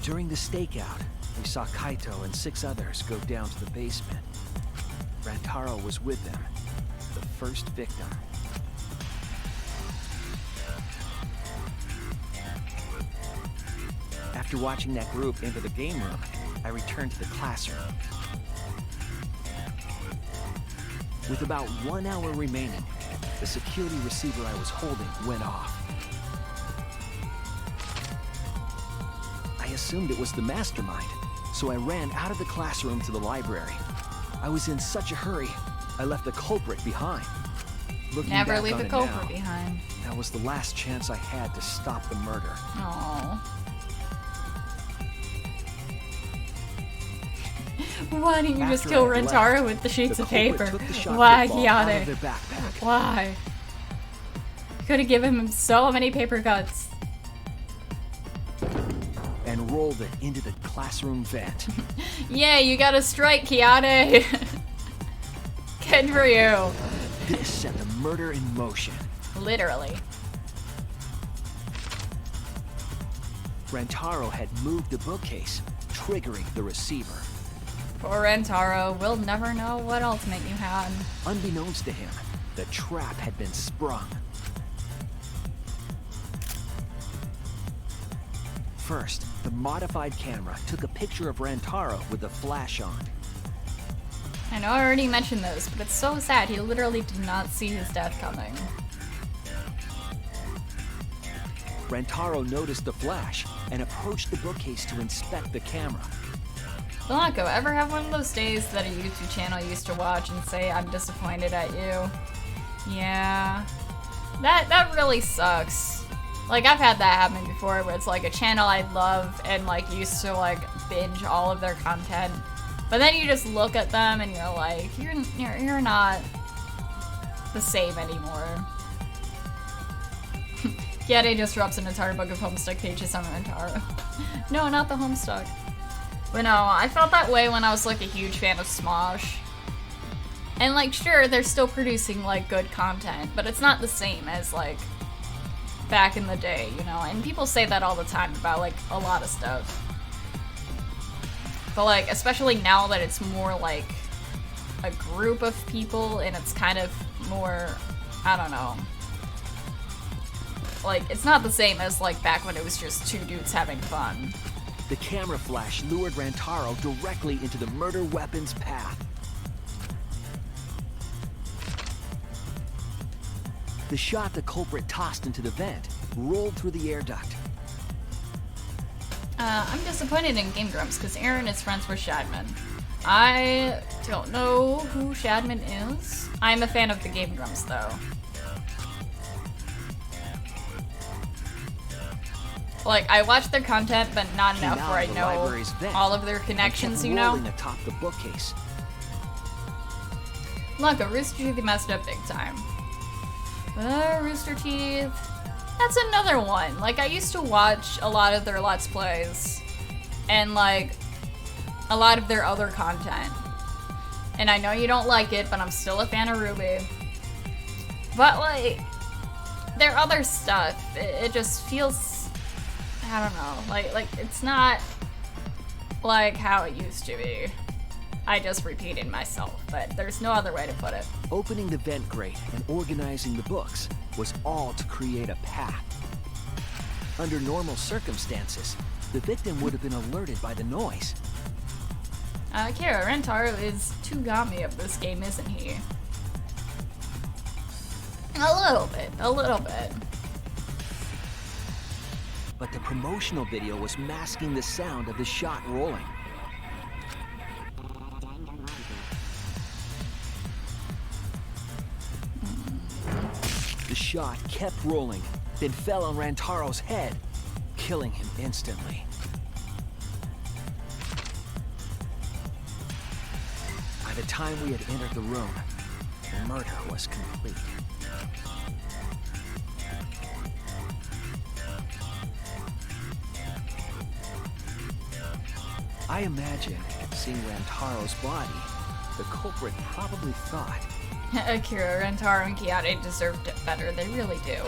During the stakeout, we saw Kaito and 6 others go down to the basement. Rantaro was with them, the first victim. After watching that group enter the game room, I returned to the classroom. With about 1 hour remaining, the security receiver I was holding went off. I assumed it was the mastermind, so I ran out of the classroom to the library. I was in such a hurry, I left the culprit behind. Looking Never back leave on the it culprit now, behind. that was the last chance I had to stop the murder. Aww. Why didn't you just kill Rentaro with the sheets of paper? Why, Kiade? Why? Could have given him so many paper cuts. And rolled it into the classroom vent. Yeah, you got a strike, Kiade. Good for you. This set the murder in motion. Literally. Rantaro had moved the bookcase, triggering the receiver. Poor Rentaro, we'll never know what ultimate you had. Unbeknownst to him, the trap had been sprung. First, the modified camera took a picture of Rantaro with the flash on. I know I already mentioned this, but it's so sad he literally did not see his death coming. Rantaro noticed the flash and approached the bookcase to inspect the camera. Blanco, ever have one of those days that a YouTube channel used to watch and say, I'm disappointed at you? Yeah. That really sucks. Like, I've had that happen before where it's like a channel I love and like used to like binge all of their content. But then you just look at them and you're like, you're not the same anymore. Yeah, they just drops an entire book of Homestuck pages on Rantaro. No, not the Homestuck. But no, I felt that way when I was like a huge fan of Smosh. And like, sure, they're still producing like good content, but it's not the same as like back in the day, you know? And people say that all the time about like a lot of stuff. But like, especially now that it's more like a group of people and it's kind of more, I don't know. Like, it's not the same as like back when it was just 2 dudes having fun. The camera flash lured Rantaro directly into the murder weapon's path. The shot the culprit tossed into the vent rolled through the air duct. I'm disappointed in Game Grumps because Aaron is friends with Shadman. I don't know who Shadman is. I'm a fan of the Game Grumps though. Like, I watch their content, but not enough where I know all of their connections, you know? Atop the bookcase. Look, a Rooster Teeth messed up big time. Rooster Teeth... That's another one. Like, I used to watch a lot of their Let's Plays. And, like, a lot of their other content. And I know you don't like it, but I'm still a fan of Ruby. But, like, their other stuff, it just feels... I don't know, like it's not like how it used to be. I just repeated myself, but there's no other way to put it. Opening the vent grate and organizing the books was all to create a path. Under normal circumstances, the victim would have been alerted by the noise. Kira, Rentaro is too gammy of this game, isn't he? A little bit. But the promotional video was masking the sound of the shot rolling. The shot kept rolling, then fell on Rantaro's head, killing him instantly. By the time we had entered the room, the murder was complete. I imagine, seeing Rantaro's body, the culprit probably thought... Akira, Rantaro, and Kiyate deserved it better. They really do.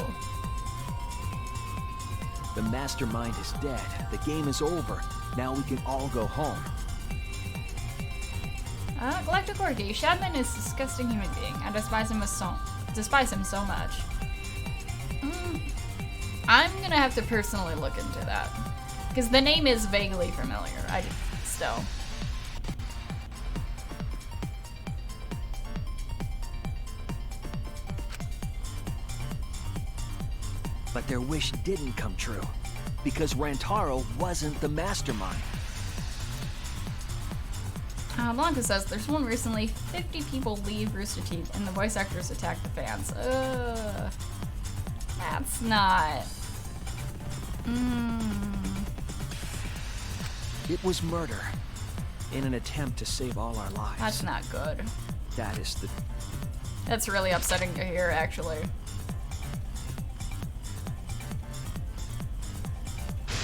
The mastermind is dead. The game is over. Now we can all go home. Galactic Orgy, Shadman is a disgusting human being. I despise him so much. I'm gonna have to personally look into that. Because the name is vaguely familiar. Still. But their wish didn't come true. Because Rantaro wasn't the mastermind. Blanca says, there's one recently, 50 people leave Rooster Teeth and the voice actors attack the fans. That's not... It was murder. In an attempt to save all our lives. That's not good. That is the... That's really upsetting to hear, actually.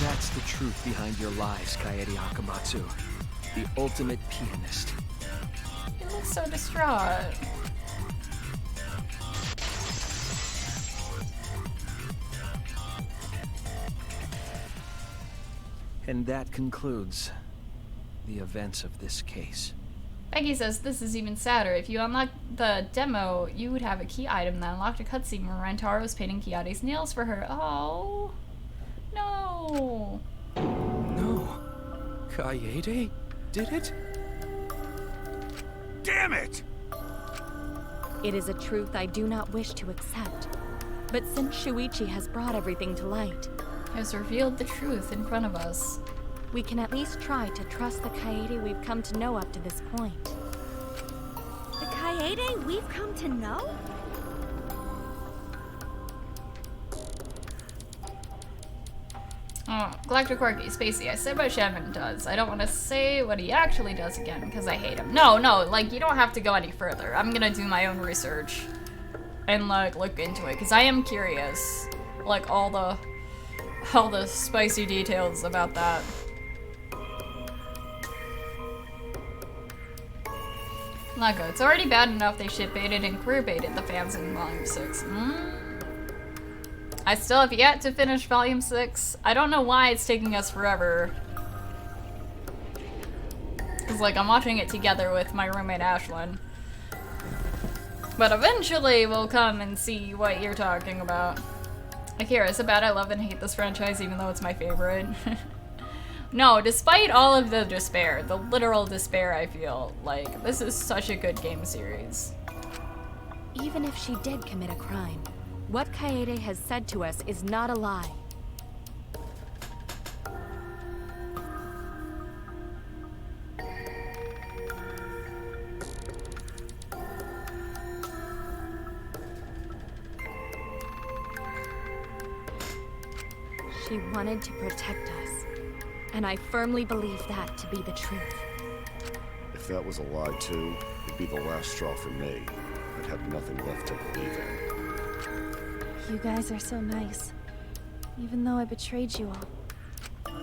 That's the truth behind your lies, Kaede Akamatsu. The ultimate pianist. You look so distraught. And that concludes the events of this case. Becky says, this is even sadder. If you unlock the demo, you would have a key item that unlocked a cutscene where Rantaro was painting Kiyate's nails for her. Oh. No. No. Kaede did it? Damn it! It is a truth I do not wish to accept. But since Shuichi has brought everything to light, has revealed the truth in front of us, we can at least try to trust the Kaede we've come to know up to this point. The Kaede we've come to know? Oh, Galactic Quirky, Spacey, I said what Shadman does. I don't want to say what he actually does again, because I hate him. No, like, you don't have to go any further. I'm gonna do my own research and, like, look into it, because I am curious. Like, all the spicy details about that. Not good. It's already bad enough they shit-baited and queer-baited the fans in Volume 6. I still have yet to finish Volume 6. I don't know why it's taking us forever. Cause like, I'm watching it together with my roommate Ashlyn. But eventually we'll come and see what you're talking about. Akira, so bad I love and hate this franchise even though it's my favorite. No, despite all of the despair, the literal despair I feel, like, this is such a good game series. Even if she did commit a crime, what Kaede has said to us is not a lie. She wanted to protect us, and I firmly believe that to be the truth. If that was a lie too, it'd be the last straw for me. I'd have nothing left to believe in. You guys are so nice, even though I betrayed you all.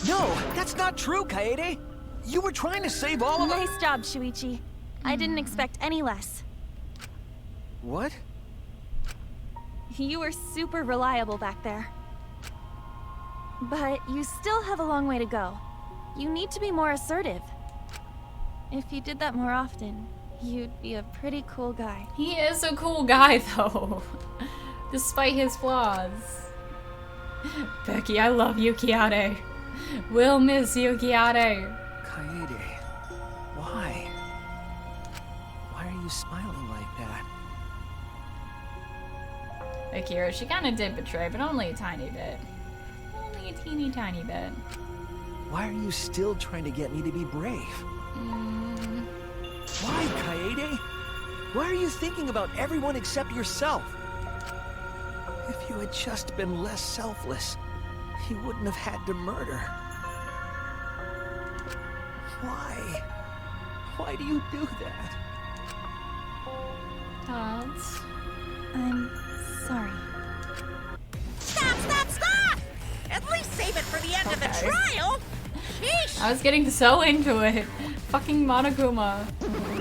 No, that's not true, Kaede! You were trying to save all of us. Nice job, Shuichi. I didn't expect any less. What? You were super reliable back there. But you still have a long way to go. You need to be more assertive. If you did that more often, you'd be a pretty cool guy. He is a cool guy, though. Despite his flaws. Becky, I love you, Kiyate. We'll miss you, Kiyate. Kaede, why? Why are you smiling like that? Akira, she kinda did betray, but only a tiny bit. Only a teeny tiny bit. Why are you still trying to get me to be brave? Why, Kaede? Why are you thinking about everyone except yourself? If you had just been less selfless, you wouldn't have had to murder. Why? Why do you do that? Tods. I'm sorry. Stop! At least save it for the end of the trial! I was getting so into it. Fucking Monokuma.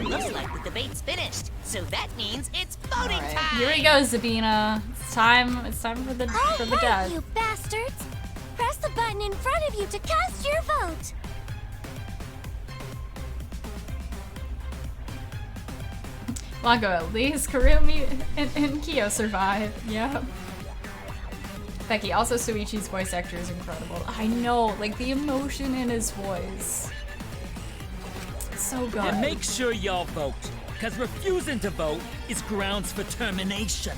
Looks like the debate's finished, so that means it's voting time. Here we go, Zabina. It's time for the death. You bastards! Press the button in front of you to cast your vote. Lago, at least Kurumi and Kyo survive. Yep. Becky, also Suichi's voice actor is incredible. I know, like the emotion in his voice. So good. And make sure y'all vote, because refusing to vote is grounds for termination.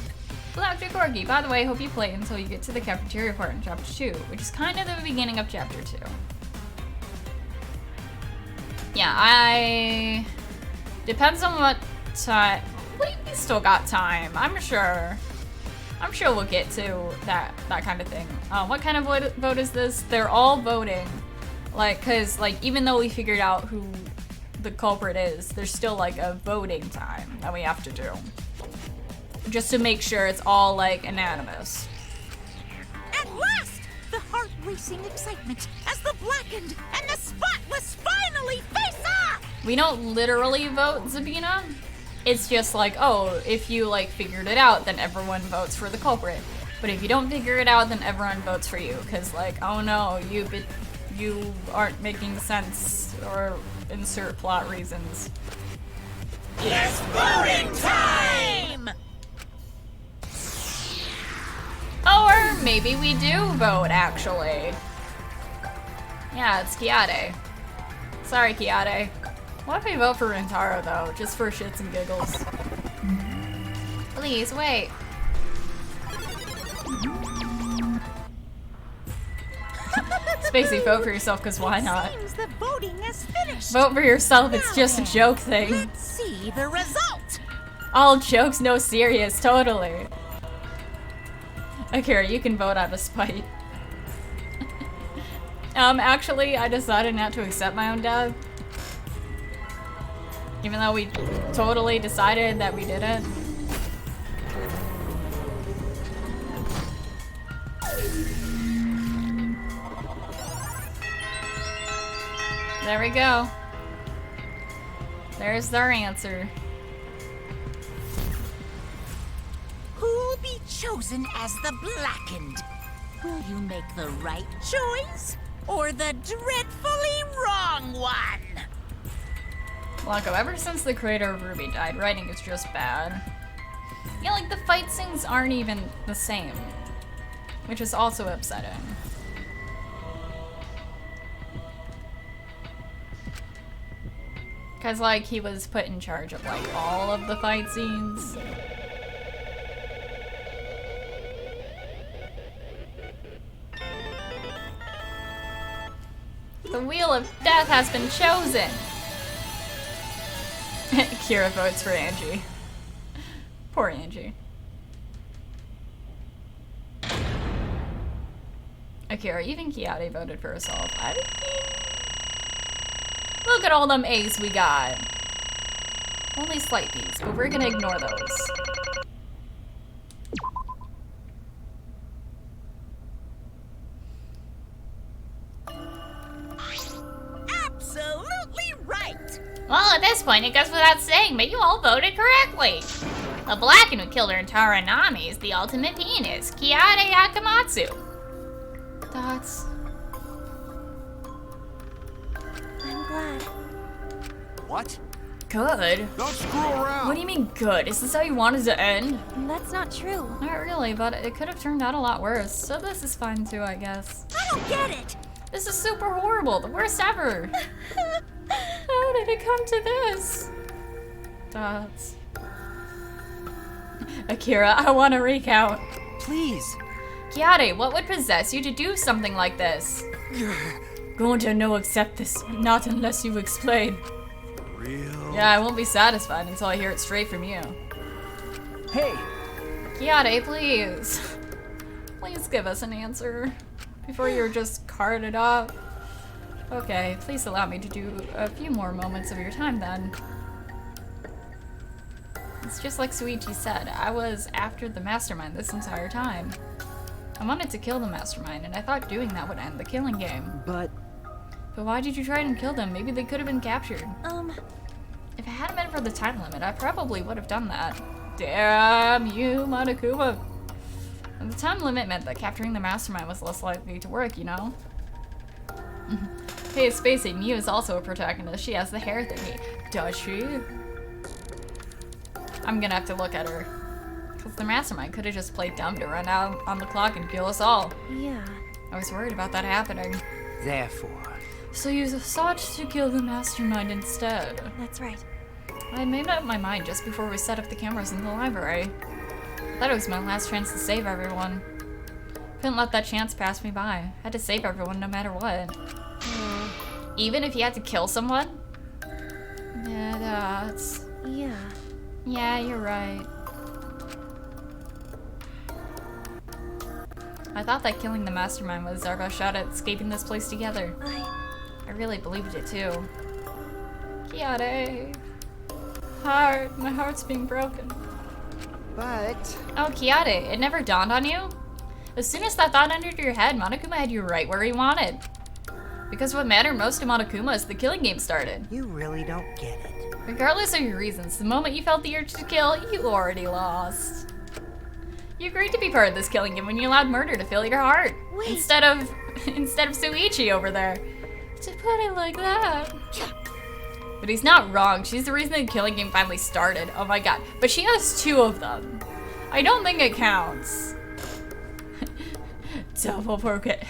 Black Corgi, by the way, hope you play until you get to the cafeteria part in chapter 2, which is kind of the beginning of chapter 2. Yeah, depends on what time. We still got time, I'm sure. I'm sure we'll get to that kind of thing. What kind of vote is this? They're all voting. Like, cause like even though we figured out who the culprit is, there's still like a voting time that we have to do. Just to make sure it's all like unanimous. At last, the heart-racing excitement as the blackened and the spotless finally face off! We don't literally vote, Zabina. It's just like, oh, if you like figured it out, then everyone votes for the culprit. But if you don't figure it out, then everyone votes for you. Cause like, oh no, you aren't making sense, or insert plot reasons. It's voting time! Or maybe we do vote, actually. Yeah, it's Kiade. Sorry, Kiade. What if we vote for Rintaro, though? Just for shits and giggles. Please, wait. Spacey, vote for yourself, because why not? Seems the voting has finished. Vote for yourself, it's just a joke thing. Let's see the result. All jokes, no serious, totally. Akira, you can vote out of spite. Actually, I decided not to accept my own death. Even though we totally decided that we didn't. There we go. There's our answer. Who'll be chosen as the blackened? Will you make the right choice or the dreadfully wrong one? Blanco, ever since the creator of Ruby died, writing is just bad. Yeah, like the fight scenes aren't even the same, which is also upsetting. Cause like he was put in charge of like all of the fight scenes. The Wheel of Death has been chosen! Kira votes for Angie. Poor Angie. Akira, even Kiade voted for herself. Look at all them A's we got. Only slight B's, but we're gonna ignore those. Absolutely right! Well, at this point, it goes without saying, but you all voted correctly. The Blackened who killed Rintaro Nami is the ultimate pianist, Kiade Akamatsu. That's... I'm glad. What? Good? Don't screw around! What do you mean good? Is this how you wanted to end? That's not true. Not really, but it could have turned out a lot worse. So this is fine too, I guess. I don't get it! This is super horrible, the worst ever. How did it come to this? Dots. Akira, I want to recount. Please. Kiade, what would possess you to do something like this? Going to no accept this, not unless you explain. Real? Yeah, I won't be satisfied until I hear it straight from you. Hey! Kiade, please. Please give us an answer before you're just carted off. Okay, please allow me to do a few more moments of your time then. It's just like Suichi said, I was after the mastermind this entire time. I wanted to kill the mastermind, and I thought doing that would end the killing game. But But why did you try and kill them? Maybe they could have been captured. If it hadn't been for the time limit, I probably would have done that. Damn you, Monokuma. And the time limit meant that capturing the mastermind was less likely to work, you know? Hey, Spacey, Miu is also a protagonist. She has the hair thingy. Does she? I'm gonna have to look at her. Because the mastermind could have just played dumb to run out on the clock and kill us all. Yeah. I was worried about that happening. Therefore... So you sought to kill the mastermind instead. That's right. I made up my mind just before we set up the cameras in the library. I thought it was my last chance to save everyone. Couldn't let that chance pass me by. Had to save everyone no matter what. Even if you had to kill someone? Yeah, that's... Yeah. Yeah, you're right. I thought that killing the mastermind was our best shot at escaping this place together. I really believed it too. Kiade. My heart's being broken. But... Oh, Kiade, it never dawned on you? As soon as that thought entered your head, Monokuma had you right where he wanted. Because what mattered most to Monokuma is the killing game started. You really don't get it. Regardless of your reasons, the moment you felt the urge to kill, you already lost. You agreed to be part of this killing game when you allowed murder to fill your heart. Wait. Instead of Suichi over there. To put it like that. But he's not wrong. She's the reason the killing game finally started. Oh my god. But she has 2 of them. I don't think it counts. Double Okage.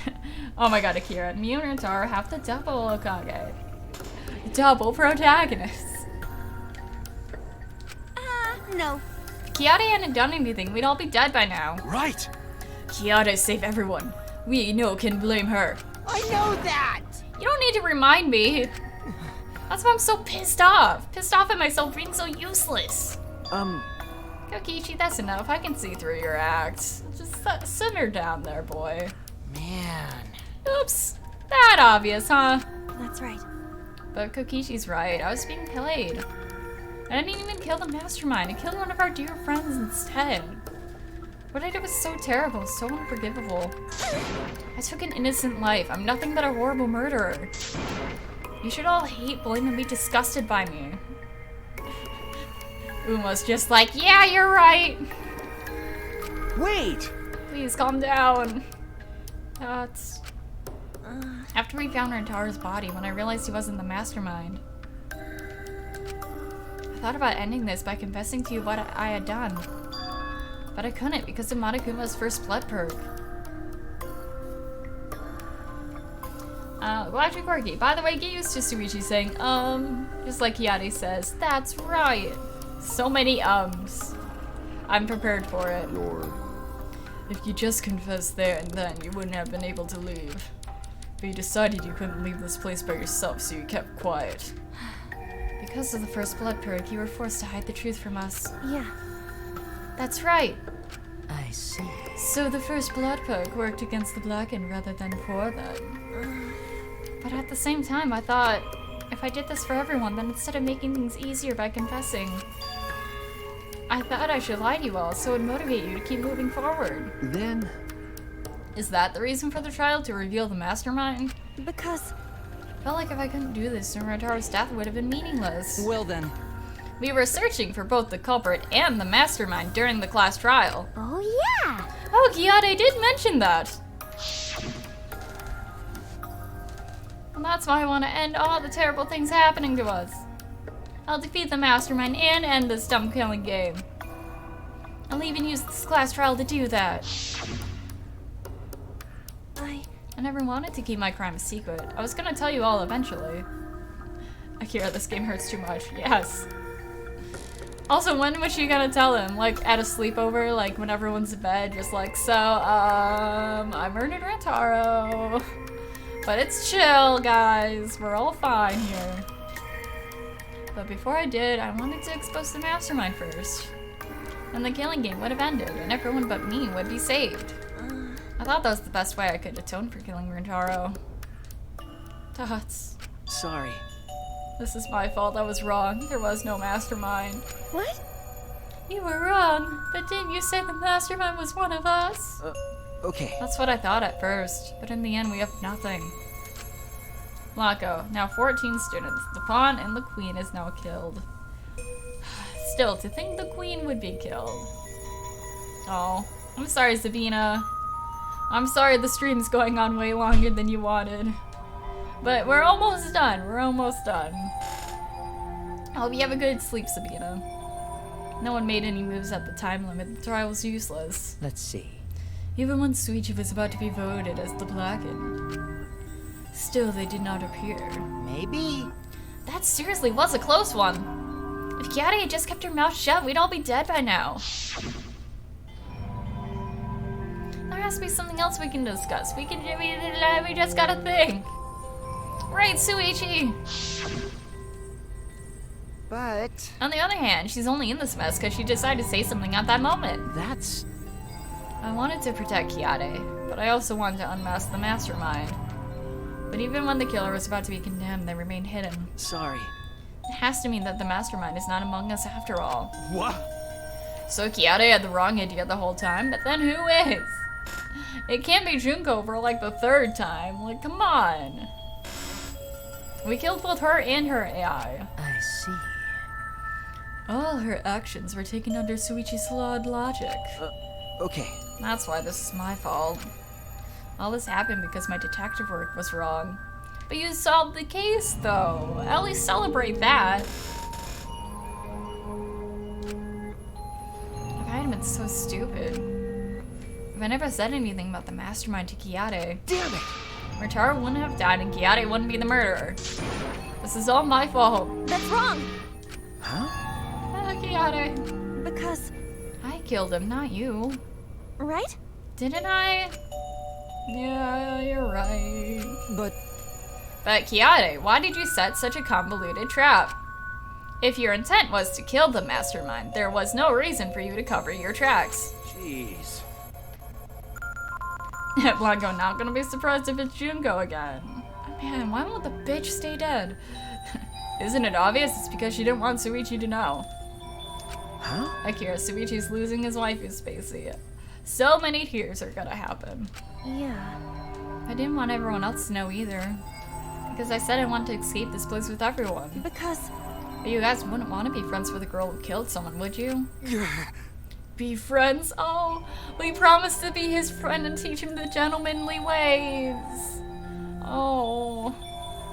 Oh my god, Akira. Miu and Rintaro have the double Okage. Double protagonists. No. If Kiade hadn't done anything, we'd all be dead by now. Right. Kiade saved everyone. We no can blame her. I know that! You don't need to remind me. That's why I'm so pissed off. Pissed off at myself being so useless. Kokichi, that's enough. I can see through your act. Just simmer down there, boy. Man. Oops. That obvious, huh? That's right. But Kokichi's right. I was being played. I didn't even kill the mastermind. I killed one of our dear friends instead. What I did was so terrible, so unforgivable. I took an innocent life. I'm nothing but a horrible murderer. You should all hate, blame, and be disgusted by me. Uma's just like, yeah, you're right. Wait! Please calm down. That's... After we found Rintaro's body, when I realized he wasn't the mastermind, I thought about ending this by confessing to you what I had done. But I couldn't because of Monokuma's first blood perk. Watch it, Quirky. By the way, get used to Suichi saying, just like Kiade says. That's right. So many ums. I'm prepared for it. If you just confessed there and then, you wouldn't have been able to leave. But you decided you couldn't leave this place by yourself, so you kept quiet. Because of the first blood perk, you were forced to hide the truth from us. Yeah. That's right. I see. So the first blood perk worked against the Blackened rather than for them. But at the same time, I thought, if I did this for everyone, then instead of making things easier by confessing, I thought I should lie to you all so it would motivate you to keep moving forward. Then... Is that the reason for the trial, to reveal the mastermind? Because... Felt like if I couldn't do this, then Rintaro's death would have been meaningless. Well then. We were searching for both the culprit and the mastermind during the class trial. Oh yeah! Oh, Kiade did mention that. And that's why I want to end all the terrible things happening to us. I'll defeat the mastermind and end this dumb killing game. I'll even use this class trial to do that. I never wanted to keep my crime a secret. I was gonna tell you all eventually. Akira, this game hurts too much. Yes. Also, when was she gonna tell him? Like, at a sleepover? Like, when everyone's in bed? Just like, so, I murdered Rintaro. But it's chill, guys. We're all fine here. But before I did, I wanted to expose the mastermind first. And the killing game would have ended, and everyone but me would be saved. I thought that was the best way I could atone for killing Rintaro. Tots. Sorry. This is my fault. I was wrong. There was no mastermind. What? You were wrong. But didn't you say the mastermind was one of us? Okay. That's what I thought at first. But in the end, we have nothing. Blanco, now 14 students. The pawn and the queen is now killed. Still, to think the queen would be killed. Oh, I'm sorry, Sabina. I'm sorry the stream's going on way longer than you wanted. But we're almost done. We're almost done. I hope you have a good sleep, Sabina. No one made any moves at the time limit. The trial was useless. Let's see. Even when Suichi was about to be voted as the Blackened. Still, they did not appear. Maybe. That seriously was a close one. If Kiari had just kept her mouth shut, we'd all be dead by now. There has to be something else we can discuss. We just gotta think. Right, Suichi! But... On the other hand, she's only in this mess because she decided to say something at that moment. That's... I wanted to protect Kiade, but I also wanted to unmask the mastermind. But even when the killer was about to be condemned, they remained hidden. Sorry. It has to mean that the mastermind is not among us after all. What? So Kiade had the wrong idea the whole time, but then who is? It can't be Junko for like the third time. Like, come on. We killed both her and her AI. I see. All her actions were taken under Suichi's flawed logic. Okay. That's why this is my fault. All this happened because my detective work was wrong. But you solved the case, though. At least celebrate that. If I hadn't been so stupid. If I never said anything about the mastermind to Kiade. Damn it! Murtaro wouldn't have died and Kiade wouldn't be the murderer. This is all my fault. That's wrong! Huh? Kiade. Because... I killed him, not you. Right? Didn't I? Yeah, you're right. But Kiade, why did you set such a convoluted trap? If your intent was to kill the mastermind, there was no reason for you to cover your tracks. Jeez. Blanco not gonna be surprised if it's Junko again. Man, why won't the bitch stay dead? Isn't it obvious? It's because she didn't want Suichi to know. Huh? Akira, Suichi's losing his wife is Spacey. So many tears are gonna happen. Yeah. I didn't want everyone else to know either. Because I said I wanted to escape this place with everyone. Because... But you guys wouldn't want to be friends with a girl who killed someone, would you? Be friends? Oh, we promised to be his friend and teach him the gentlemanly ways. Oh,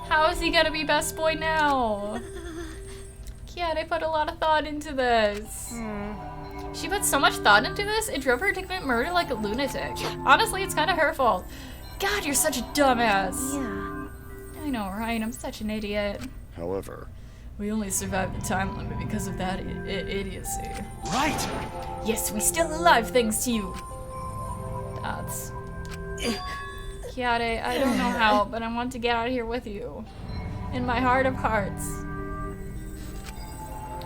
how is he gonna be best boy now? Yeah, they put a lot of thought into this. She put so much thought into this, it drove her to commit murder like a lunatic. Honestly, it's kind of her fault. God, you're such a dumbass. Yeah. I know, right? I'm such an idiot. However, we only survived the time limit because of that idiocy. Right! Yes, we still alive thanks to you. That's... Kiade, I don't know how, but I want to get out of here with you. In my heart of hearts.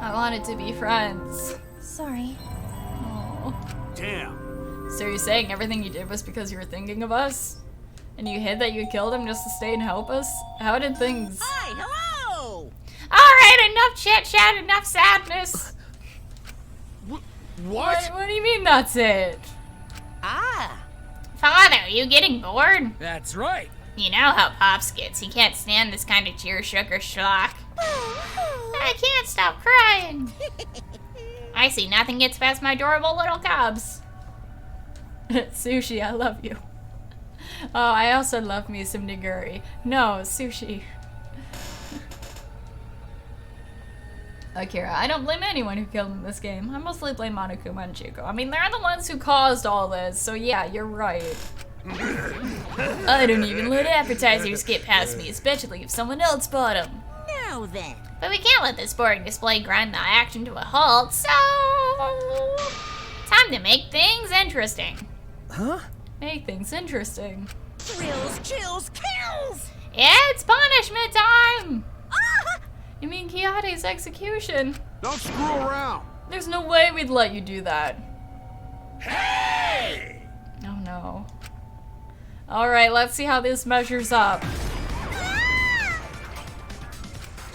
I wanted to be friends. Sorry. Oh. Damn. So you're saying everything you did was because you were thinking of us? And you hid that you killed him just to stay and help us? How did things... Hi, hello! Alright, enough chit-chat, enough sadness. What? What do you mean that's it? Ah. Father, are you getting bored? That's right. You know how Pops gets. He can't stand this kind of cheer sugar schlock. I can't stop crying. I see nothing gets past my adorable little cubs. Sushi, I love you. Oh, I also love me some nigiri. No, sushi. Akira, I don't blame anyone who killed in this game. I mostly blame Monokuma and Chico. I mean, they're the ones who caused all this, so yeah, you're right. I don't even let appetizers get past me, especially if someone else bought them. Now then. But we can't let this boring display grind the action to a halt, so... Time to make things interesting. Huh? Make things interesting. Thrills, chills, kills! It's punishment time! Ah! You mean Kiade's execution? Don't screw around. There's no way we'd let you do that. Hey! Oh no. Alright, let's see how this measures up.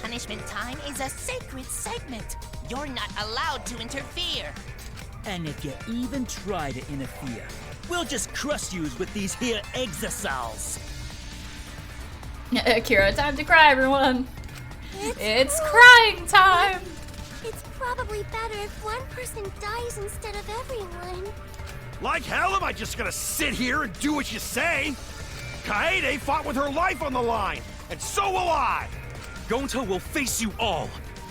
Punishment time is a sacred segment. You're not allowed to interfere. And if you even try to interfere, we'll just crush yous with these here exosols. Akira, time to cry, everyone. It's crying time. It's probably better if one person dies instead of everyone. Like hell am I just gonna sit here and do what you say? Kaede fought with her life on the line, and so will I! Gonta will face you all.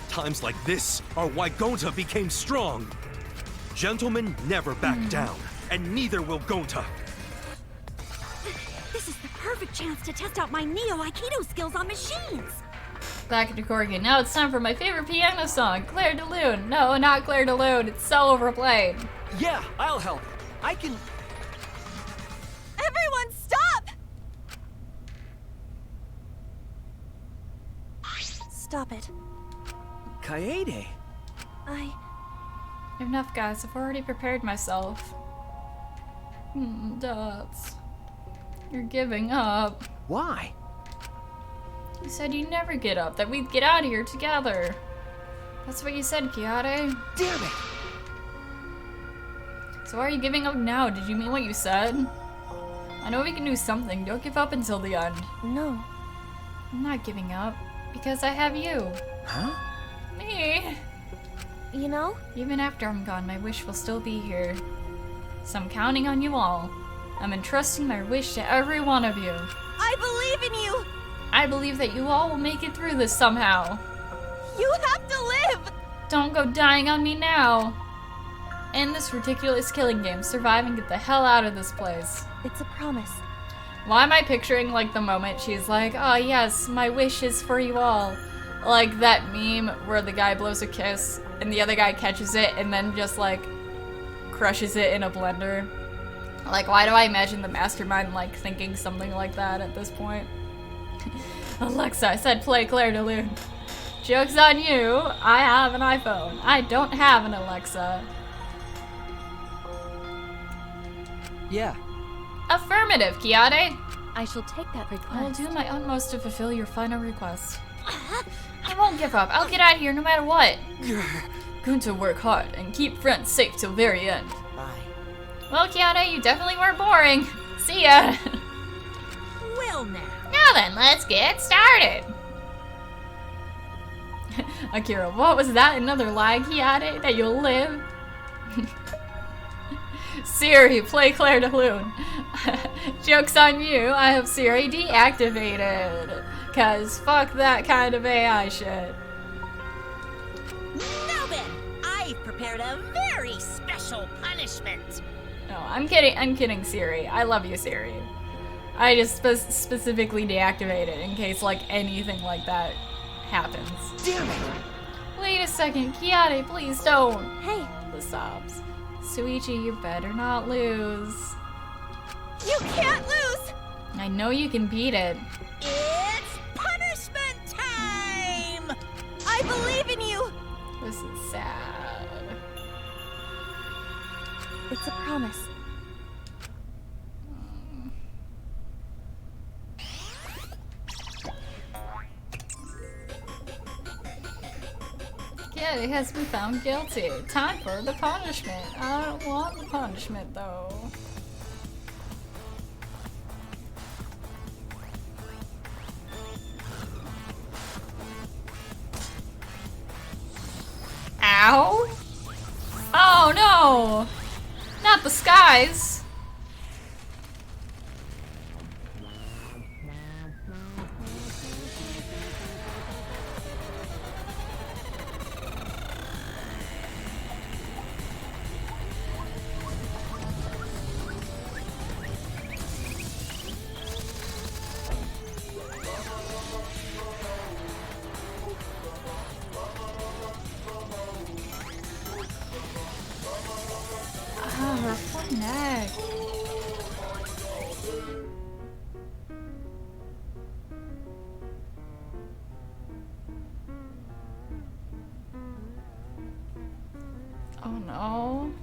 Times like this are why Gonta became strong. Gentlemen never back down, and neither will Gonta. This is the perfect chance to test out my Neo Aikido skills on machines. Back to Corgi. Now it's time for my favorite piano song, Claire de Lune. No, not Claire de Lune. It's so overplayed. Yeah, I'll help. I can... Everyone, stop! Stop it. Kaede. Enough, guys. I've already prepared myself. Dots. You're giving up. Why? You said you'd never get up, that we'd get out of here together. That's what you said, Kiade. Damn it! So why are you giving up now? Did you mean what you said? I know we can do something. Don't give up until the end. No. I'm not giving up. Because I have you. Huh? Me. You know? Even after I'm gone, my wish will still be here. So I'm counting on you all. I'm entrusting my wish to every one of you. I believe in you! I believe that you all will make it through this somehow. You have to live! Don't go dying on me now. End this ridiculous killing game. Survive and get the hell out of this place. It's a promise. Why am I picturing like the moment she's like, oh yes, my wish is for you all. Like that meme where the guy blows a kiss and the other guy catches it and then just like crushes it in a blender. Like, why do I imagine the mastermind like thinking something like that at this point? Alexa, I said play Claire de Lune. Joke's on you, I have an iPhone. I don't have an Alexa. Yeah. Affirmative, Kiade. I shall take that request. I will do my utmost to fulfill your final request. I won't give up. I'll get out of here no matter what. Going to work hard and keep friends safe till very end. Bye. Well, Kiade, you definitely weren't boring. See ya. Well now. Now then, let's get started. Akira, what was that? Another lie, Kiade? That you'll live? Siri, play Claire de Lune. Joke's on you, I have Siri deactivated. Cause fuck that kind of AI shit. Now then, I've prepared a very special punishment. No, I'm kidding, Siri. I love you, Siri. I just specifically deactivated in case like anything like that happens. Damn it! Wait a second, Kiade, please don't. Hey. The sobs. Suichi, you better not lose. You can't lose! I know you can beat it. It's punishment time! I believe in you! This is sad. It's a promise. Kiade has been found guilty. Time for the punishment. I don't want the punishment though. Ow! Oh no! Not the skies! Her poor neck. Oh no.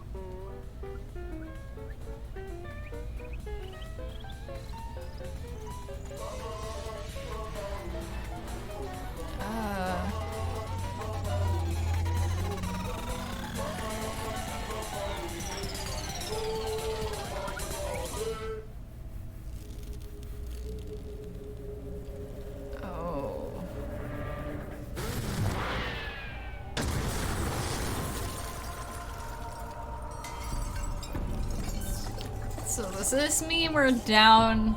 So does this mean we're down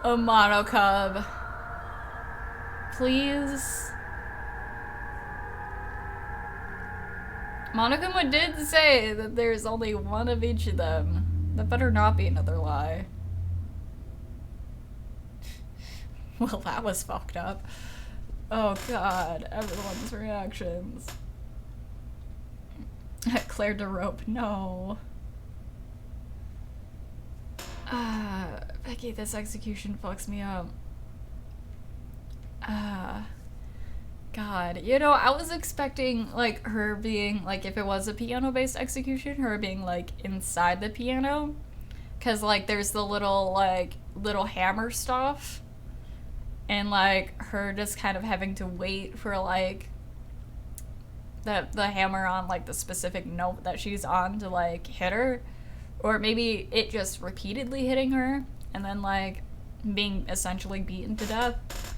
a monocub? Please? Monokuma did say that there's only one of each of them. That better not be another lie. Well, that was fucked up. Oh god, everyone's reactions. Claire de Rope, no. Becky, this execution fucks me up. God, you know, I was expecting, like, her being, like, if it was a piano-based execution, her being, like, inside the piano. Cause, like, there's the little, like, little hammer stuff. And, like, her just kind of having to wait for, like, the hammer on, like, the specific note that she's on to, like, hit her. Or maybe it just repeatedly hitting her. And then, like, being essentially beaten to death.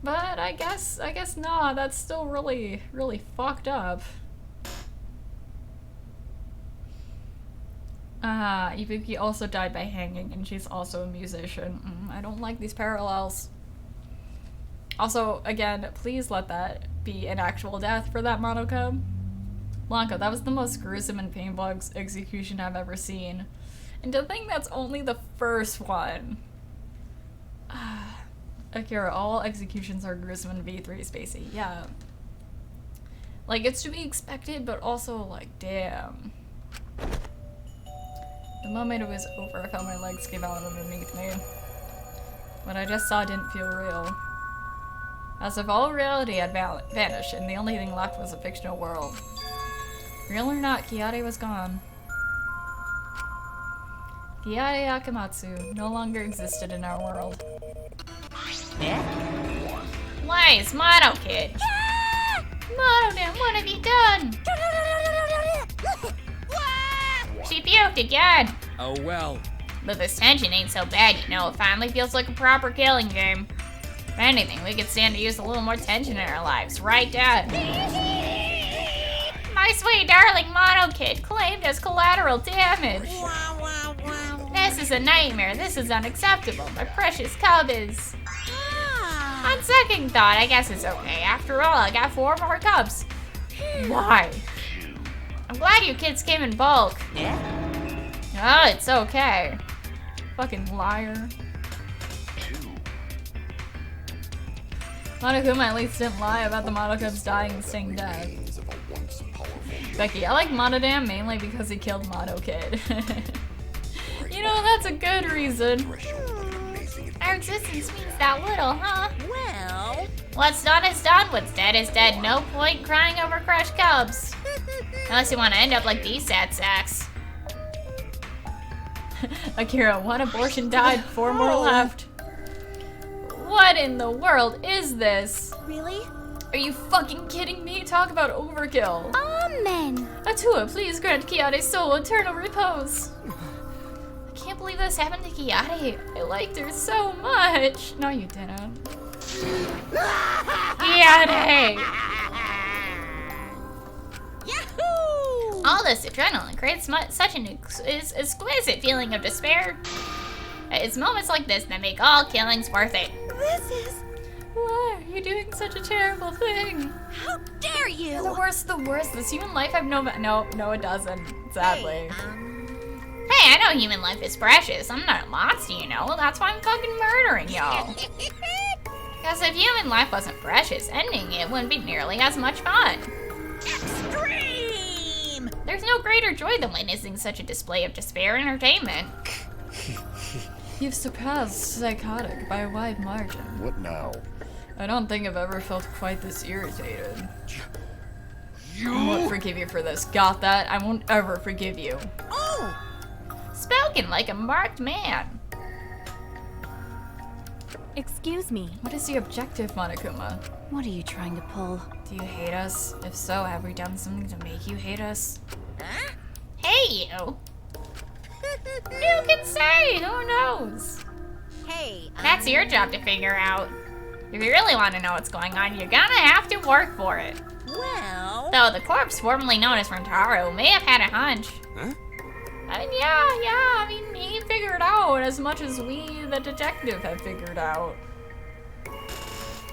But I guess nah, that's still really, really fucked up. Ibuki also died by hanging, and she's also a musician. I don't like these parallels. Also, again, please let that be an actual death for that monocub. Blanco, that was the most gruesome and painful execution I've ever seen. And to think that's only the first one. Akira, all executions are gruesome in V3 Spacey. Yeah. Like, it's to be expected, but also, like, damn. The moment it was over, I felt my legs give out underneath me. What I just saw didn't feel real. As if all reality had vanished, and the only thing left was a fictional world. Real or not, Kiyate was gone. Kiyate Akamatsu no longer existed in our world. Lies, Mono Kid! Mono, then what have you done? She puked again! Oh well. But this tension ain't so bad, you know. It finally feels like a proper killing game. If anything, we could stand to use a little more tension in our lives, right, Dad? My sweet darling Mono Kid claimed as collateral damage. This is a nightmare. This is unacceptable. My precious cub is... On second thought, I guess it's okay. After all, I got 4 more cubs. Why? I'm glad you kids came in bulk. Oh, it's okay. Fucking liar. Monokuma at least didn't lie about the Monokubs dying and staying dead. Becky, I like Monodam mainly because he killed Mono Kid. You know, that's a good reason. Our existence means that little, huh? Well... What's done is done, what's dead is dead. No point crying over crushed cubs. Unless you want to end up like these sad sacks. Akira, 1 abortion died, 4 more left. What in the world is this? Really? Are you fucking kidding me? Talk about overkill. Amen. Atua, please grant Kiyate's soul eternal repose. I can't believe this happened to Kiyate. I liked her so much. No, you didn't. Kiyate! Yahoo! All this adrenaline creates such an exquisite feeling of despair. It's moments like this that make all killings worth it. This is... Why are you doing such a terrible thing? How dare you! The worst. This human life have no, it doesn't, sadly. Hey, I know human life is precious. I'm not a monster, you know. That's why I'm fucking murdering y'all. Because if human life wasn't precious, ending it wouldn't be nearly as much fun. Extreme! There's no greater joy than witnessing such a display of despair entertainment. You've surpassed psychotic by a wide margin. What now? I don't think I've ever felt quite this irritated. I won't forgive you for this. Got that? I won't ever forgive you. Oh! Spoken like a marked man. Excuse me. What is the objective, Monokuma? What are you trying to pull? Do you hate us? If so, have we done something to make you hate us? Huh? Hey, you. You can say, who knows? Hey, That's your job to figure out. If you really want to know what's going on, you're gonna have to work for it. Well... Though the corpse formerly known as Rentaro may have had a hunch. Huh? I mean, yeah, I mean, he figured out as much as we, the detective, have figured out.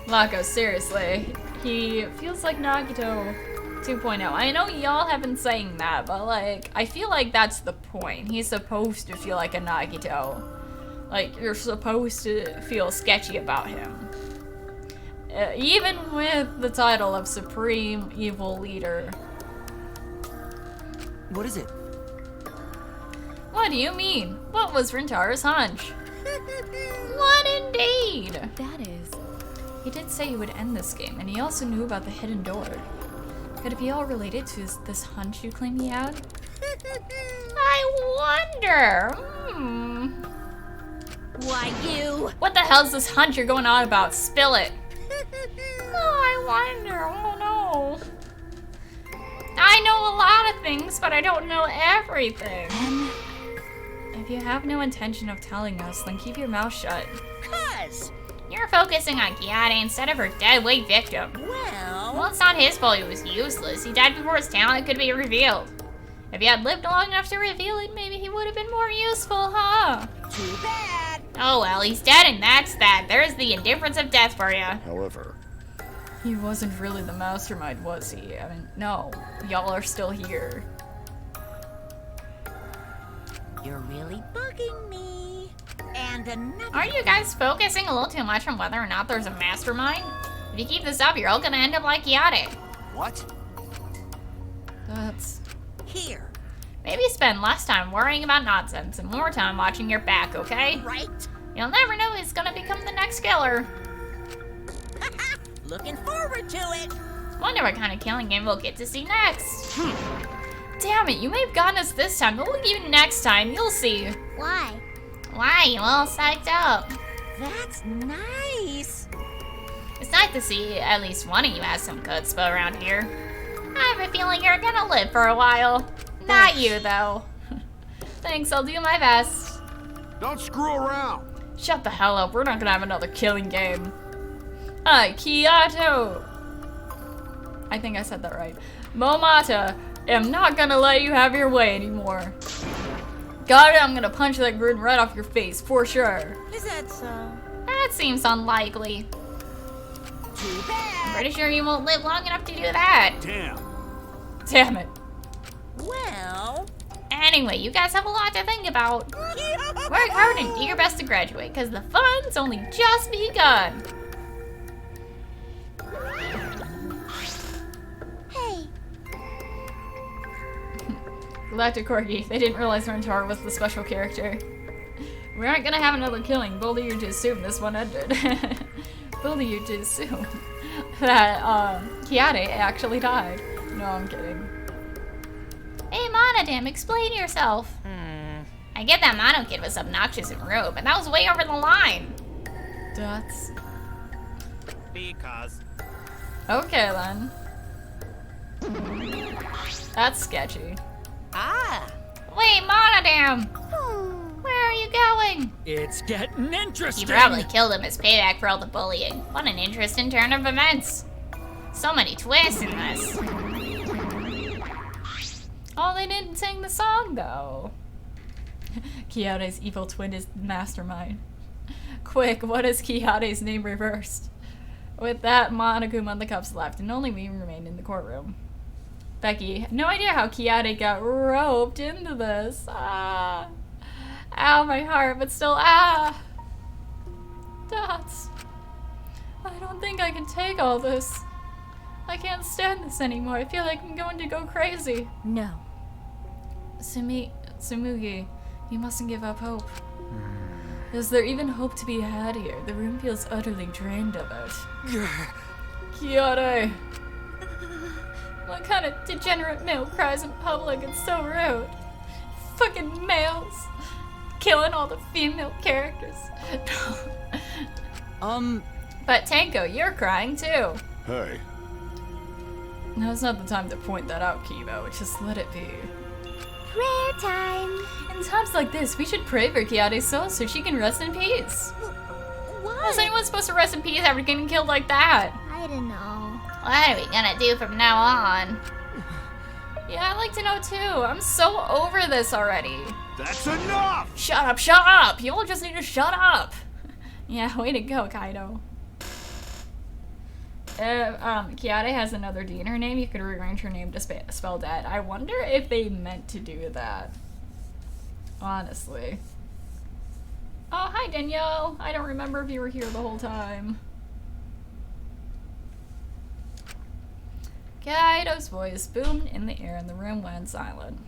Mako, seriously, he feels like Nagito 2.0. I know y'all have been saying that, but like, I feel like that's the point. He's supposed to feel like a Nagito. Like, you're supposed to feel sketchy about him. Even with the title of Supreme Evil Leader. What is it? What do you mean? What was Rintaro's hunch? What indeed? That is... He did say he would end this game, and he also knew about the hidden door. Could it be all related to this hunch you claim he had? I wonder. Why, you? What the hell's this hunch you're going on about? Spill it. Oh, I wonder. Oh no. I know a lot of things, but I don't know everything. If you have no intention of telling us, then keep your mouth shut. Cuz. You're focusing on Kiade instead of her deadweight victim. Well, it's not his fault he was useless. He died before his talent could be revealed. If he had lived long enough to reveal it, maybe he would have been more useful, huh? Too bad. Oh well, he's dead and that's that. There's the indifference of death for you. However, he wasn't really the mastermind, was he? I mean, no. Y'all are still here. You're really bugging me. And another... Aren't you guys focusing a little too much on whether or not there's a mastermind? If you keep this up, you're all gonna end up like Kiade. What? That's... Here. Maybe spend less time worrying about nonsense and more time watching your back, okay? Right. You'll never know who's gonna become the next killer. Looking forward to it. Wonder what kind of killing game we'll get to see next. Damn it, you may have gotten us this time, but we'll give you next time. You'll see. Why? Why? You all psyched up. That's nice. It's nice to see at least one of you has some chutzpah around here. I have a feeling you're gonna live for a while. Not you, though. Thanks, I'll do my best. Don't screw around. Shut the hell up, we're not gonna have another killing game. Hi, Kiato. I think I said that right. Momata, am not gonna let you have your way anymore. Got it, I'm gonna punch that grin right off your face, for sure. Is that so? That seems unlikely. Too bad. I'm pretty sure you won't live long enough to do that. Damn it. Well... Anyway, you guys have a lot to think about. Work hard and do your best to graduate, because the fun's only just begun. Hey. Galactic Corgi, they didn't realize Rentaro was the special character. We aren't gonna have another killing. Bold of you to assume this one ended. Bold of you to assume that Kiade actually died. No, I'm kidding. Hey, Monodam, explain yourself. I get that Mono Kid was obnoxious and rude, but that was way over the line. That's... Because... Okay, then. That's sketchy. Ah! Wait, Monodam! Where are you going? It's getting interesting. You probably killed him as payback for all the bullying. What an interesting turn of events. So many twists in this. Oh, they didn't sing the song, though. Kiade's evil twin is mastermind. Quick, what is Kiade's name reversed? With that, Monoguma the Cups left, and only we remained in the courtroom. Becky, no idea how Kiade got roped into this. Ah. Ow, my heart, but still, ah. Dots. I don't think I can take all this. I can't stand this anymore. I feel like I'm going to go crazy. No. Tsumugi, you mustn't give up hope. Is there even hope to be had here? The room feels utterly drained of it. Kiade! What kind of degenerate male cries in public? It's so rude. Fucking males. Killing all the female characters. But Tanko, you're crying too. Hey. Now's not the time to point that out, Kibo. Just let it be. Prayer time. In times like this, we should pray for Kiade's soul so she can rest in peace. What? How's anyone supposed to rest in peace after getting killed like that? I don't know. What are we gonna do from now on? Yeah, I'd like to know too. I'm so over this already. That's enough! Shut up, shut up! You all just need to shut up! Yeah, way to go, Kaido. Kiade has another D in her name. You could rearrange her name to spell dead. I wonder if they meant to do that. Honestly. Oh, hi, Danielle. I don't remember if you were here the whole time. Kaido's voice boomed in the air and the room went silent.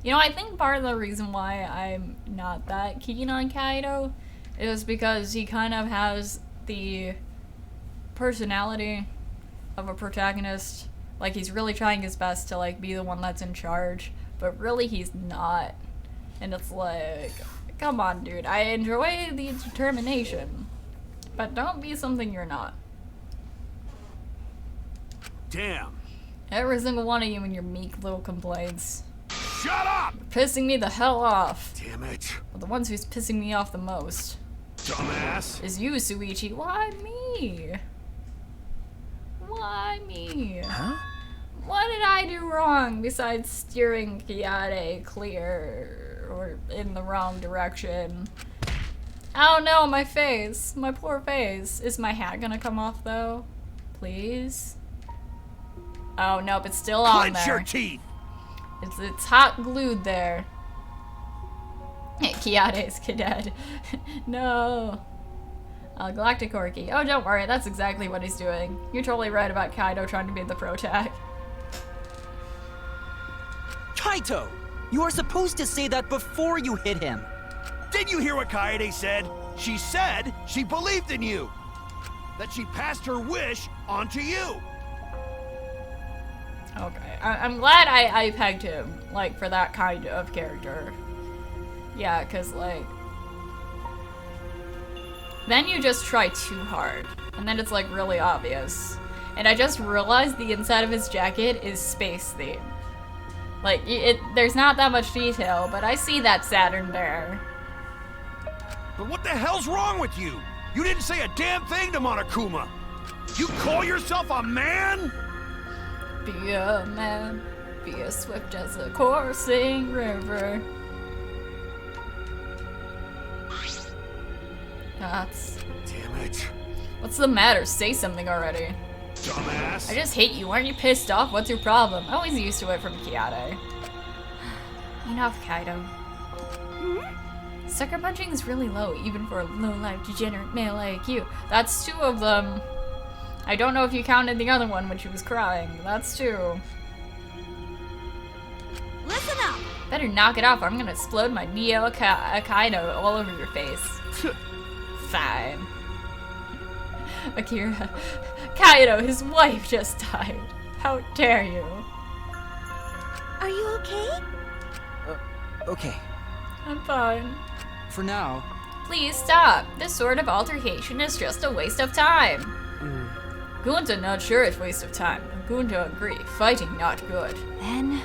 You know, I think part of the reason why I'm not that keen on Kaido is because he kind of has the personality of a protagonist. Like, he's really trying his best to, like, be the one that's in charge, but really he's not. And it's like, come on, dude. I enjoy the determination, but don't be something you're not. Damn. Every single one of you and your meek little complaints. Shut up! You're pissing me the hell off. Damn it. Well, the ones who's pissing me off the most. Dumbass. Is you, Suichi. Why me? Why me? Huh? What did I do wrong besides steering Kiade clear or in the wrong direction? Oh no, my face. My poor face. Is my hat gonna come off though? Please? Oh nope, it's still on there. Clench your teeth! It's hot glued there. Kiade's cadet. No. Galactic Orky. Oh, don't worry, that's exactly what he's doing. You're totally right about Kaido trying to be the protag. Kaito! You are supposed to say that before you hit him. Did you hear what Kaede said? She said she believed in you. That she passed her wish on to you. Okay, I'm glad I pegged him, like, for that kind of character. Yeah, because, like... Then you just try too hard, and then it's, like, really obvious. And I just realized the inside of his jacket is space themed. Like, there's not that much detail, but I see that Saturn there. But what the hell's wrong with you? You didn't say a damn thing to Monokuma. You call yourself a man? Be a man, be as swift as a coursing river. That's... Damn it. What's the matter? Say something already. Dumbass. I just hate you. Aren't you pissed off? What's your problem? Always used to it from Kiade. Enough, Kaido. Sucker punching is really low, even for a low-life degenerate male like you. That's 2 of them. I don't know if you counted the other one when she was crying. That's 2. Listen up! Better knock it off or I'm gonna explode my Neo Kaido all over your face. Fine. Akira. Kaido, his wife just died. How dare you? Are you okay? Okay. I'm fine. For now. Please stop. This sort of altercation is just a waste of time. Gunta not sure it's waste of time. Gunta agree. Fighting not good. Then...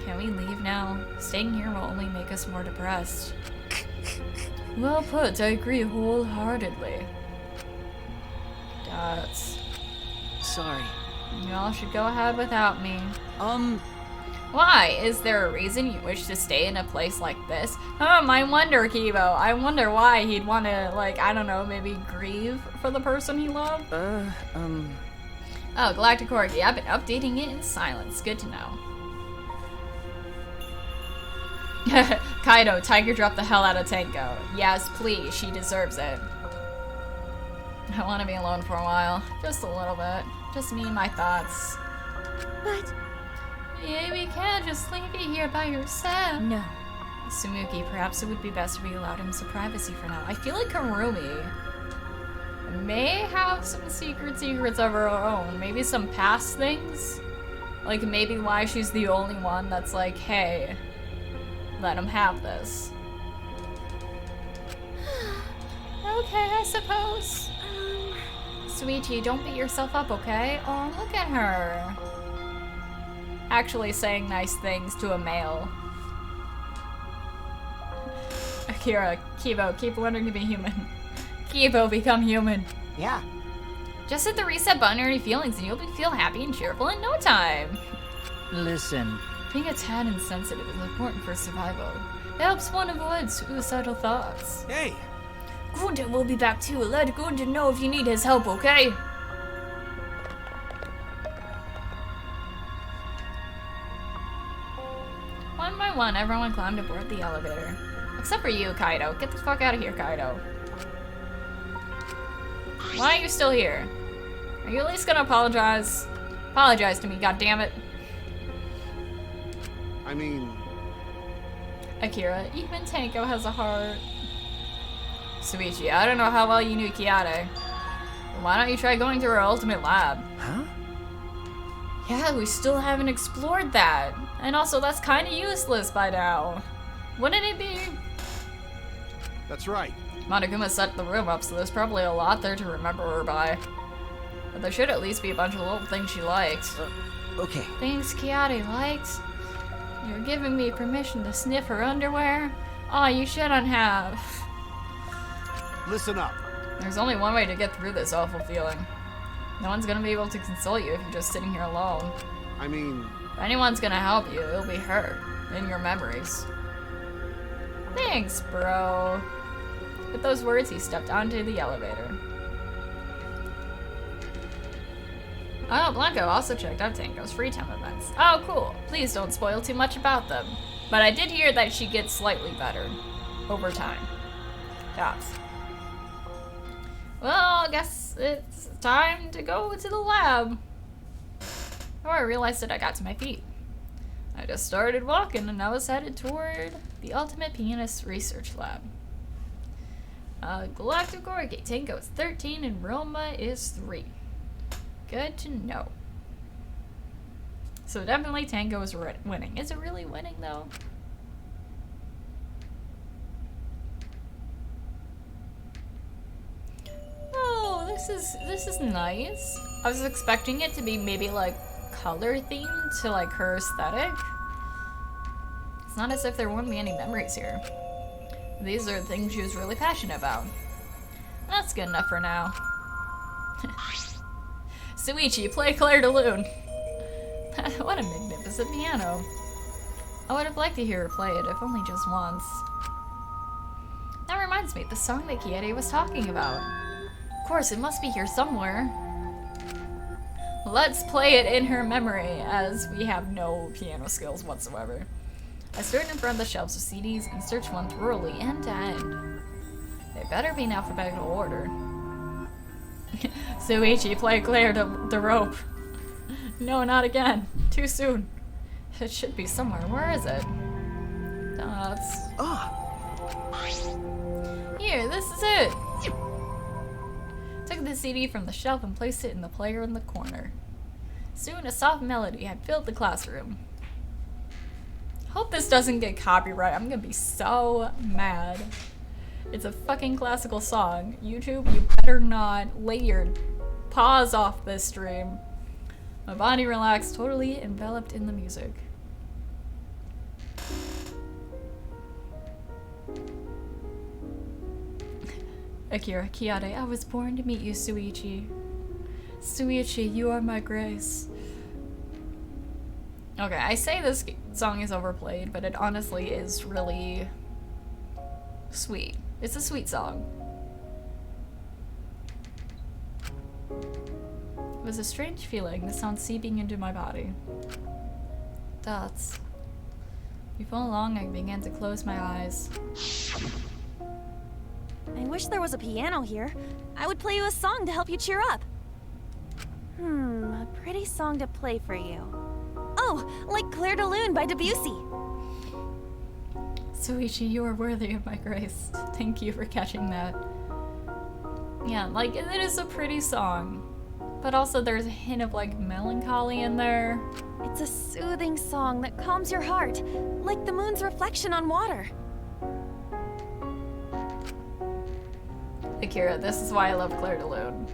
Can we leave now? Staying here will only make us more depressed. Well put, I agree wholeheartedly. That's... Sorry. Y'all should go ahead without me. Why? Is there a reason you wish to stay in a place like this? I wonder, Kibo. I wonder why he'd want to, like, I don't know, maybe grieve for the person he loved? Oh, Galactic Corgi. I've been updating it in silence. Good to know. Kaido, Tiger dropped the hell out of Tenko. Yes, please. She deserves it. I want to be alone for a while. Just a little bit. Just me and my thoughts. But... Yeah, we can't just leave you here by yourself. No. Sumuki, perhaps it would be best if we allowed him some privacy for now. I feel like Karumi may have some secrets of her own. Maybe some past things? Like, maybe why she's the only one that's like, hey, let him have this. Okay, I suppose. Sweetie, don't beat yourself up, okay? Oh, look at her. Actually saying nice things to a male. Akira, Kibo, keep learning to be human. Kibo, become human. Yeah. Just hit the reset button on your feelings and you'll feel happy and cheerful in no time. Listen. Being a tad insensitive is important for survival. It helps one avoid suicidal thoughts. Hey! Gunther will be back too. Let Gunther know if you need his help, okay? One by one, everyone climbed aboard the elevator. Except for you, Kaido. Get the fuck out of here, Kaido. Why are you still here? Are you at least gonna apologize? Apologize to me, goddammit. I mean... Akira, even Tanko has a heart. Suichi, I don't know how well you knew Kayade. Why don't you try going to her ultimate lab? Huh? Yeah, we still haven't explored that. And also, that's kind of useless by now. Wouldn't it be? That's right. Monokuma set the room up, so there's probably a lot there to remember her by. But there should at least be a bunch of little things she liked. Okay. Things Kayade liked? You're giving me permission to sniff her underwear? Aw, you shouldn't have. Listen up. There's only one way to get through this awful feeling. No one's gonna be able to console you if you're just sitting here alone. I mean... If anyone's gonna help you, it'll be her. In your memories. Thanks, bro. With those words, he stepped onto the elevator. Oh, Blanco also checked out Tango's free time events. Oh, cool. Please don't spoil too much about them. But I did hear that she gets slightly better over time. Yes. Well, I guess it's time to go to the lab. Oh, I realized that I got to my feet. I just started walking and I was headed toward the Ultimate Pianist Research Lab. Galactic Orgate, Tango is 13 and Roma is 3. Good to know. So definitely Tango is winning. Is it really winning though? Oh, this is nice. I was expecting it to be maybe like color themed to like her aesthetic. It's not as if there wouldn't be any memories here. These are things she was really passionate about. That's good enough for now. Suichi, play Claire de Lune. What a magnificent piano. I would have liked to hear her play it, if only just once. That reminds me, the song that Kayade was talking about. Of course, it must be here somewhere. Let's play it in her memory, as we have no piano skills whatsoever. I stood in front of the shelves of CDs and searched one thoroughly, end to end. They better be in alphabetical order. Suichi, play Claire de Rope. No, not again. Too soon. It should be somewhere. Where is it? Here, this is it. Took the CD from the shelf and placed it in the player in the corner. Soon a soft melody had filled the classroom. Hope this doesn't get copyright. I'm gonna be so mad. It's a fucking classical song. YouTube, you better not lay your paws off this stream. My body relaxed, totally enveloped in the music. Akira, Kayade, I was born to meet you, Suichi. Suichi, you are my grace. Okay, I say this song is overplayed, but it honestly is really sweet. It's a sweet song. It was a strange feeling, the sound seeping into my body. Dots. Before long, I began to close my eyes. I wish there was a piano here. I would play you a song to help you cheer up. A pretty song to play for you. Oh, like Claire de Lune by Debussy. Suichi, you are worthy of my grace. Thank you for catching that. Yeah, like, it is a pretty song. But also there's a hint of, like, melancholy in there. It's a soothing song that calms your heart, like the moon's reflection on water. Akira, this is why I love Claire de Lune.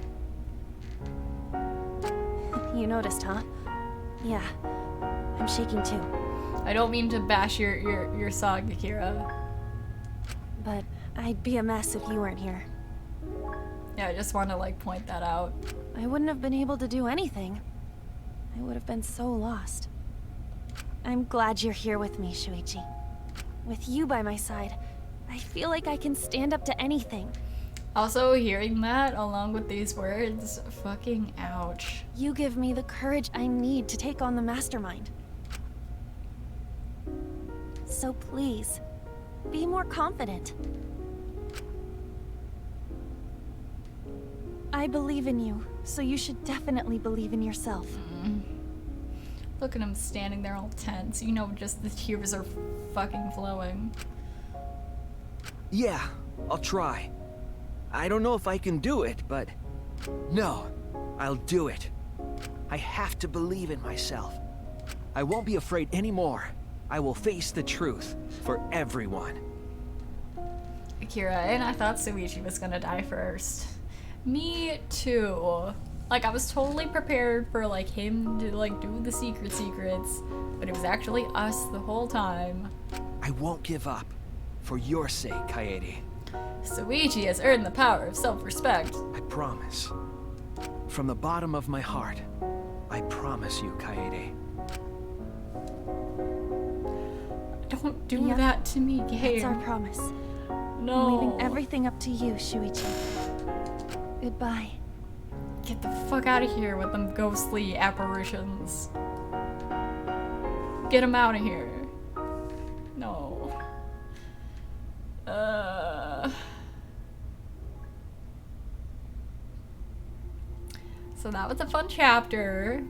You noticed, huh? Yeah, I'm shaking too. I don't mean to bash your song, Akira. But I'd be a mess if you weren't here. Yeah, I just want to, like, point that out. I wouldn't have been able to do anything. I would have been so lost. I'm glad you're here with me, Shuichi. With you by my side, I feel like I can stand up to anything. Also, hearing that along with these words, fucking ouch. You give me the courage I need to take on the mastermind. So please, be more confident. I believe in you, so you should definitely believe in yourself. Look at him standing there all tense. You know, just the tears are fucking flowing. Yeah, I'll try. I don't know if I can do it, but no, I'll do it. I have to believe in myself. I won't be afraid anymore. I will face the truth for everyone. Akira, and I thought Shuichi was gonna die first. Me too. Like, I was totally prepared for, like, him to, like, do the secrets, but it was actually us the whole time. I won't give up. For your sake, Kaede. Shuichi has earned the power of self-respect. I promise. From the bottom of my heart, I promise you, Kaede. Don't do that to me, Gabe. That's our promise. No. I'm leaving everything up to you, Shuichi. Goodbye. Get the fuck out of here with them ghostly apparitions. Get him out of here. No. So that was a fun chapter.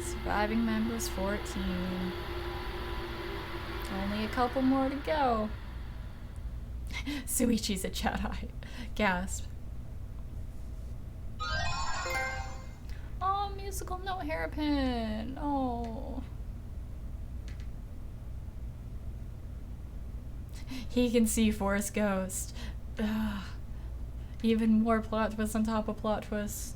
Surviving members 14. Only a couple more to go. Shuichi's a Jedi. Gasp. Oh, musical note hairpin. Oh. He can see Forest Ghost. Ugh. Even more plot twists on top of plot twists.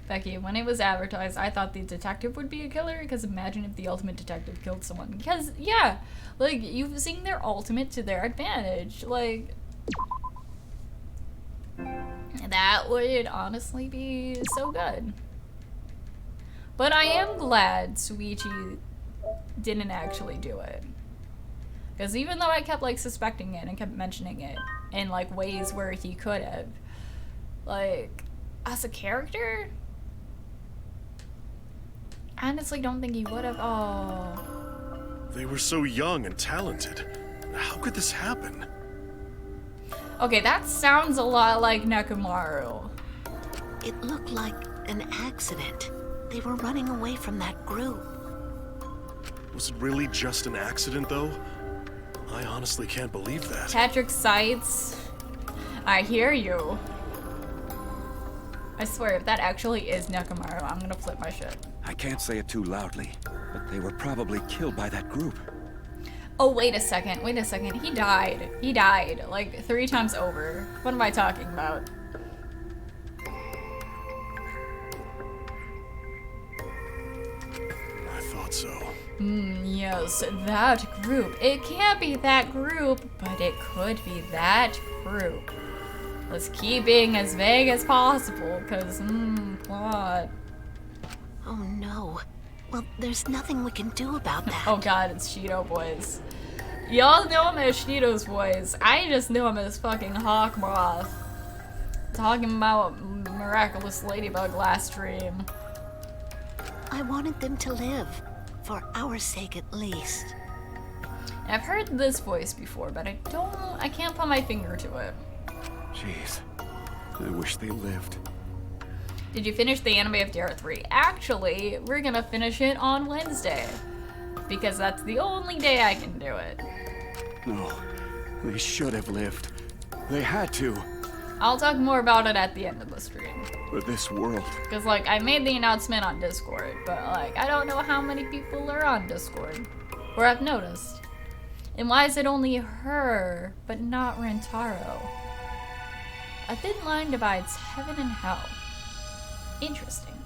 Becky, when it was advertised, I thought the detective would be a killer, because imagine if the ultimate detective killed someone. Because, yeah, like, using their ultimate to their advantage. Like, that would honestly be so good. But I am glad Shuichi didn't actually do it. Because even though I kept, like, suspecting it and kept mentioning it in, like, ways where he could have, like, as a character, I honestly don't think he would have. Oh. They were so young and talented. How could this happen? Okay, that sounds a lot like Nekomaru. It looked like an accident. They were running away from that group. Was it really just an accident, though? I honestly can't believe that. Patrick Seitz, I hear you. I swear, if that actually is Nekomaru, I'm gonna flip my shit. I can't say it too loudly, but they were probably killed by that group. Oh, wait a second. He died. He died, like, 3 times over. What am I talking about? I thought so. Yes, that group. It can't be that group, but it could be that group. Let's keep being as vague as possible, because, plot. Oh no. Well, there's nothing we can do about that. Oh god, it's Shido boys. Y'all know him as Shido's voice. I just knew him as fucking Hawkmoth. Talking about Miraculous Ladybug last stream. I wanted them to live. For our sake, at least. I've heard this voice before, but I can't put my finger to it. Jeez, I wish they lived. Did you finish the anime of Dare 3? Actually, we're gonna finish it on Wednesday. Because that's the only day I can do it. No, they should have lived. They had to. I'll talk more about it at the end of the stream. For this world. Because, like, I made the announcement on Discord, but, like, I don't know how many people are on Discord. Or I've noticed. And why is it only her, but not Rentaro? A thin line divides heaven and hell. Interesting.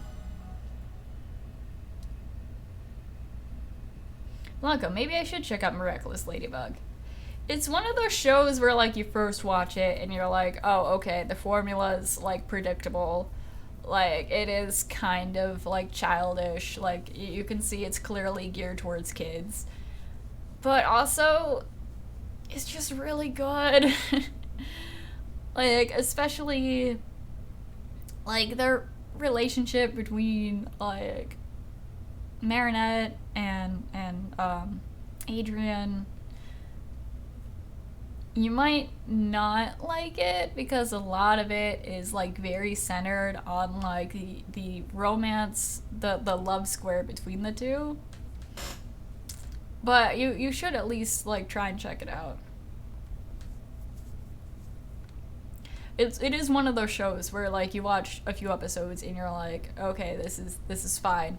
Blanco, maybe I should check out Miraculous Ladybug. It's one of those shows where, like, you first watch it and you're like, oh, okay, the formula's, like, predictable. Like, it is kind of, like, childish. Like, you can see it's clearly geared towards kids. But also, it's just really good. Like, especially, like, their relationship between, like, Marinette and Adrian. You might not like it because a lot of it is like very centered on like the romance, the love square between the two. But you should at least like try and check it out. It is one of those shows where like you watch a few episodes and you're like, okay, this is fine.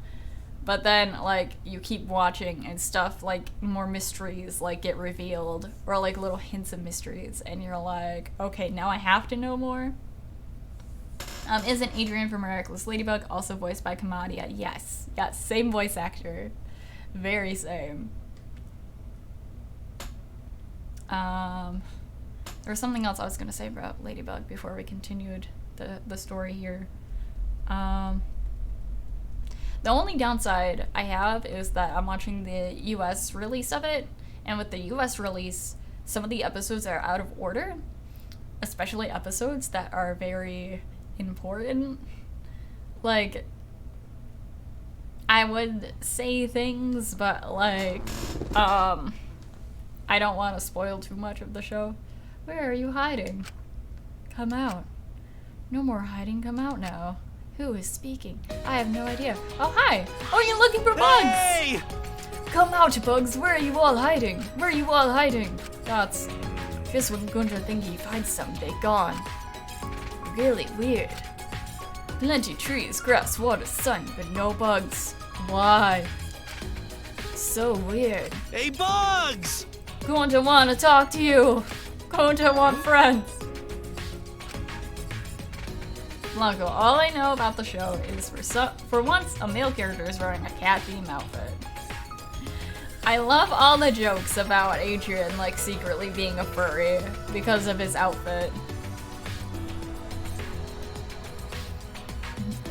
But then, like, you keep watching and stuff, like, more mysteries, like, get revealed. Or, like, little hints of mysteries. And you're like, okay, now I have to know more. Isn't Adrian from Miraculous Ladybug also voiced by Kamadia? Yes. Yes, same voice actor. Very same. There was something else I was going to say about Ladybug before we continued the story here. The only downside I have is that I'm watching the US release of it, and with the US release, some of the episodes are out of order, especially episodes that are very important. Like, I would say things, but like, I don't want to spoil too much of the show. Where are you hiding? Come out. No more hiding, come out now. Who is speaking? I have no idea. Oh, hi! Oh, you're looking for bugs! Hey! Come out, bugs! Where are you all hiding? Where are you all hiding? That's just when Gunter thinks he finds something, they gone. Really weird. Plenty trees, grass, water, sun, but no bugs. Why? So weird. Hey, bugs! Gunter wanna talk to you. Gunter want friends. Blanco, all I know about the show is for once, a male character is wearing a cat theme outfit. I love all the jokes about Adrian, like, secretly being a furry because of his outfit.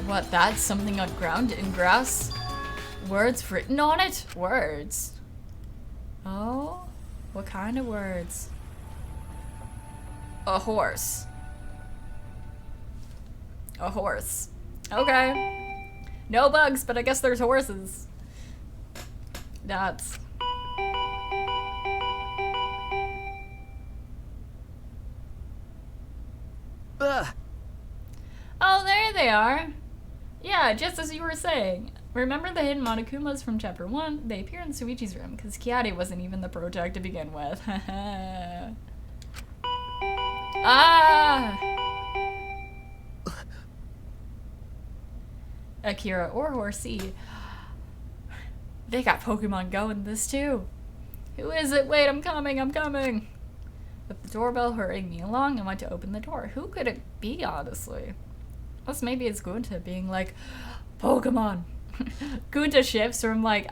What, that's something on ground in grass? Words written on it? Words. Oh? What kind of words? A horse. A horse. Okay. No bugs, but I guess there's horses. That's... Ugh. Oh, there they are. Yeah, just as you were saying. Remember the hidden Monokumas from Chapter 1? They appear in Suichi's room, because Kiade wasn't even the protag to begin with. Ah! Akira or Horsey. They got Pokemon Go in this too. Who is it? Wait, I'm coming, I'm coming. With the doorbell hurrying me along, I went to open the door. Who could it be, honestly? Unless maybe it's Gunta being like, Pokemon. Gunta shifts from like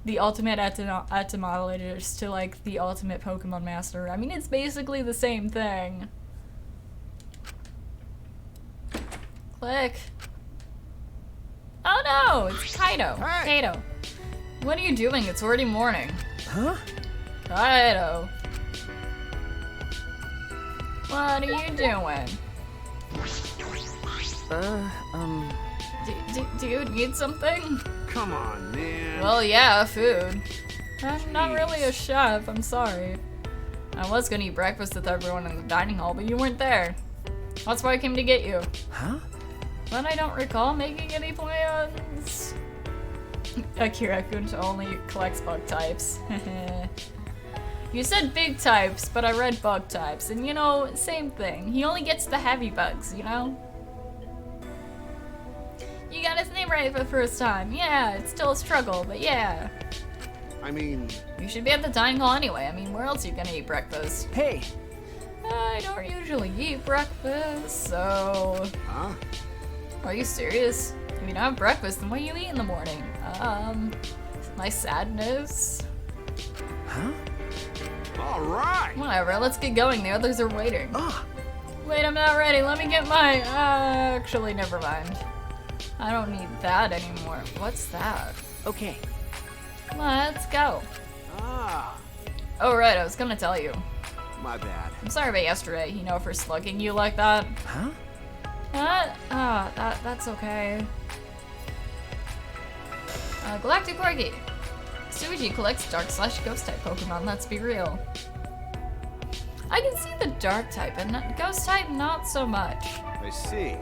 the ultimate etymologist to like the ultimate Pokemon master. I mean, it's basically the same thing. Click. Oh no, it's Kaido. Hey. Kaido. What are you doing? It's already morning. Huh? Kaido. What are you doing? Do you need something? Come on, man. Well, yeah, food. I'm not really a chef, I'm sorry. I was gonna eat breakfast with everyone in the dining hall, but you weren't there. That's why I came to get you. Huh? But I don't recall making any plans. Akira-kun only collects bug types. You said big types, but I read bug types, and you know, same thing. He only gets the heavy bugs, you know? You got his name right for the first time. Yeah, it's still a struggle, but yeah. I mean... You should be at the dining hall anyway. I mean, where else are you gonna eat breakfast? Hey! I don't usually eat breakfast, so... Huh? Are you serious? If you don't have breakfast, then what do you eat in the morning? My sadness. Huh? All right. Whatever, let's get going. The others are waiting. Ah! Wait, I'm not ready. Let me get my... actually, never mind. I don't need that anymore. What's that? Okay. Let's go. Ah. Oh, right. I was gonna tell you. My bad. I'm sorry about yesterday, you know, for slugging you like that. Huh? What? That's okay. Galactic Corgi. Suiji collects dark/ghost type Pokemon, let's be real. I can see the dark type, and ghost type not so much. I see.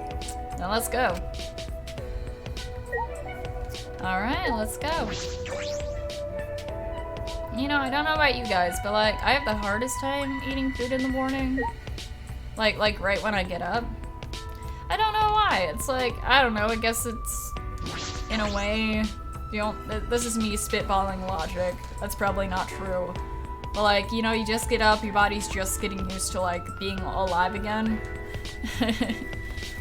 Now let's go. Alright, let's go. You know, I don't know about you guys, but like, I have the hardest time eating food in the morning. Like right when I get up. I don't know why. It's like, I don't know, I guess it's, in a way, you know, this is me spitballing logic. That's probably not true. But like, you know, you just get up, your body's just getting used to like being alive again.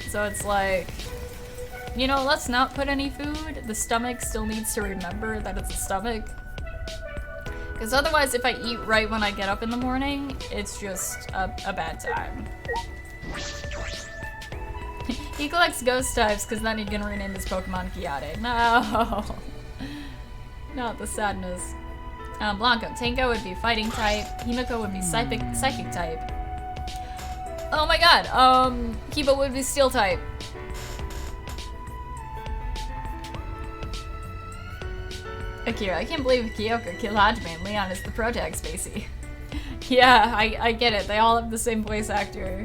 So it's like, you know, let's not put any food. The stomach still needs to remember that it's a stomach. Because otherwise, if I eat right when I get up in the morning, it's just a bad time. He collects ghost types because then he can rename his Pokemon Kiade. No! Not the sadness. Blanco. Tango would be fighting type. Himiko would be psychic type. Oh my god! Kiba would be steel type. Akira, I can't believe Kyoko killed Hajime and Leon is the protag Spacey. Yeah, I get it. They all have the same voice actor.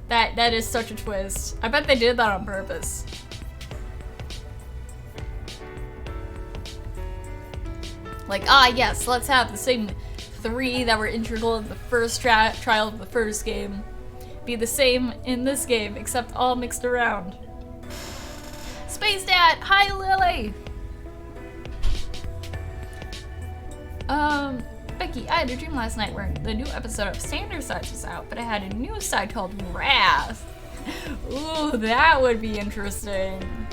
That is such a twist. I bet they did that on purpose. Like, yes, let's have the same 3 that were integral in the first trial of the first game be the same in this game, except all mixed around. Space Dad! Hi, Lily! Becky, I had a dream last night where the new episode of Standard Sides was out, but I had a new side called Wrath. Ooh, that would be interesting.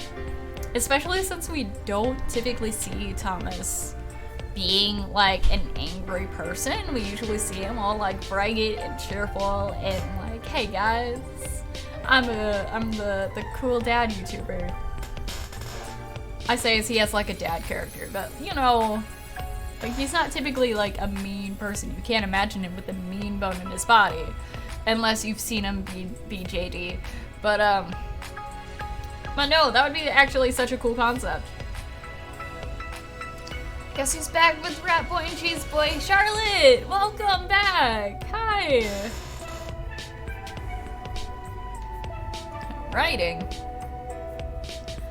Especially since we don't typically see Thomas being like an angry person. We usually see him all like bright and cheerful and like, hey guys, I'm the cool dad YouTuber. I say as he has like a dad character, but you know, like he's not typically like a mean person. You can't imagine him with a mean bone in his body unless you've seen him be JD. But no, that would be actually such a cool concept. Guess who's back with Rat Boy and Cheese Boy? Charlotte! Welcome back! Hi! Writing.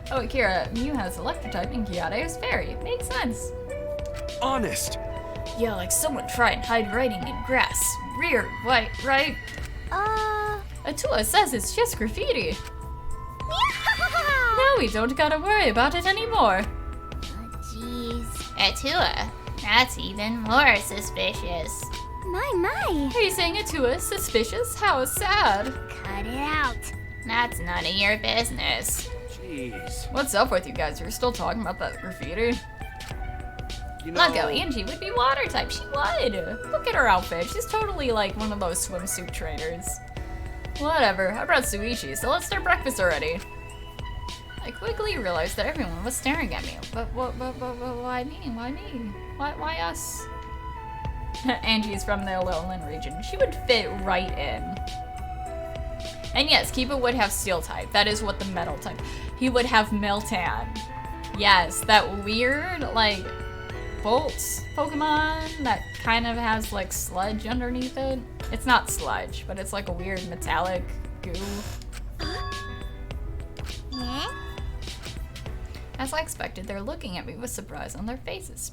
Oh, Akira, Mew has electric type and Kiade is fairy. Makes sense. Honest! Yeah, like someone try and hide writing in grass. Weird, right? Atua says it's just graffiti. Now we don't gotta worry about it anymore. Jeez. Atua, that's even more suspicious. My. Are you saying Atua's suspicious? How sad. Cut it out. That's none of your business. Jeez. What's up with you guys? You're still talking about that graffiti? You know... Look, Angie would be water type. She would. Look at her outfit. She's totally like one of those swimsuit trainers. Whatever. I brought Suichi, so let's start breakfast already. I quickly realized that everyone was staring at me. But why me? Why me? Why us? Angie's from the lowland region. She would fit right in. And yes, Kiba would have steel type. That is what the metal type. He would have Meltan. Yes, that weird, like, Bolts Pokemon that kind of has, like, sludge underneath it. It's not sludge, but it's like a weird metallic goo. As I expected, they're looking at me with surprise on their faces.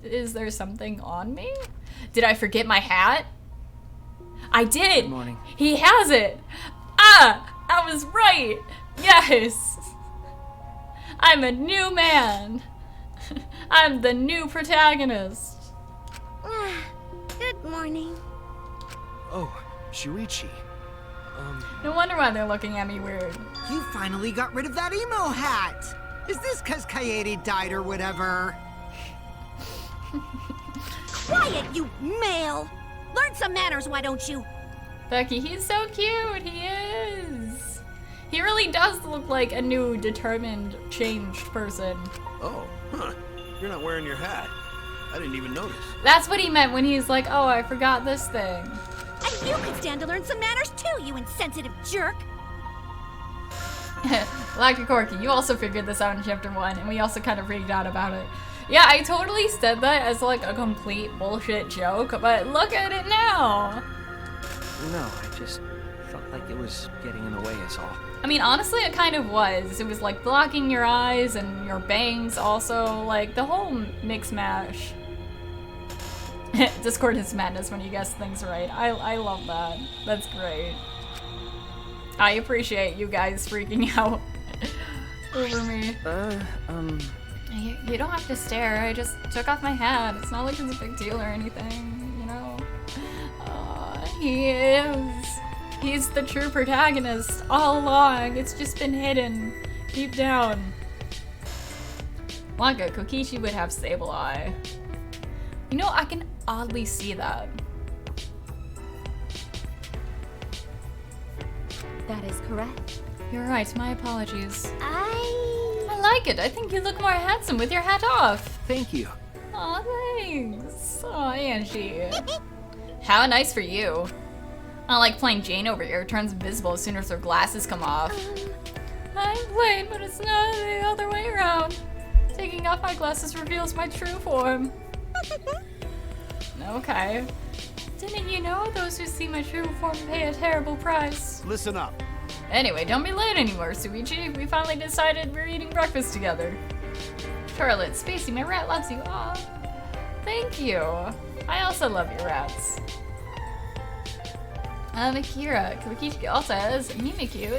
Is there something on me? Did I forget my hat? I did! Good morning. He has it! I was right! Yes! I'm a new man! I'm the new protagonist! Good morning. Oh, Shuichi. No wonder why they're looking at me weird. You finally got rid of that emo hat! Is this cause Kaede died or whatever? Quiet, you male! Learn some manners, why don't you? Becky, he's so cute. He is. He really does look like a new, determined, changed person. Oh, huh. You're not wearing your hat. I didn't even notice. That's what he meant when he's like, oh, I forgot this thing. And you could stand to learn some manners too, you insensitive jerk. Lucky Corky, you also figured this out in chapter 1, and we also kind of freaked out about it. Yeah, I totally said that as like a complete bullshit joke, but look at it now. No, I just felt like it was getting in the way is all. I mean, honestly, it kind of was. It was like blocking your eyes and your bangs also, like the whole mix mash. Discord is madness when you guess things right. I love that. That's great. I appreciate you guys freaking out over me. You don't have to stare. I just took off my hat. It's not like it's a big deal or anything, you know? He is. He's the true protagonist all along. It's just been hidden deep down. Blanca, Kokichi would have stable eye. You know, I can oddly see that. That is correct. You're right, my apologies. I like it. I think you look more handsome with your hat off. Thank you. Aw, thanks. Aw, Angie. How nice for you. Unlike playing Jane over here, turns invisible as soon as her glasses come off. I'm plain, but it's not the other way around. Taking off my glasses reveals my true form. Okay. Didn't you know those who see my true form pay a terrible price? Listen up. Anyway, don't be late anymore, Suichi. We finally decided we're eating breakfast together. Charlotte, Spacey, my rat loves you. Aw. Thank you. I also love your rats. Akira, Kawakichi also has Mimikyu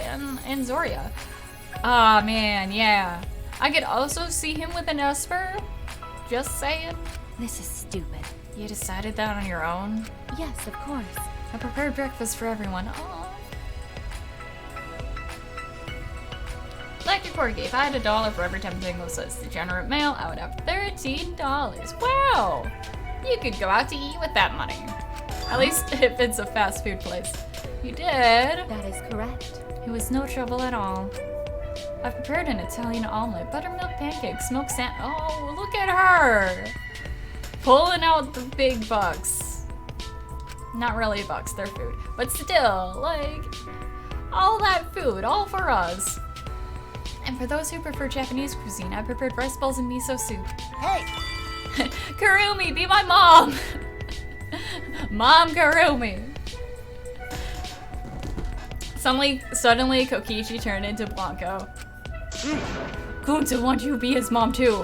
and Zoria. Aw, man, yeah. I could also see him with an Esper. Just saying. This is stupid. You decided that on your own? Yes, of course. I prepared breakfast for everyone. Aww. Like your Corgi, if I had $1 for every time Bingo says degenerate male, I would have $13. Wow! You could go out to eat with that money. At least if it's a fast food place. You did. That is correct. It was no trouble at all. I prepared an Italian omelet, buttermilk pancakes, smoked salmon. Oh, look at her! Pulling out the big bucks. Not really bucks, they're food. But still, like, all that food, all for us. And for those who prefer Japanese cuisine, I prepared rice balls and miso soup. Hey! Karumi, be my mom! Mom Karumi! Suddenly, Kokichi turned into Blanco. Kunta wants you to be his mom too.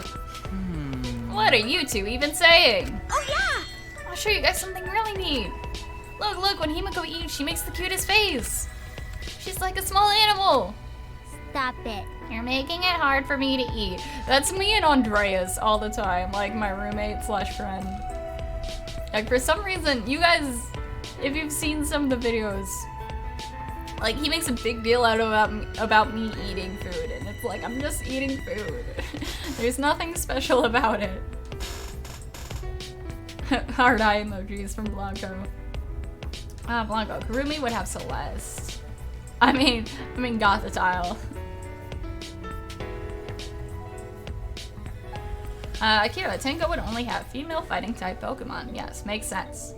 What are you two even saying? Oh yeah! I'll show you guys something really neat. Look, when Himiko eats, she makes the cutest face. She's like a small animal. Stop it. You're making it hard for me to eat. That's me and Andreas all the time, like my roommate / friend. Like for some reason, you guys, if you've seen some of the videos, like he makes a big deal out about me eating food, and it's like, I'm just eating food. There's nothing special about it. Hard eye emojis from Blanco. Blanco. Karumi would have Celeste. I mean Gothitile. Akira, Tenko would only have female fighting type Pokemon. Yes, makes sense.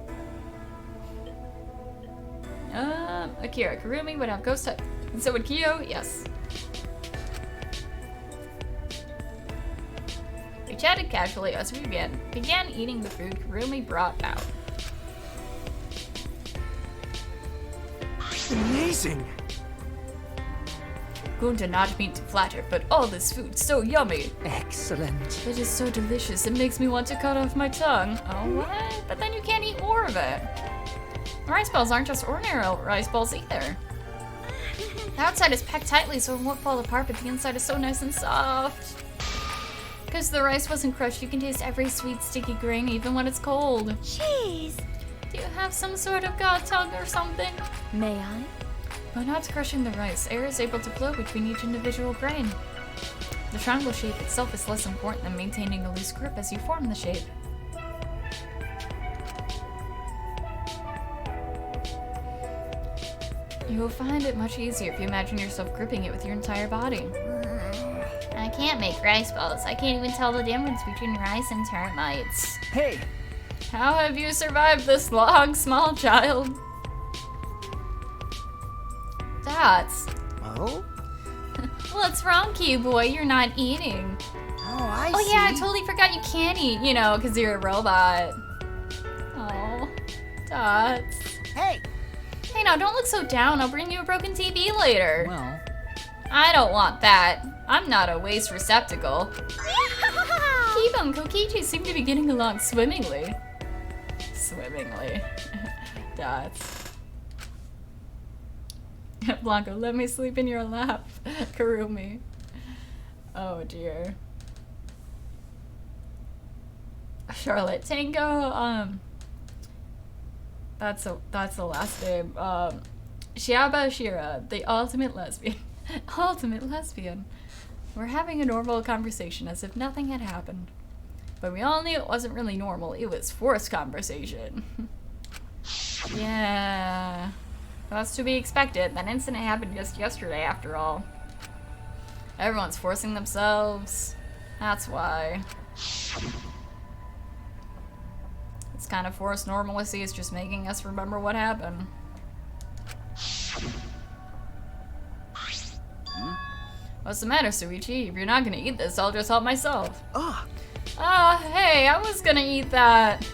Akira, Karumi would have ghost type. And so would Kyo, yes. We chatted casually as we began eating the food Karumi brought out. Amazing! Gunta not mean to flatter, but all this food so yummy. Excellent. It is so delicious, it makes me want to cut off my tongue. Oh, what? But then you can't eat more of it. Rice balls aren't just ordinary rice balls either. The outside is packed tightly so it won't fall apart, but the inside is so nice and soft. Because the rice wasn't crushed, you can taste every sweet, sticky grain, even when it's cold. Jeez. Do you have some sort of god tongue or something? May I? By not crushing the rice, air is able to flow between each individual grain. The triangle shape itself is less important than maintaining a loose grip as you form the shape. You'll find it much easier if you imagine yourself gripping it with your entire body. I can't make rice balls. I can't even tell the difference between rice and termites. Hey! How have you survived this long, small child? Dots. Oh? What's wrong, cute boy? You're not eating. Oh, Oh yeah, I totally forgot you can't eat, you know, because you're a robot. Oh, Dots. Hey! Hey, now don't look so down. I'll bring you a broken TV later. Well... I don't want that. I'm not a waste receptacle. Keep them. Kokichi seem to be getting along swimmingly. Swimmingly. Dots. Blanco, let me sleep in your lap. Karumi. Oh dear. Charlotte Tango, that's the last name. Shiaba Shira, the ultimate lesbian. Ultimate lesbian. We're having a normal conversation as if nothing had happened. But we all knew it wasn't really normal, it was forced conversation. Yeah. That's to be expected. That incident happened just yesterday after all. Everyone's forcing themselves. That's why. This kind of forced normalcy is just making us remember what happened. What's the matter, Suichi? If you're not gonna eat this, I'll just help myself. Hey, I was gonna eat that.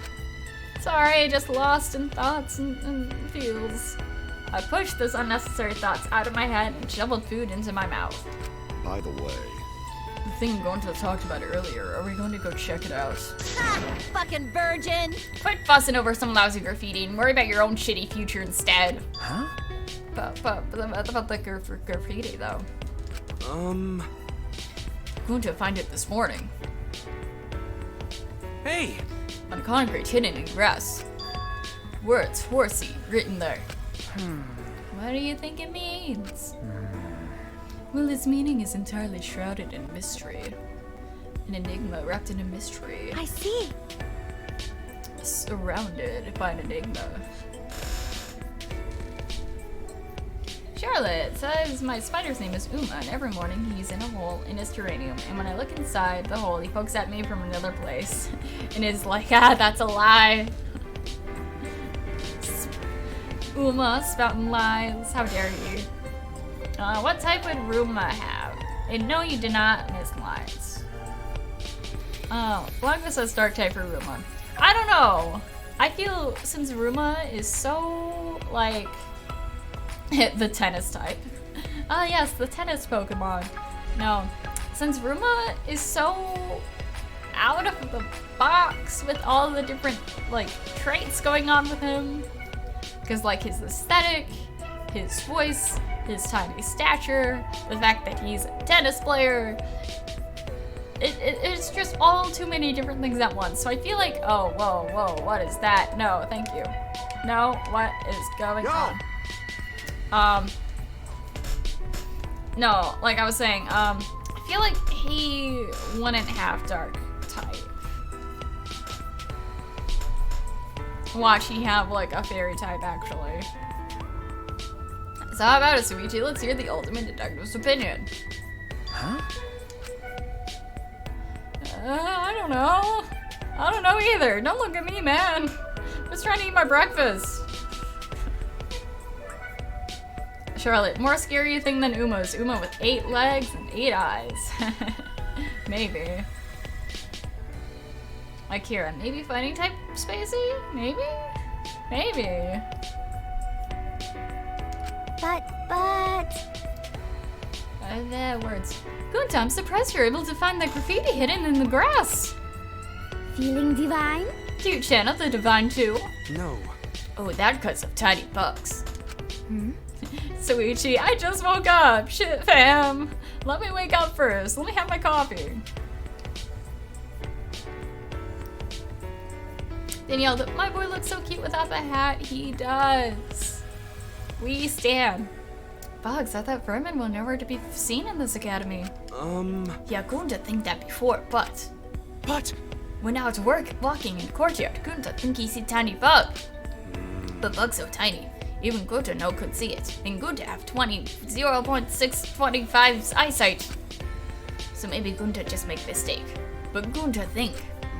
Sorry, just lost in thoughts and feels. I pushed those unnecessary thoughts out of my head and shoveled food into my mouth. By the way... The thing Gonta talked about earlier, are we going to go check it out? Ha! Fucking virgin! Quit fussing over some lousy graffiti and worry about your own shitty future instead. Huh? But about the graffiti, though. Going to find it this morning. Hey! On concrete hidden in grass. Words, horsey, written there. What do you think it means? Well, its meaning is entirely shrouded in mystery. An enigma wrapped in a mystery. I see. Surrounded by an enigma. Charlotte says my spider's name is Uma, and every morning he's in a hole in his terrarium, and when I look inside the hole, he pokes at me from another place, and is like, that's a lie. Uma, spouting lies, how dare you. What type would Ruma have? And no, you did not miss lines. Blanca says dark type for Ruma. I don't know. I feel since Ruma is so, like, the tennis type. Yes, the tennis Pokemon. No, since Ruma is so out of the box with all the different, like, traits going on with him. Because, like, his aesthetic, his voice, his tiny stature, the fact that he's a tennis player, it's just all too many different things at once. So I feel like, oh, whoa, what is that? No, thank you. No, what is going on? No, like I was saying, I feel like he wouldn't have dark type. Watch, he have like a fairy type actually. So how about it, Suichi? Let's hear the ultimate detective's opinion. Huh? I don't know. I don't know either. Don't look at me, man. I'm just trying to eat my breakfast. Charlotte, more scary thing than Uma's. Uma with 8 legs and 8 eyes. Maybe. Akira, maybe fighting type Spacey? Maybe? Maybe. But... There words. Gunta, I'm surprised you're able to find that graffiti hidden in the grass. Feeling divine? Do you channel the divine too? No. Oh, that because of tiny bugs. Suichi, I just woke up. Shit, fam. Let me wake up first. Let me have my coffee. Danielle, my boy looks so cute without the hat. He does. We stand. Bugs, I thought vermin will nowhere to be seen in this academy. Yeah, Gunta think that before, but... When out walking in courtyard, Gunta think he see tiny bug. But bug's so tiny, Even Gunta no could see it, and Gunta have 0.625 eyesight. So maybe Gunta just make mistake. But Gunta think.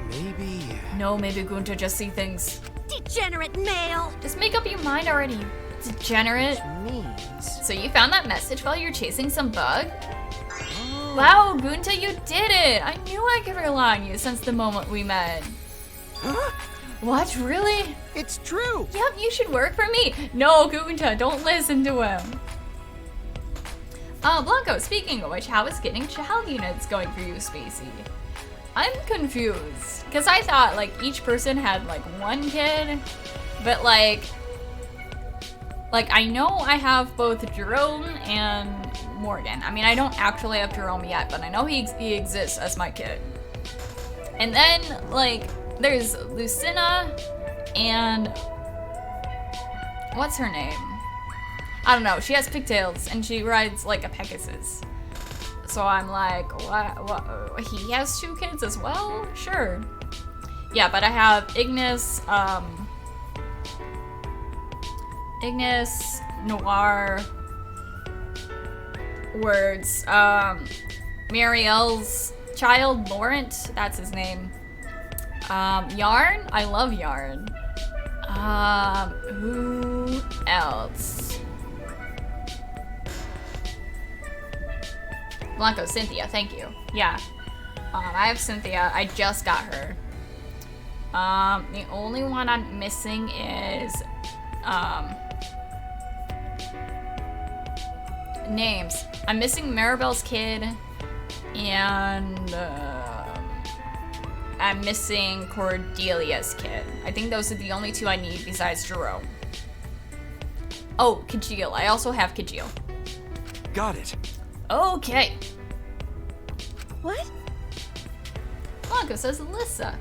Maybe... No, maybe Gunta just see things. Degenerate male! Just make up your mind already, degenerate. So you found that message while you're chasing some bug? Oh. Wow, Gunta, you did it! I knew I could rely on you since the moment we met. Huh? What, really? It's true! Yep, you should work for me! No, Gunta, don't listen to him. Blanco, speaking of which, how is getting child units going for you, Spacey? I'm confused, because I thought, like, each person had, like, one kid, but, like, I know I have both Jerome and Morgan. I mean, I don't actually have Jerome yet, but I know he exists as my kid. And then, like, there's Lucina and... what's her name? I don't know, she has pigtails, and she rides, like, a Pegasus. So I'm like, what? He has 2 kids as well? Sure. Yeah, but I have Ignis, Noir, Words, Marielle's child, Laurent, that's his name. Yarn? I love Yarn. Who else? Blanco, Cynthia, thank you. Yeah. I have Cynthia. I just got her. The only one I'm missing is names. I'm missing Maribel's kid, and I'm missing Cordelia's kid. I think those are the only 2 I need besides Jerome. Oh, Kajil. I also have Kajil. Got it. Okay. What? Blanco says Alyssa.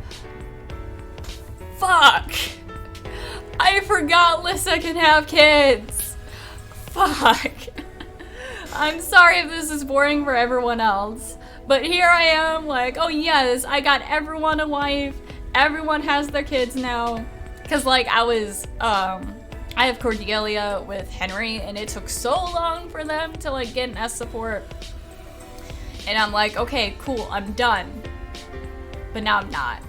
Fuck! I forgot Lissa can have kids. Fuck. I'm sorry if this is boring for everyone else, but here I am like, oh yes, I got everyone a wife. Everyone has their kids now. Cause like I have Cordelia with Henry, and it took so long for them to like get an S support. And I'm like, okay, cool, I'm done. But now I'm not.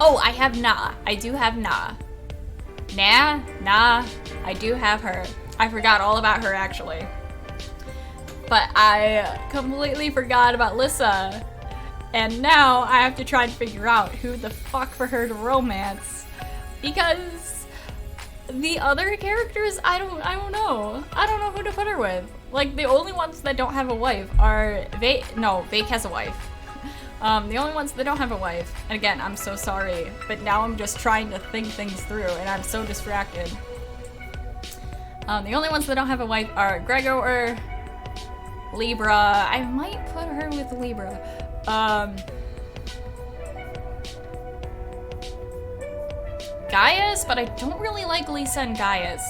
Oh, I have Na. I do have Na. Nah, I do have her. I forgot all about her actually. But I completely forgot about Lissa. And now I have to try and figure out who the fuck for her to romance. Because the other characters, I don't know. I don't know who to put her with. Like, the only ones that don't have a wife are Vake has a wife. The only ones that don't have a wife, and again, I'm so sorry, but now I'm just trying to think things through, and I'm so distracted. The only ones that don't have a wife are Gregor, Libra. I might put her with Libra. Gaius, but I don't really like Lisa and Gaius.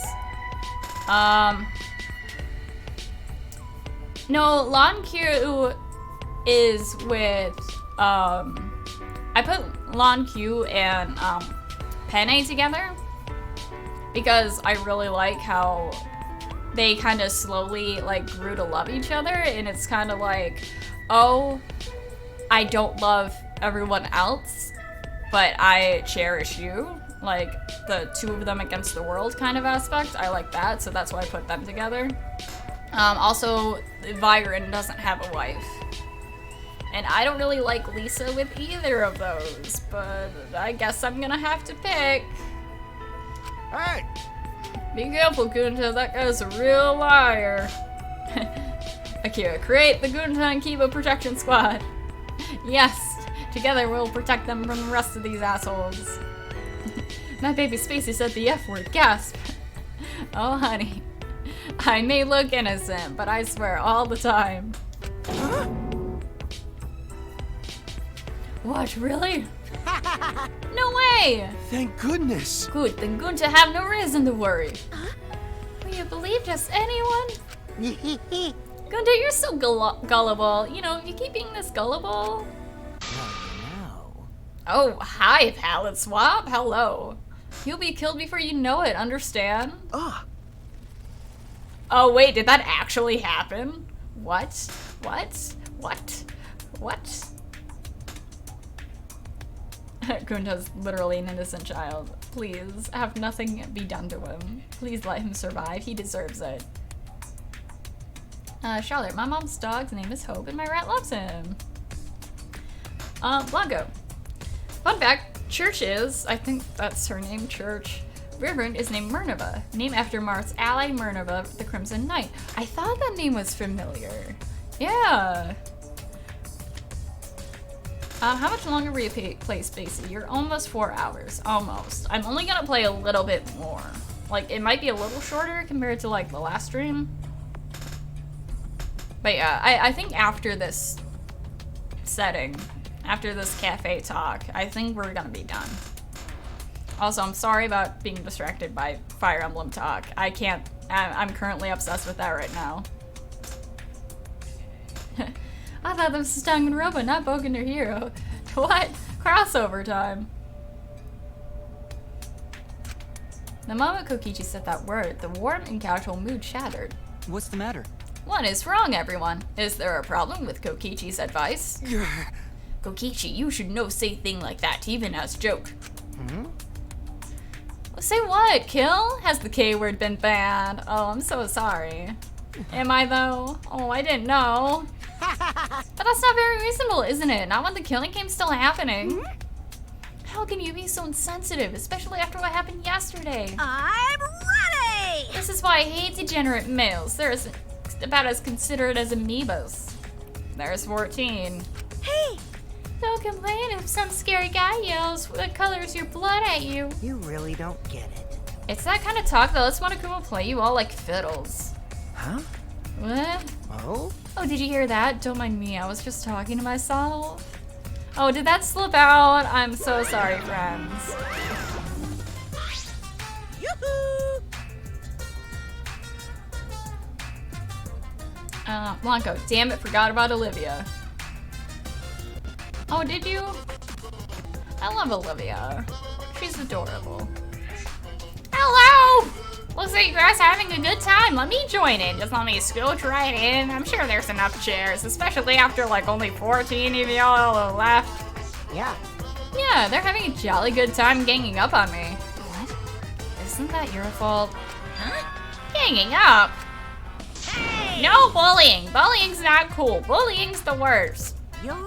No, Lan Q is with, I put Lan Q and, Penne together because I really like how they kind of slowly, like, grew to love each other, and it's kind of like, oh, I don't love everyone else, but I cherish you. Like, the 2 of them against the world kind of aspect. I like that, so that's why I put them together. Also, Viren doesn't have a wife. And I don't really like Lisa with either of those, but I guess I'm gonna have to pick. Hey! Be careful, Gunta, that guy's a real liar. Akira, create the Gunta and Kiba protection squad. Yes, together we'll protect them from the rest of these assholes. My baby Spacey said the F word, gasp. Oh, honey. I may look innocent, but I swear all the time. Huh? What, really? No way! Thank goodness! Good, then Gunta have no reason to worry. Will you believe just anyone? Gunta, you're so gullible. You know, you keep being this gullible. No. Oh, hi, palette swap. Hello. You'll be killed before you know it, understand? Ah. Oh wait, did that actually happen? What? What? What? What? Gunta's literally an innocent child. Please, have nothing be done to him. Please let him survive. He deserves it. Charlotte, my mom's dog's name is Hope and my rat loves him. Blanco. Fun fact, Church is, I think that's her name, Church. Reverend is named Minerva, named after Marth's ally Minerva, the Crimson Knight. I thought that name was familiar. Yeah. How much longer will you play Spacey? You're almost 4 hours. Almost. I'm only gonna play a little bit more. Like, it might be a little shorter compared to, like, the last stream. But yeah, I think after this setting, after this cafe talk, I think we're gonna be done. Also, I'm sorry about being distracted by Fire Emblem talk. I'm currently obsessed with that right now. I thought this was Danganronpa, not Boku no Hero. What? Crossover time. The moment Kokichi said that word, the warm and casual mood shattered. What's the matter? What is wrong, everyone? Is there a problem with Kokichi's advice? Kokichi, you should no say thing like that, even as joke. Hmm? Say what? Kill? Has the K word been banned? Oh, I'm so sorry. Am I though? Oh, I didn't know. But that's not very reasonable, isn't it? Not when the killing game's still happening. How can you be so insensitive, especially after what happened yesterday? I'm ready! This is why I hate degenerate males. They're about as considerate as amoebas. There's 14. Hey! Don't complain if some scary guy yells what colors your blood at you. You really don't get it. It's that kind of talk that lets Monokuma play you all like fiddles. Huh? What? Oh? Oh, did you hear that? Don't mind me, I was just talking to myself. Oh, did that slip out? I'm so sorry, friends. Yoo-hoo! Blanco, damn it, forgot about Olivia. Oh, did you? I love Olivia. She's adorable. Hello! Looks like you guys are having a good time. Let me join in. Just let me scooch right in. I'm sure there's enough chairs, especially after like only 14 of y'all left. Yeah. Yeah, they're having a jolly good time ganging up on me. What? Isn't that your fault? Huh? Ganging up? Hey! No bullying. Bullying's not cool. Bullying's the worst. You're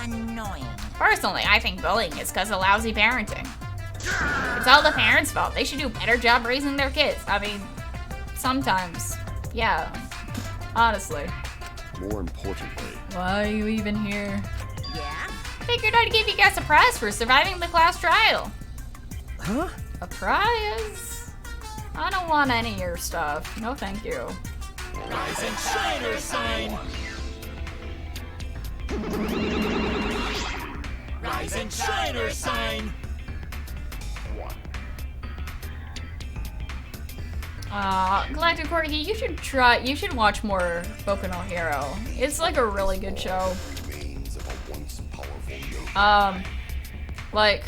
annoying. Personally, I think bullying is because of lousy parenting. It's all the parents' fault. They should do a better job raising their kids. I mean, sometimes. Yeah. Honestly. More importantly. Why are you even here? Yeah? Figured I'd give you guys a prize for surviving the class trial. Huh? A prize? I don't want any of your stuff. No, thank you. Rise and shiner sign! Rise and shiner sign! Galactic Corgi, you should watch more Boku no Hero. It's like a really good show. Like,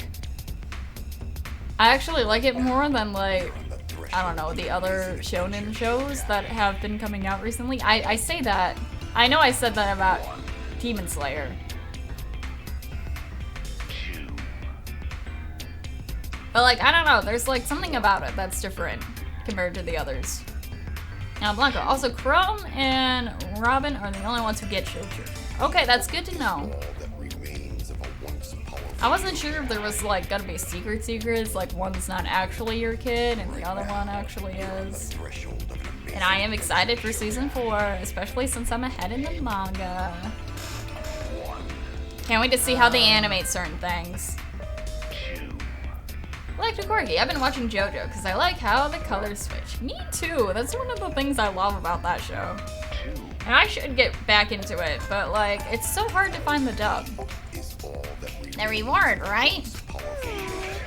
I actually like it more than like, I don't know, the other shonen shows that have been coming out recently. I say that, I know I said that about Demon Slayer. But like, I don't know, there's like something about it that's different compared to the others. Now Blanco, also Chrome and Robin are the only ones who get children. Okay, that's good to know. I wasn't sure if there was like gonna be secrets, like one's not actually your kid and the other one actually is. And I am excited for season 4, especially since I'm ahead in the manga. Can't wait to see how they animate certain things. Galactic Corgi, I've been watching JoJo because I like how the colors switch. Me too, that's one of the things I love about that show. And I should get back into it, but like, it's so hard to find the dub. The reward, right?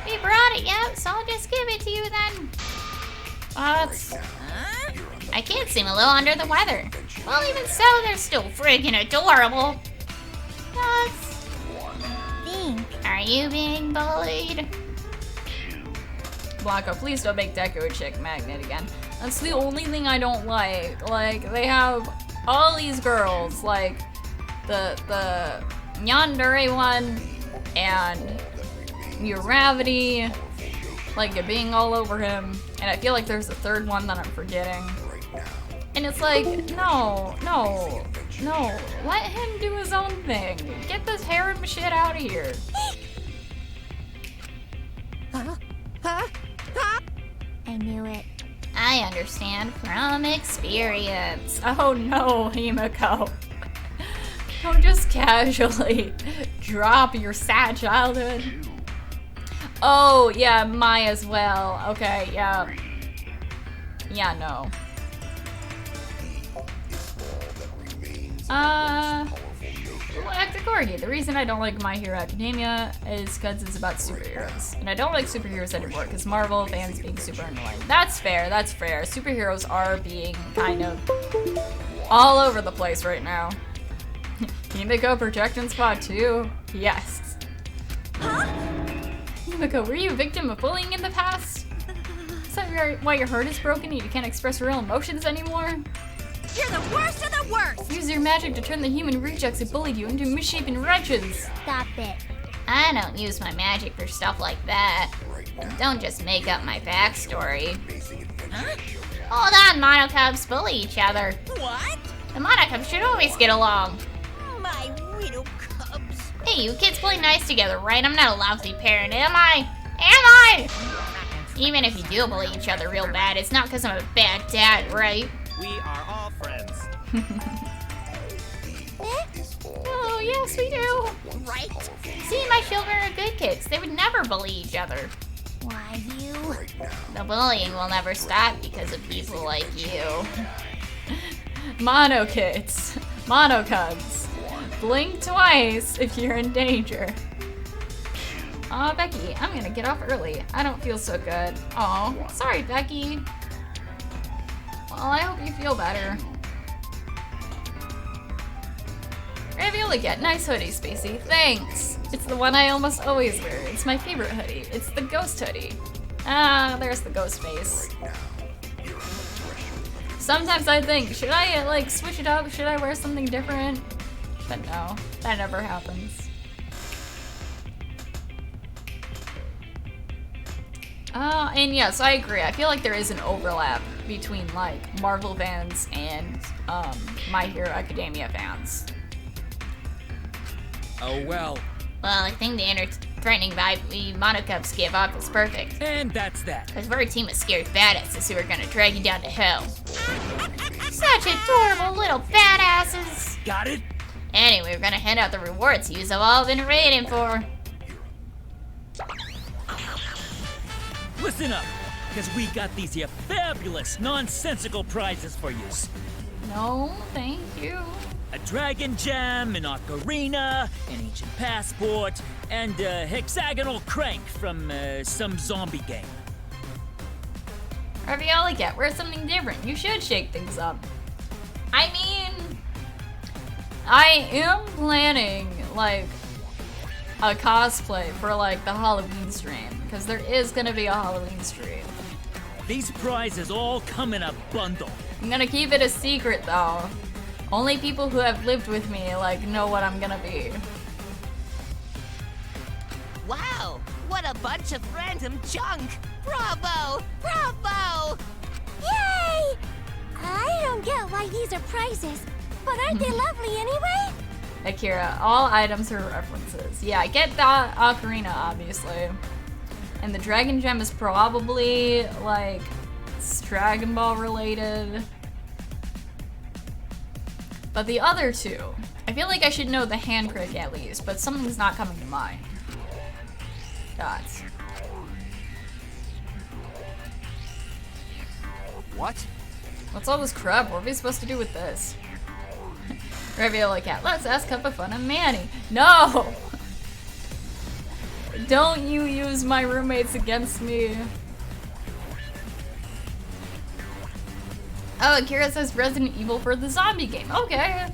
We brought it, yep, so I'll just give it to you then. I kid seem a little under the weather. Well, even so, they're still friggin' adorable. Are you being bullied? Blanco, please don't make Deku a chick magnet again. That's the only thing I don't like. Like, they have all these girls, like the Yandere one and Uravity, like you're being all over him, and I feel like there's a third one that I'm forgetting. And it's like, no, let him do his own thing. Get this harem shit out of here. I knew it. I understand from experience. Oh no, Himiko. Don't just casually drop your sad childhood. Oh, yeah, Mai as well. Okay, yeah. Yeah, no. Corgi. The reason I don't like My Hero Academia is because it's about superheroes. And I don't like superheroes anymore because Marvel fans being super annoying. That's fair, that's fair. Superheroes are being kind of all over the place right now. Himiko projecting spot too? Yes. Huh? Himiko, were you a victim of bullying in the past? Is that why your heart is broken and you can't express real emotions anymore? You're the worst of the worst! Use your magic to turn the human rejects who bullied you into misshapen wretches. Stop it. I don't use my magic for stuff like that. And don't just make up my backstory. Huh? Hold on, monocubs bully each other. What? The monocubs should always get along. My widow cubs. Hey, you kids play nice together, right? I'm not a lousy parent, am I? Am I? Even if you do bully each other real bad, it's not because I'm a bad dad, right? We are all friends. Oh, yes, we do. Right? See, my children are good kids. They would never bully each other. Why you? The bullying will never stop because of people like you. Mono kids. Mono cubs. Blink twice if you're in danger. Aw, Becky, I'm gonna get off early. I don't feel so good. Aw, sorry, Becky. Well, I hope you feel better. Ravioli Cat, nice hoodie, Spacey. Thanks. It's the one I almost always wear. It's my favorite hoodie. It's the ghost hoodie. Ah, there's the ghost face. Sometimes I think, should I like switch it up? Should I wear something different? But no, that never happens. And yes, I agree. I feel like there is an overlap between like Marvel fans and My Hero Academia fans. Oh well. Well, I think the inner threatening vibe we monocubs give off is perfect. And that's that. Because we're a team of scared badasses who are gonna drag you down to hell. Such adorable little badasses. Got it? Anyway, we're gonna hand out the rewards you've all been waiting for. Listen up, because we got these here fabulous, nonsensical prizes for yous. No, thank you. A dragon gem, an ocarina, an ancient passport, and a hexagonal crank from some zombie game. Ravioli Cat, wear something different. You should shake things up. I mean, I am planning like a cosplay for like the Halloween stream, because there is gonna be a Halloween stream. These prizes all come in a bundle. I'm gonna keep it a secret though. Only people who have lived with me like know what I'm gonna be. Wow, what a bunch of random junk! Bravo! Bravo! Yay! I don't get why these are prizes, but aren't they lovely anyway? Akira, all items are references. Yeah, get the ocarina, obviously. And the dragon gem is probably, like, Dragon Ball related. But the other two, I feel like I should know the handcrank at least, but something's not coming to mind. Dots. What? What's all this crap? What are we supposed to do with this? Ravioli Cat, let's ask Cup of Fun and Manny. No! Don't you use my roommates against me. Oh, Akira says Resident Evil for the zombie game. Okay.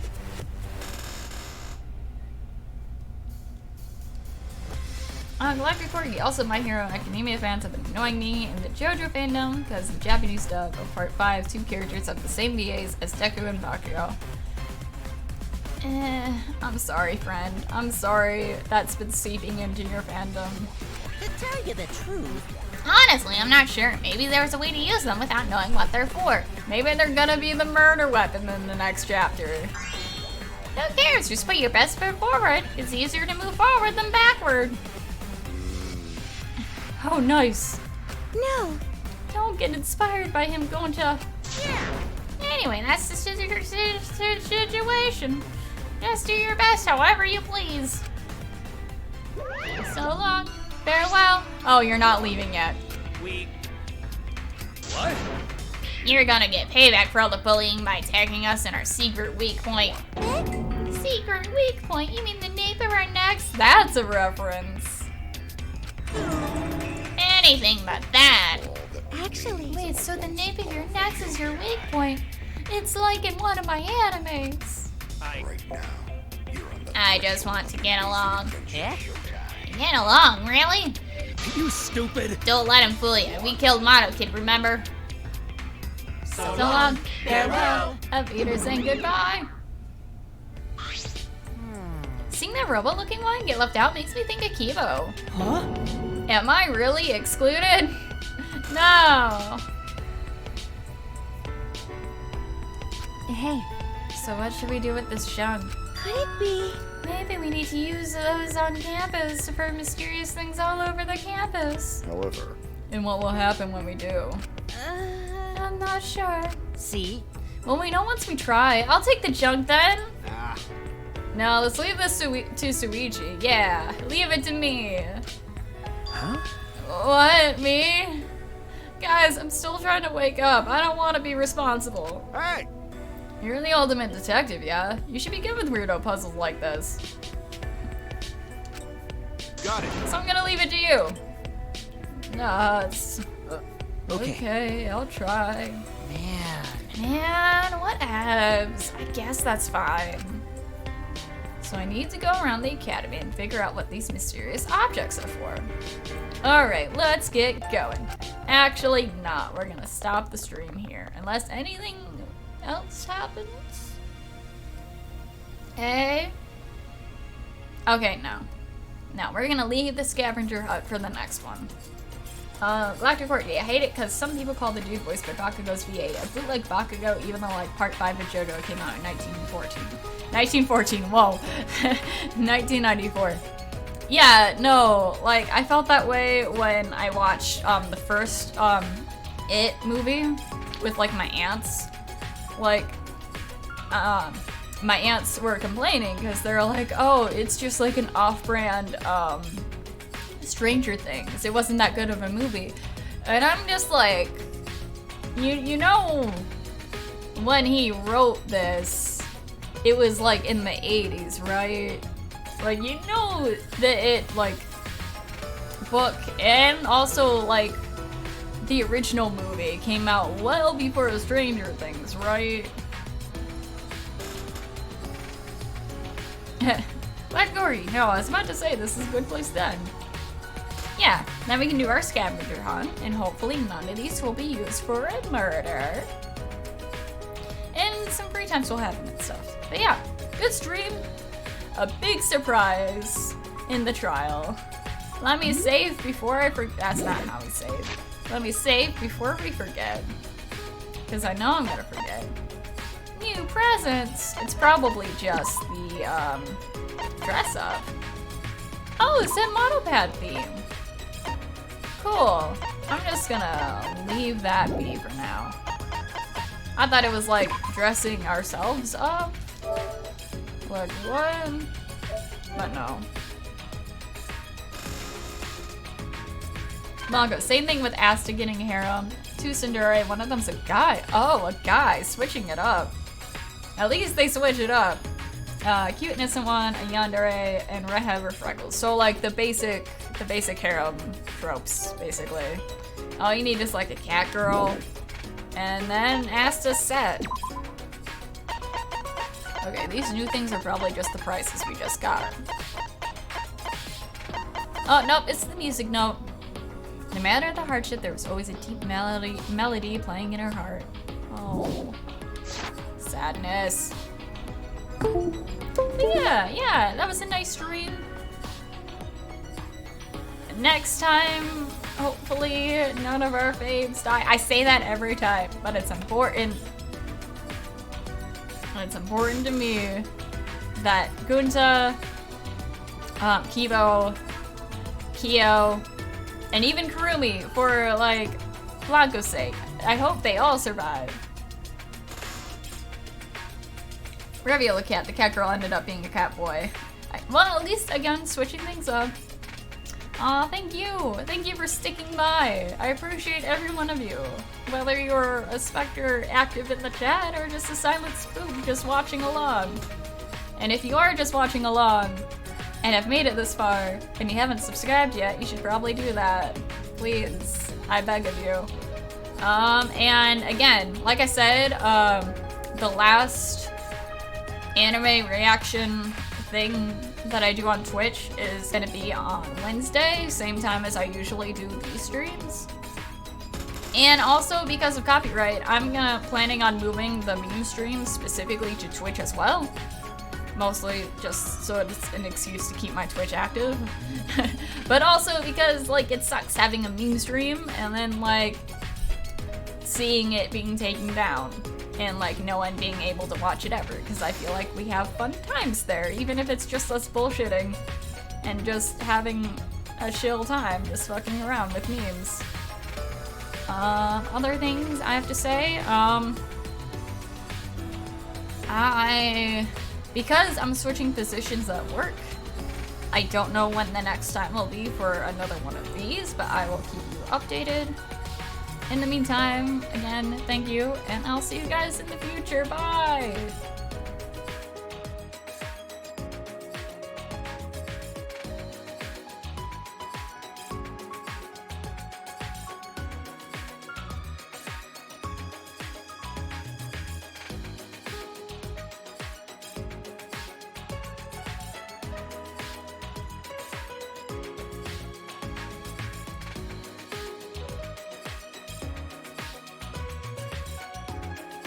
Galactic Corgi, also My Hero Academia fans have been annoying me in the JoJo fandom because the Japanese dub of Part 5, 2 characters have the same VAs as Deku and Bakugo. I'm sorry, friend. I'm sorry that's been seeping into your fandom. To tell you the truth, Honestly, I'm not sure. Maybe there's a way to use them without knowing what they're for. Maybe they're gonna be the murder weapon in the next chapter. Who cares? Just put your best foot forward. It's easier to move forward than backward. Oh, nice. No. Don't get inspired by him going to... Anyway, that's the situation. Just do your best however you please. So long. Farewell. Oh, you're not leaving yet. What? You're gonna get payback for all the bullying by attacking us in our secret weak point. Secret weak point? You mean the nape of our necks? That's a reference. Anything but that. Actually... Wait, so the nape of your necks is your weak point? It's like in one of my animes. I just want to get along. Get along, really? You stupid! Don't let him fool you. We killed Mono Kid, remember? So long. Farewell. Auf Wiedersehen, goodbye. Seeing that robot-looking one get left out makes me think of Kibo. Huh? Am I really excluded? No. Hey. So what should we do with this junk? Could it be? Maybe we need to use those on campus for mysterious things all over the campus. However... And what will happen when we do? I'm not sure. See? Well, we know once we try. I'll take the junk then. No, let's leave this to Suichi. Yeah, leave it to me. Huh? What, me? Guys, I'm still trying to wake up. I don't want to be responsible. Hey! You're the ultimate detective, yeah? You should be good with weirdo puzzles like this. Got it. So I'm gonna leave it to you. Nuts. Okay. Okay, I'll try. Man, what abs? I guess that's fine. So I need to go around the academy and figure out what these mysterious objects are for. Alright, let's get going. Actually, not. We're gonna stop the stream here. Unless anything else happens. Hey? Okay, no. No, we're gonna leave the scavenger hut for the next one. Galactic Corgi, I hate it because some people call the dude voice by Bakugo's V8 a bootleg Bakugo, even though like part 5 of JoJo came out in 1914. 1914, whoa. 1994. Yeah, no, like I felt that way when I watched the first It movie with like my aunts. Like, my aunts were complaining because they're like, oh, it's just like an off-brand Stranger Things. It wasn't that good of a movie. And I'm just like, you know, when he wrote this, it was like in the 80s, right? Like, you know that it, like, book and also, like, the original movie came out well before Stranger Things, right? Black Gory, no, I was about to say this is a good place then. Yeah, then we can do our scavenger hunt, and hopefully none of these will be used for a murder. And some free times will happen and stuff. But yeah, good stream. A big surprise in the trial. Let me save before I forget. That's not how we save. Let me save before we forget. Because I know I'm gonna forget. New presents! It's probably just the, dress up. Oh, it's that Monopad theme. Cool. I'm just gonna leave that be for now. I thought it was like dressing ourselves up. Like what? But no. Manga, same thing with Asta getting a harem. 2 Tsundere, one of them's a guy. Oh, a guy, switching it up. At least they switch it up. Cute innocent one, a yandere, and red hair with freckles. So like the basic harem tropes, basically. All you need is like a cat girl, and then Asta's set. Okay, these new things are probably just the prices we just got. Oh, nope, it's the music note. No matter the hardship, there was always a deep melody playing in her heart. Oh, sadness. But yeah, that was a nice stream. Next time, hopefully, none of our faves die. I say that every time, but it's important. It's important to me that Gunta, Kibo, Kyo, and even Kurumi, for like Blanco's sake, I hope they all survive. Reveal cat. The cat girl ended up being a cat boy. Well, at least again, switching things up. Aw, thank you. Thank you for sticking by. I appreciate every one of you. Whether you're a specter active in the chat or just a silent spook just watching along. And if you are just watching along and have made it this far and you haven't subscribed yet, you should probably do that. Please, I beg of you. And again, like I said, the last anime reaction thing that I do on Twitch is gonna be on Wednesday, same time as I usually do these streams. And also because of copyright, I'm planning on moving the meme streams specifically to Twitch as well. Mostly just so it's an excuse to keep my Twitch active. But also because like it sucks having a meme stream and then like seeing it being taken down. And like no one being able to watch it ever, because I feel like we have fun times there, even if it's just us bullshitting and just having a chill time, just fucking around with memes. Other things I have to say, because I'm switching positions at work, I don't know when the next time will be for another one of these, but I will keep you updated. In the meantime, again, thank you, and I'll see you guys in the future. Bye!